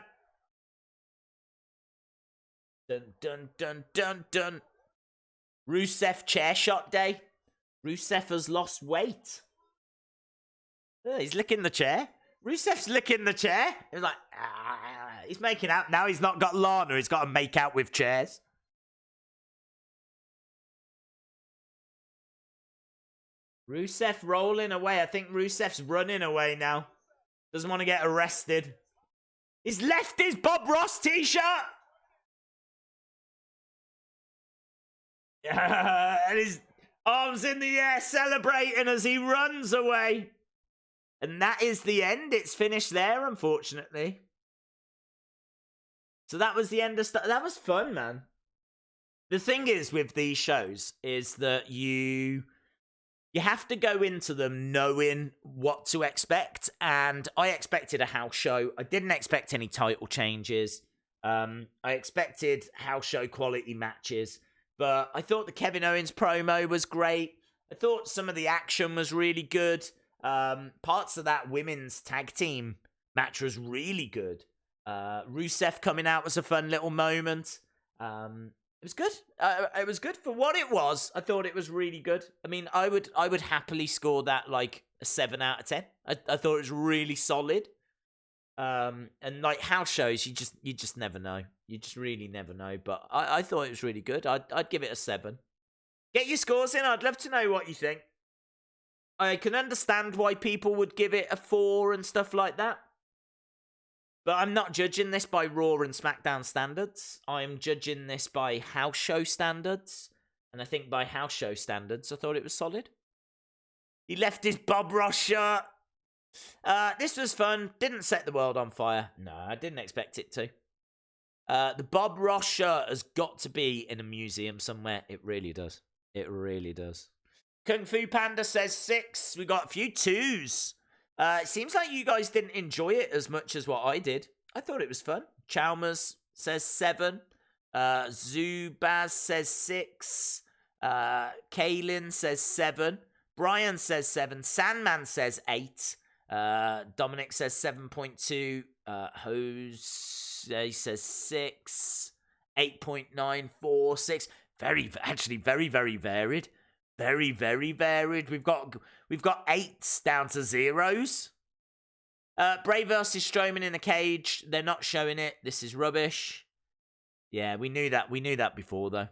Dun, dun, dun, dun, dun. Rusev chair shot day. Rusev has lost weight. Oh, he's licking the chair. Rusev's licking the chair. He's like, he's making out. Now he's not got Lana. He's got to make out with chairs. Rusev rolling away. I think Rusev's running away now. Doesn't want to get arrested. He's left his Bob Ross t-shirt. And his arms in the air celebrating as he runs away. And that is the end. It's finished there, unfortunately. So that was the end of stuff. That was fun, man. The thing is with these shows is that you have to go into them knowing what to expect. And I expected a house show. I didn't expect any title changes. I expected house show quality matches. But I thought the Kevin Owens promo was great. I thought some of the action was really good. Parts of that women's tag team match was really good. Rusev coming out was a fun little moment. It was good. It was good for what it was. I thought it was really good. I mean, I would happily score that like a 7 out of 10. I thought it was really solid. And like house shows, you just never know. You just really never know. But I thought it was really good. I'd give it a 7. Get your scores in. I'd love to know what you think. I can understand why people would give it a 4 and stuff like that. But I'm not judging this by Raw and SmackDown standards. I'm judging this by house show standards. And I think by house show standards, I thought it was solid. He left his Bob Ross shirt. This was fun. Didn't set the world on fire. No, I didn't expect it to. The Bob Ross shirt has got to be in a museum somewhere. It really does. It really does. Kung Fu Panda says 6. We got a few 2s. It seems like you guys didn't enjoy it as much as what I did. I thought it was fun. Chalmers says 7. Zubaz says 6. Kaylin says 7. Brian says 7. Sandman says 8. Dominic says 7.2. Jose says 6. 8.94. 6. Actually very, very varied. Very, very varied. We've got 8s down to 0s. Bray versus Strowman in a cage. They're not showing it. This is rubbish. Yeah, we knew that. We knew that before, though.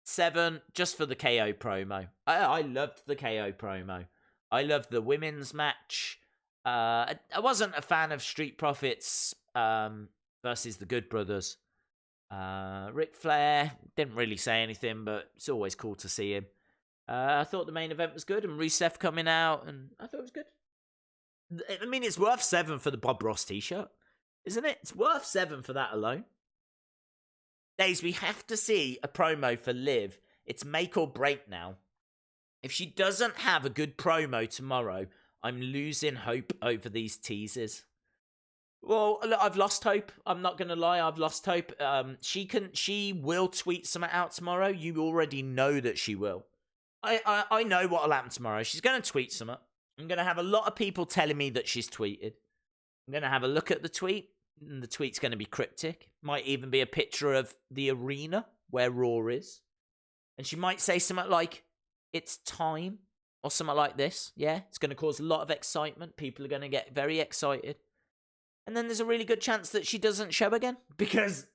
7, just for the KO promo. I loved the KO promo. I loved the women's match. I wasn't a fan of Street Profits versus the Good Brothers. Ric Flair didn't really say anything, but it's always cool to see him. I thought the main event was good, and Rusev coming out, and I thought it was good. I mean, it's worth 7 for the Bob Ross t-shirt, isn't it? It's worth 7 for that alone. Days, we have to see a promo for Liv. It's make or break now. If she doesn't have a good promo tomorrow, I'm losing hope over these teasers. Well, look, I've lost hope. I'm not going to lie. I've lost hope. She will tweet something out tomorrow. You already know that she will. I know what will happen tomorrow. She's going to tweet something. I'm going to have a lot of people telling me that she's tweeted. I'm going to have a look at the tweet, and the tweet's going to be cryptic. Might even be a picture of the arena where Raw is. And she might say something like, "It's time," or something like this. Yeah, it's going to cause a lot of excitement. People are going to get very excited. And then there's a really good chance that she doesn't show again. Because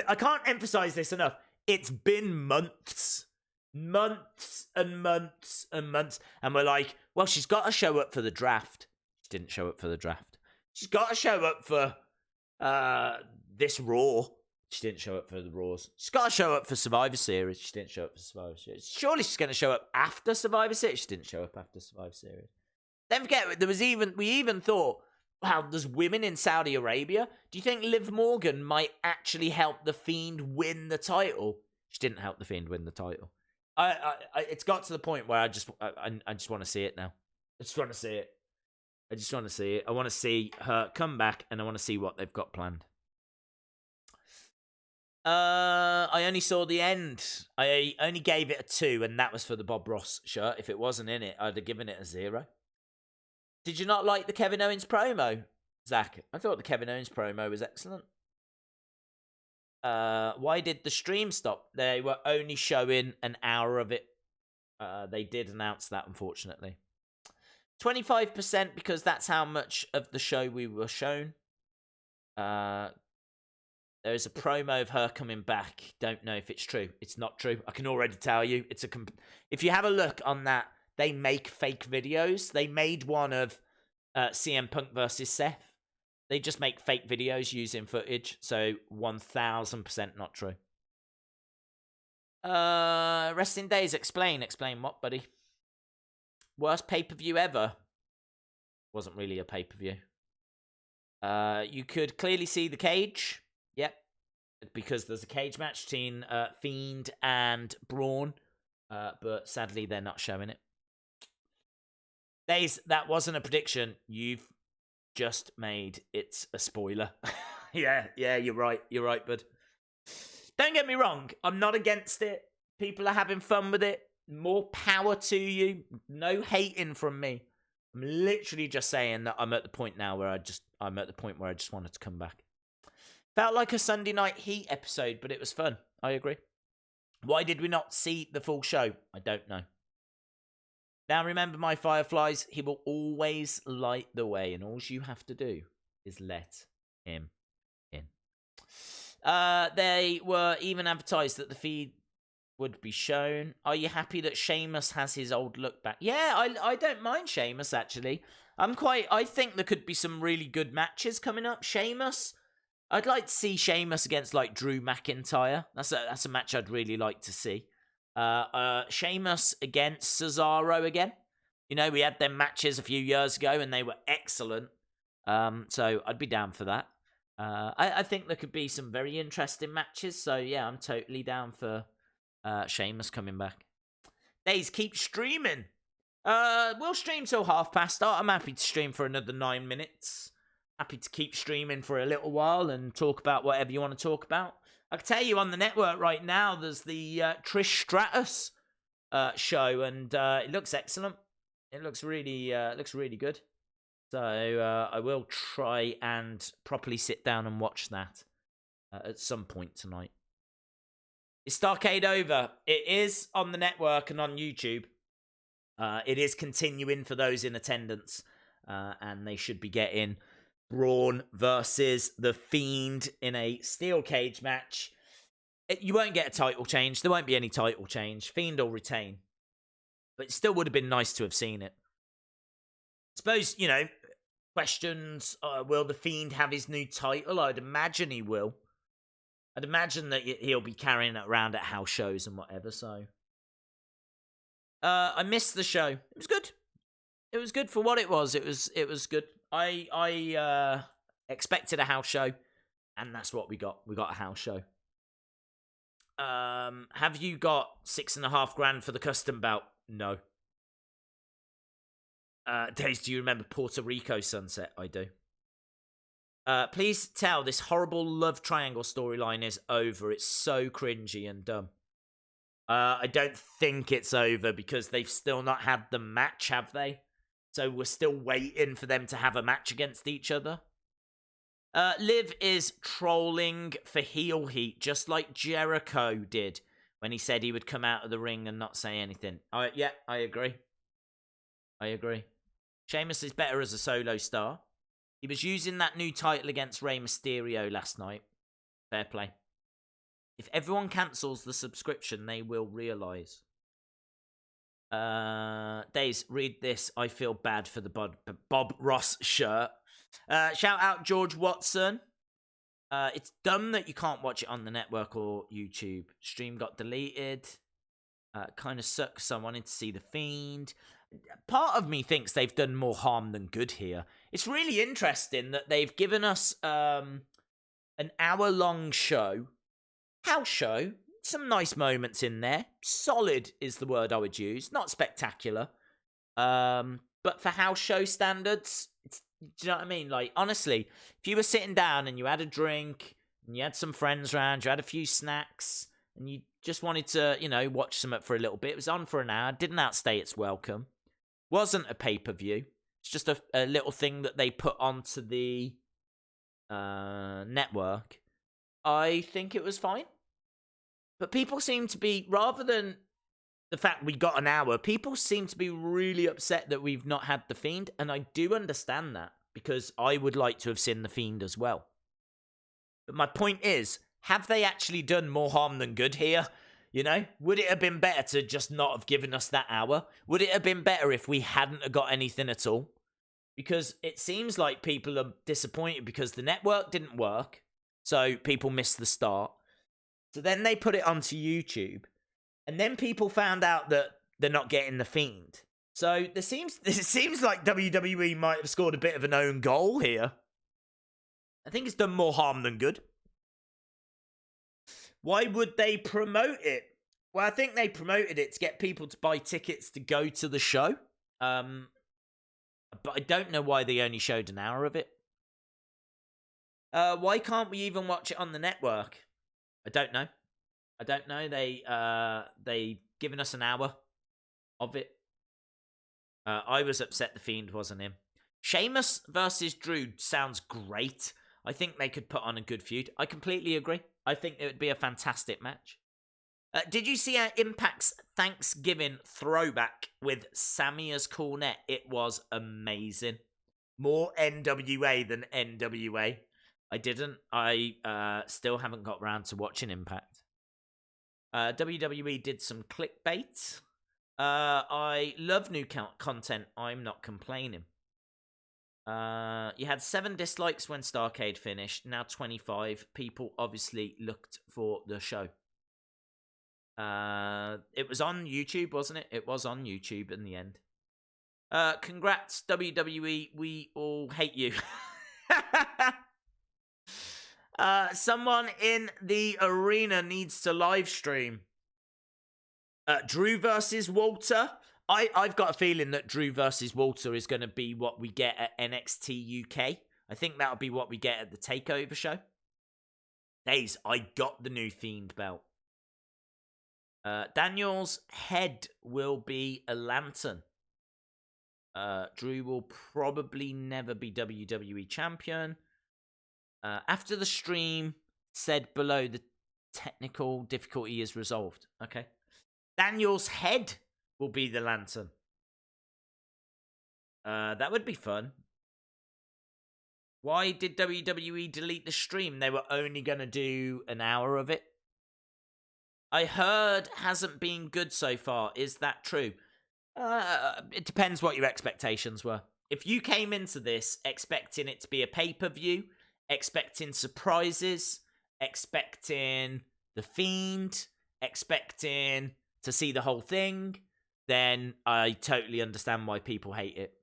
I can't emphasize this enough. It's been months. Months and months and months. And we're like, well, she's got to show up for the draft. She didn't show up for the draft. She's got to show up for this Raw. She didn't show up for the Raws. She's got to show up for Survivor Series. She didn't show up for Survivor Series. Surely she's going to show up after Survivor Series. She didn't show up after Survivor Series. Don't forget, we even thought, wow, there's women in Saudi Arabia. Do you think Liv Morgan might actually help The Fiend win the title? She didn't help The Fiend win the title. It's got to the point where I just want to see it now. I just want to see it. I want to see her come back, and I want to see what they've got planned. I only saw the end. I only gave it a 2, and that was for the Bob Ross shirt. If it wasn't in it, I'd have given it a 0. Did you not like the Kevin Owens promo, Zach? I thought the Kevin Owens promo was excellent. Why did the stream stop? They were only showing an hour of it. They did announce that, unfortunately. 25% because that's how much of the show we were shown. There is a promo of her coming back. Don't know if it's true. It's not true. I can already tell you. If you have a look on that, they make fake videos. They made one of CM Punk versus Seth. They just make fake videos using footage. So 1000% not true. Resting Days, explain. Explain what, buddy? Worst pay-per-view ever. Wasn't really a pay-per-view. You could clearly see the cage. Yep. Because there's a cage match between Fiend and Braun. But sadly, they're not showing it. Days, that wasn't a prediction. You've just made it a spoiler. yeah, you're right. You're right, bud. Don't get me wrong. I'm not against it. People are having fun with it. More power to you. No hating from me. I'm literally just saying that I'm at the point now where I just wanted to come back. Felt like a Sunday Night Heat episode, but it was fun. I agree. Why did we not see the full show? I don't know. Now remember, my Fireflies, he will always light the way, and all you have to do is let him in. They were even advertised that the feed would be shown. Are you happy that Sheamus has his old look back? Yeah, I don't mind Sheamus, actually. I think there could be some really good matches coming up. Sheamus, I'd like to see Sheamus against, like, Drew McIntyre. That's a match I'd really like to see. Sheamus against Cesaro again. You know, we had them matches a few years ago and they were excellent. So I'd be down for that. I think there could be some very interesting matches. So yeah, I'm totally down for Sheamus coming back. Days, keep streaming. We'll stream till past. I'm happy to stream for another 9 minutes. Happy to keep streaming for a little while and talk about whatever you want to talk about. I can tell you on the network right now, there's the Trish Stratus show, and it looks excellent. It looks really good. So I will try and properly sit down and watch that at some point tonight. Is Starrcade over? It is on the network and on YouTube. It is continuing for those in attendance, and they should be getting Braun versus The Fiend in a steel cage match. You won't get a title change. There won't be any title change. Fiend will retain. But it still would have been nice to have seen it. I suppose, you know, questions, will The Fiend have his new title? I'd imagine he will. I'd imagine that he'll be carrying it around at house shows and whatever, so... I missed the show. It was good. It was good for what it was. It was good. I expected a house show, and that's what we got. We got a house show. Have you got $6,500 for the custom belt? No. Days, do you remember Puerto Rico Sunset? I do. Please tell this horrible love triangle storyline is over. It's so cringy and dumb. I don't think it's over because they've still not had the match, have they? So we're still waiting for them to have a match against each other. Liv is trolling for heel heat, just like Jericho did when he said he would come out of the ring and not say anything. Yeah, I agree. Sheamus is better as a solo star. He was using that new title against Rey Mysterio last night. Fair play. If everyone cancels the subscription, they will realise. Days, read this. I feel bad for the Bob Ross shirt. Shout out George Watson. It's dumb that you can't watch it on the network or YouTube. Stream got deleted. Kind of sucks. I wanted to see The Fiend. Part of me thinks they've done more harm than good here. It's really interesting that they've given us an hour-long show. House show. Some nice moments in there. Solid is the word I would use. Not spectacular. But for house show standards, do you know what I mean? Like, honestly, if you were sitting down and you had a drink, and you had some friends around, you had a few snacks, and you just wanted to, you know, watch something for a little bit, it was on for an hour, didn't outstay its welcome. Wasn't a pay-per-view. It's just a little thing that they put onto the network. I think it was fine. But people seem to be, rather than the fact we got an hour, people seem to be really upset that we've not had The Fiend, and I do understand that, because I would like to have seen The Fiend as well. But my point is, have they actually done more harm than good here? You know, would it have been better to just not have given us that hour? Would it have been better if we hadn't have got anything at all? Because it seems like people are disappointed because the network didn't work, so people missed the start. So then they put it onto YouTube, and then people found out that they're not getting The Fiend. So it seems like WWE might have scored a bit of an own goal here. I think it's done more harm than good. Why would they promote it? Well, I think they promoted it to get people to buy tickets to go to the show. But I don't know why they only showed an hour of it. Why can't we even watch it on the network? I don't know. They given us an hour of it. I was upset The Fiend wasn't in. Sheamus versus Drew sounds great. I think they could put on a good feud. I completely agree. I think it would be a fantastic match. Did you see our Impact's Thanksgiving throwback with Sammy as cornet? It was amazing. More NWA than NWA. I didn't. I still haven't got round to watching Impact. WWE did some clickbait. I love new content. I'm not complaining. You had 7 dislikes when Starrcade finished. Now 25. People obviously looked for the show. It was on YouTube, wasn't it? It was on YouTube in the end. Congrats, WWE. We all hate you. Someone in the arena needs to live stream. Drew versus Walter. I've got a feeling that Drew versus Walter is going to be what we get at NXT UK. I think that'll be what we get at the TakeOver show. Days, I got the new Fiend belt. Daniel's head will be a lantern. Drew will probably never be WWE champion. After the stream, said below, the technical difficulty is resolved. Okay. Daniel's head will be the lantern. That would be fun. Why did WWE delete the stream? They were only going to do an hour of it. I heard hasn't been good so far. Is that true? It depends what your expectations were. If you came into this expecting it to be a pay-per-view, expecting surprises, expecting The Fiend, expecting to see the whole thing, then I totally understand why people hate it.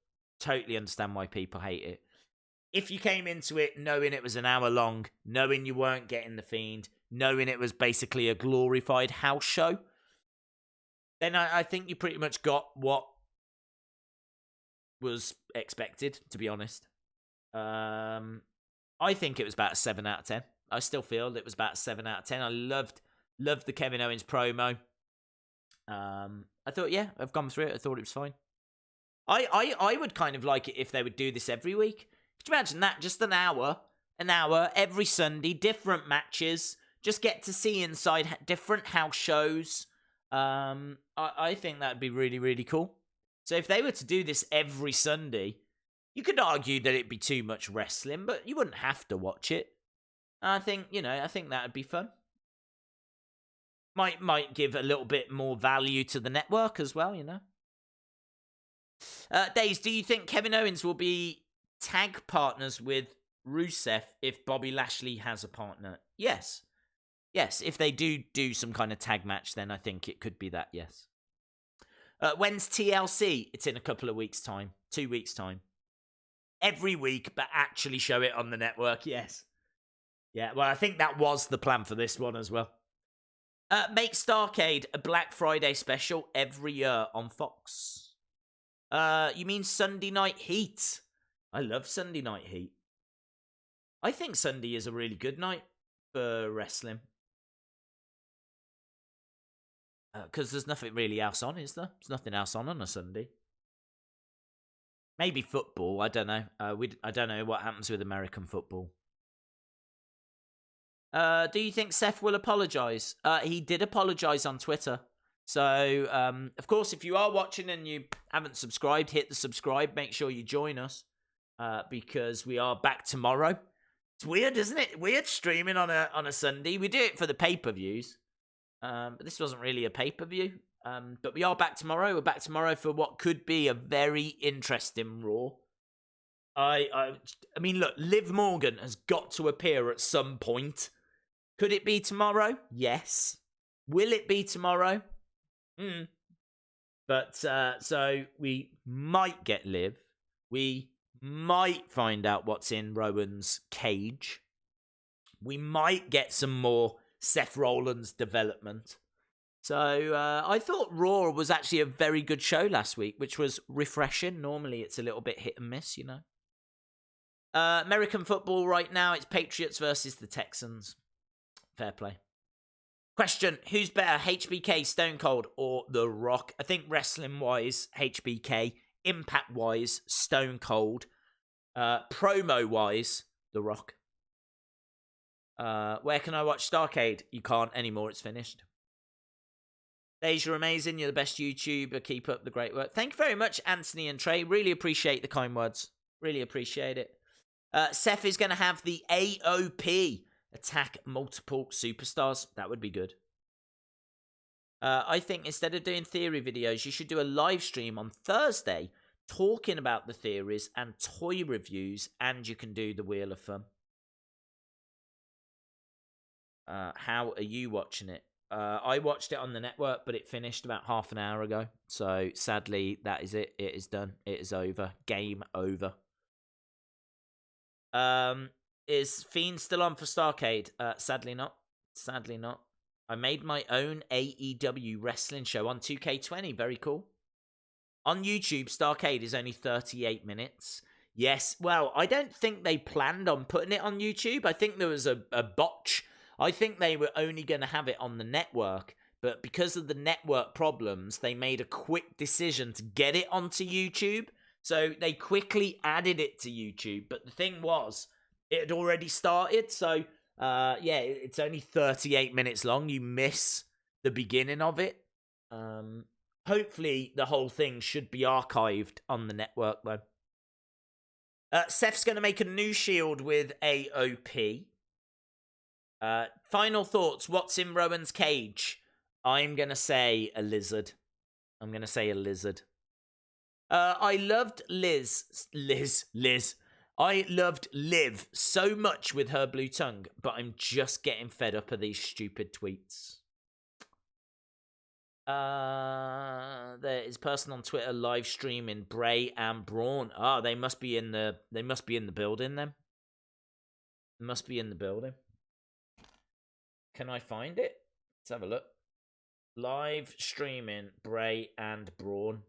Totally understand why people hate it. If you came into it knowing it was an hour long, knowing you weren't getting The Fiend, knowing it was basically a glorified house show, then I think you pretty much got what was expected, to be honest. I think it was about a 7 out of 10. I still feel it was about a 7 out of 10. I loved the Kevin Owens promo. I thought, yeah, I've gone through it. I thought it was fine. I would kind of like it if they would do this every week. Could you imagine that? Just an hour every Sunday, different matches. Just get to see inside different house shows. I think that'd be really, really cool. So if they were to do this every Sunday, you could argue that it'd be too much wrestling, but you wouldn't have to watch it. I think that'd be fun. Might give a little bit more value to the network as well, you know. Days, do you think Kevin Owens will be tag partners with Rusev if Bobby Lashley has a partner? Yes. Yes, if they do some kind of tag match, then I think it could be that, yes. When's TLC? It's in a couple of weeks' time. 2 weeks' time. Every week, but actually show it on the network, yes. Yeah, well, I think that was the plan for this one as well. Make Starrcade a Black Friday special every year on Fox. You mean Sunday Night Heat? I love Sunday Night Heat. I think Sunday is a really good night for wrestling. Because there's nothing really else on, is there? There's nothing else on a Sunday. Maybe football, I don't know. I don't know what happens with American football. Do you think Seth will apologise? He did apologise on Twitter. So, of course, if you are watching and you haven't subscribed, hit the subscribe. Make sure you join us. Because we are back tomorrow. It's weird, isn't it? Weird streaming on a Sunday. We do it for the pay-per-views. But this wasn't really a pay-per-view. But we are back tomorrow. We're back tomorrow for what could be a very interesting Raw. I mean, look, Liv Morgan has got to appear at some point. Could it be tomorrow? Yes. Will it be tomorrow? But, so we might get Liv. We might find out what's in Rowan's cage. We might get some more Seth Rollins development. So I thought Raw was actually a very good show last week, which was refreshing. Normally it's a little bit hit and miss, you know. American football right now, it's Patriots versus the Texans. Fair play. Question, who's better, HBK, Stone Cold, or The Rock? I think wrestling-wise, HBK. Impact-wise, Stone Cold. Promo-wise, The Rock. Where can I watch Starrcade? You can't anymore, it's finished. Days, you're amazing. You're the best YouTuber. Keep up the great work. Thank you very much, Anthony and Trey. Really appreciate the kind words. Really appreciate it. Seth is going to have the AOP attack multiple superstars. That would be good. I think instead of doing theory videos, you should do a live stream on Thursday talking about the theories and toy reviews, and you can do the Wheel of Fun. How are you watching it? I watched it on the network, but it finished about half an hour ago. So sadly, that is it. It is done. It is over. Game over. Is Fiend still on for Starrcade? Sadly not. Sadly not. I made my own AEW wrestling show on 2K20. Very cool. On YouTube, Starrcade is only 38 minutes. Yes, well, I don't think they planned on putting it on YouTube. I think there was a botch. I think they were only going to have it on the network, but because of the network problems, they made a quick decision to get it onto YouTube. So they quickly added it to YouTube. But the thing was, it had already started. So, yeah, it's only 38 minutes long. You miss the beginning of it. Hopefully, the whole thing should be archived on the network, though. Seth's going to make a new Shield with AOP. Final thoughts. What's in Rowan's cage? I'm going to say a lizard. I'm going to say a lizard. I loved Liz. I loved Liv so much with her blue tongue, but I'm just getting fed up of these stupid tweets. There is a person on Twitter live streaming Bray and Braun. Oh, they must be in the building then. They must be in the building. Can I find it? Let's have a look. Live streaming Bray and Braun.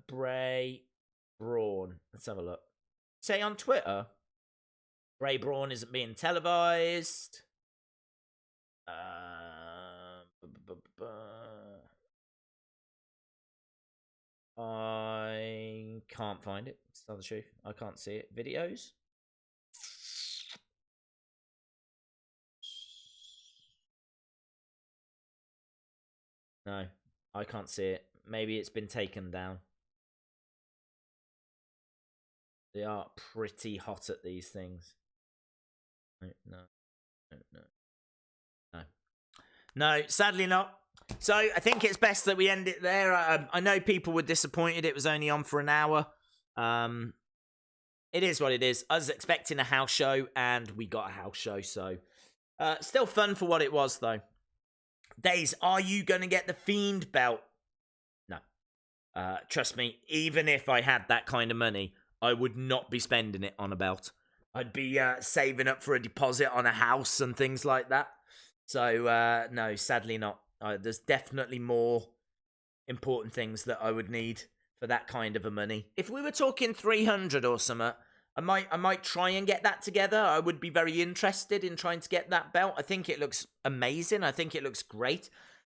Bray Braun. Let's have a look. Say on Twitter. Bray Braun isn't being televised. I can't find it. To tell the truth, I can't see it. Videos. No, I can't see it. Maybe it's been taken down. They are pretty hot at these things. No, sadly not. So I think it's best that we end it there. I know people were disappointed it was only on for an hour. It is what it is. I was expecting a house show, and we got a house show. So still fun for what it was, though. Days, are you going to get the Fiend belt? No. Trust me, even if I had that kind of money, I would not be spending it on a belt. I'd be saving up for a deposit on a house and things like that. So, no, sadly not. There's definitely more important things that I would need for that kind of a money. If we were talking 300 or something, I might try and get that together. I would be very interested in trying to get that belt. I think it looks amazing. I think it looks great.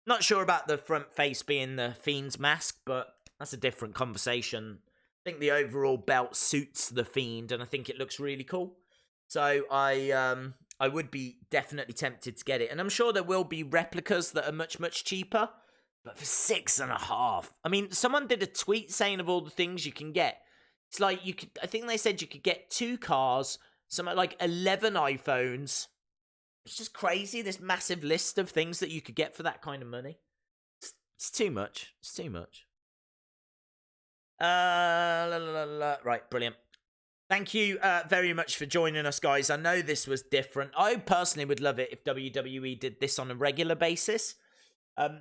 Not sure about the front face being the Fiend's mask, but that's a different conversation. I think the overall belt suits the Fiend, and I think it looks really cool. So I would be definitely tempted to get it. And I'm sure there will be replicas that are much, much cheaper. But for $6.50. I mean, someone did a tweet saying of all the things you can get. It's like I think they said you could get 2 cars, something like 11 iPhones. It's just crazy, this massive list of things that you could get for that kind of money. It's too much. It's too much. Right, brilliant. Thank you very much for joining us, guys. I know this was different. I personally would love it if WWE did this on a regular basis.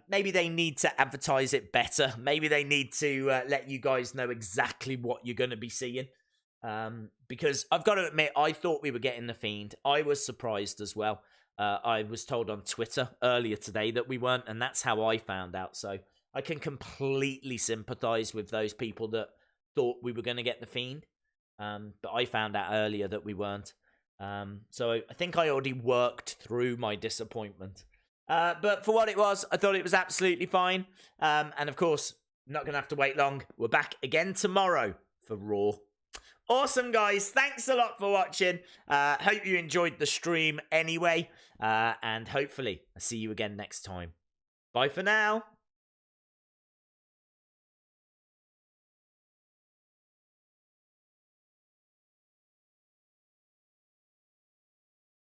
Maybe they need to advertise it better. Maybe they need to let you guys know exactly what you're going to be seeing. Because I've got to admit, I thought we were getting the Fiend. I was surprised as well. I was told on Twitter earlier today that we weren't, and that's how I found out. So I can completely sympathize with those people that thought we were going to get the Fiend. But I found out earlier that we weren't. So I think I already worked through my disappointment. But for what it was, I thought it was absolutely fine. And of course, not going to have to wait long. We're back again tomorrow for Raw. Awesome, guys. Thanks a lot for watching. Hope you enjoyed the stream anyway. And hopefully, I'll see you again next time. Bye for now.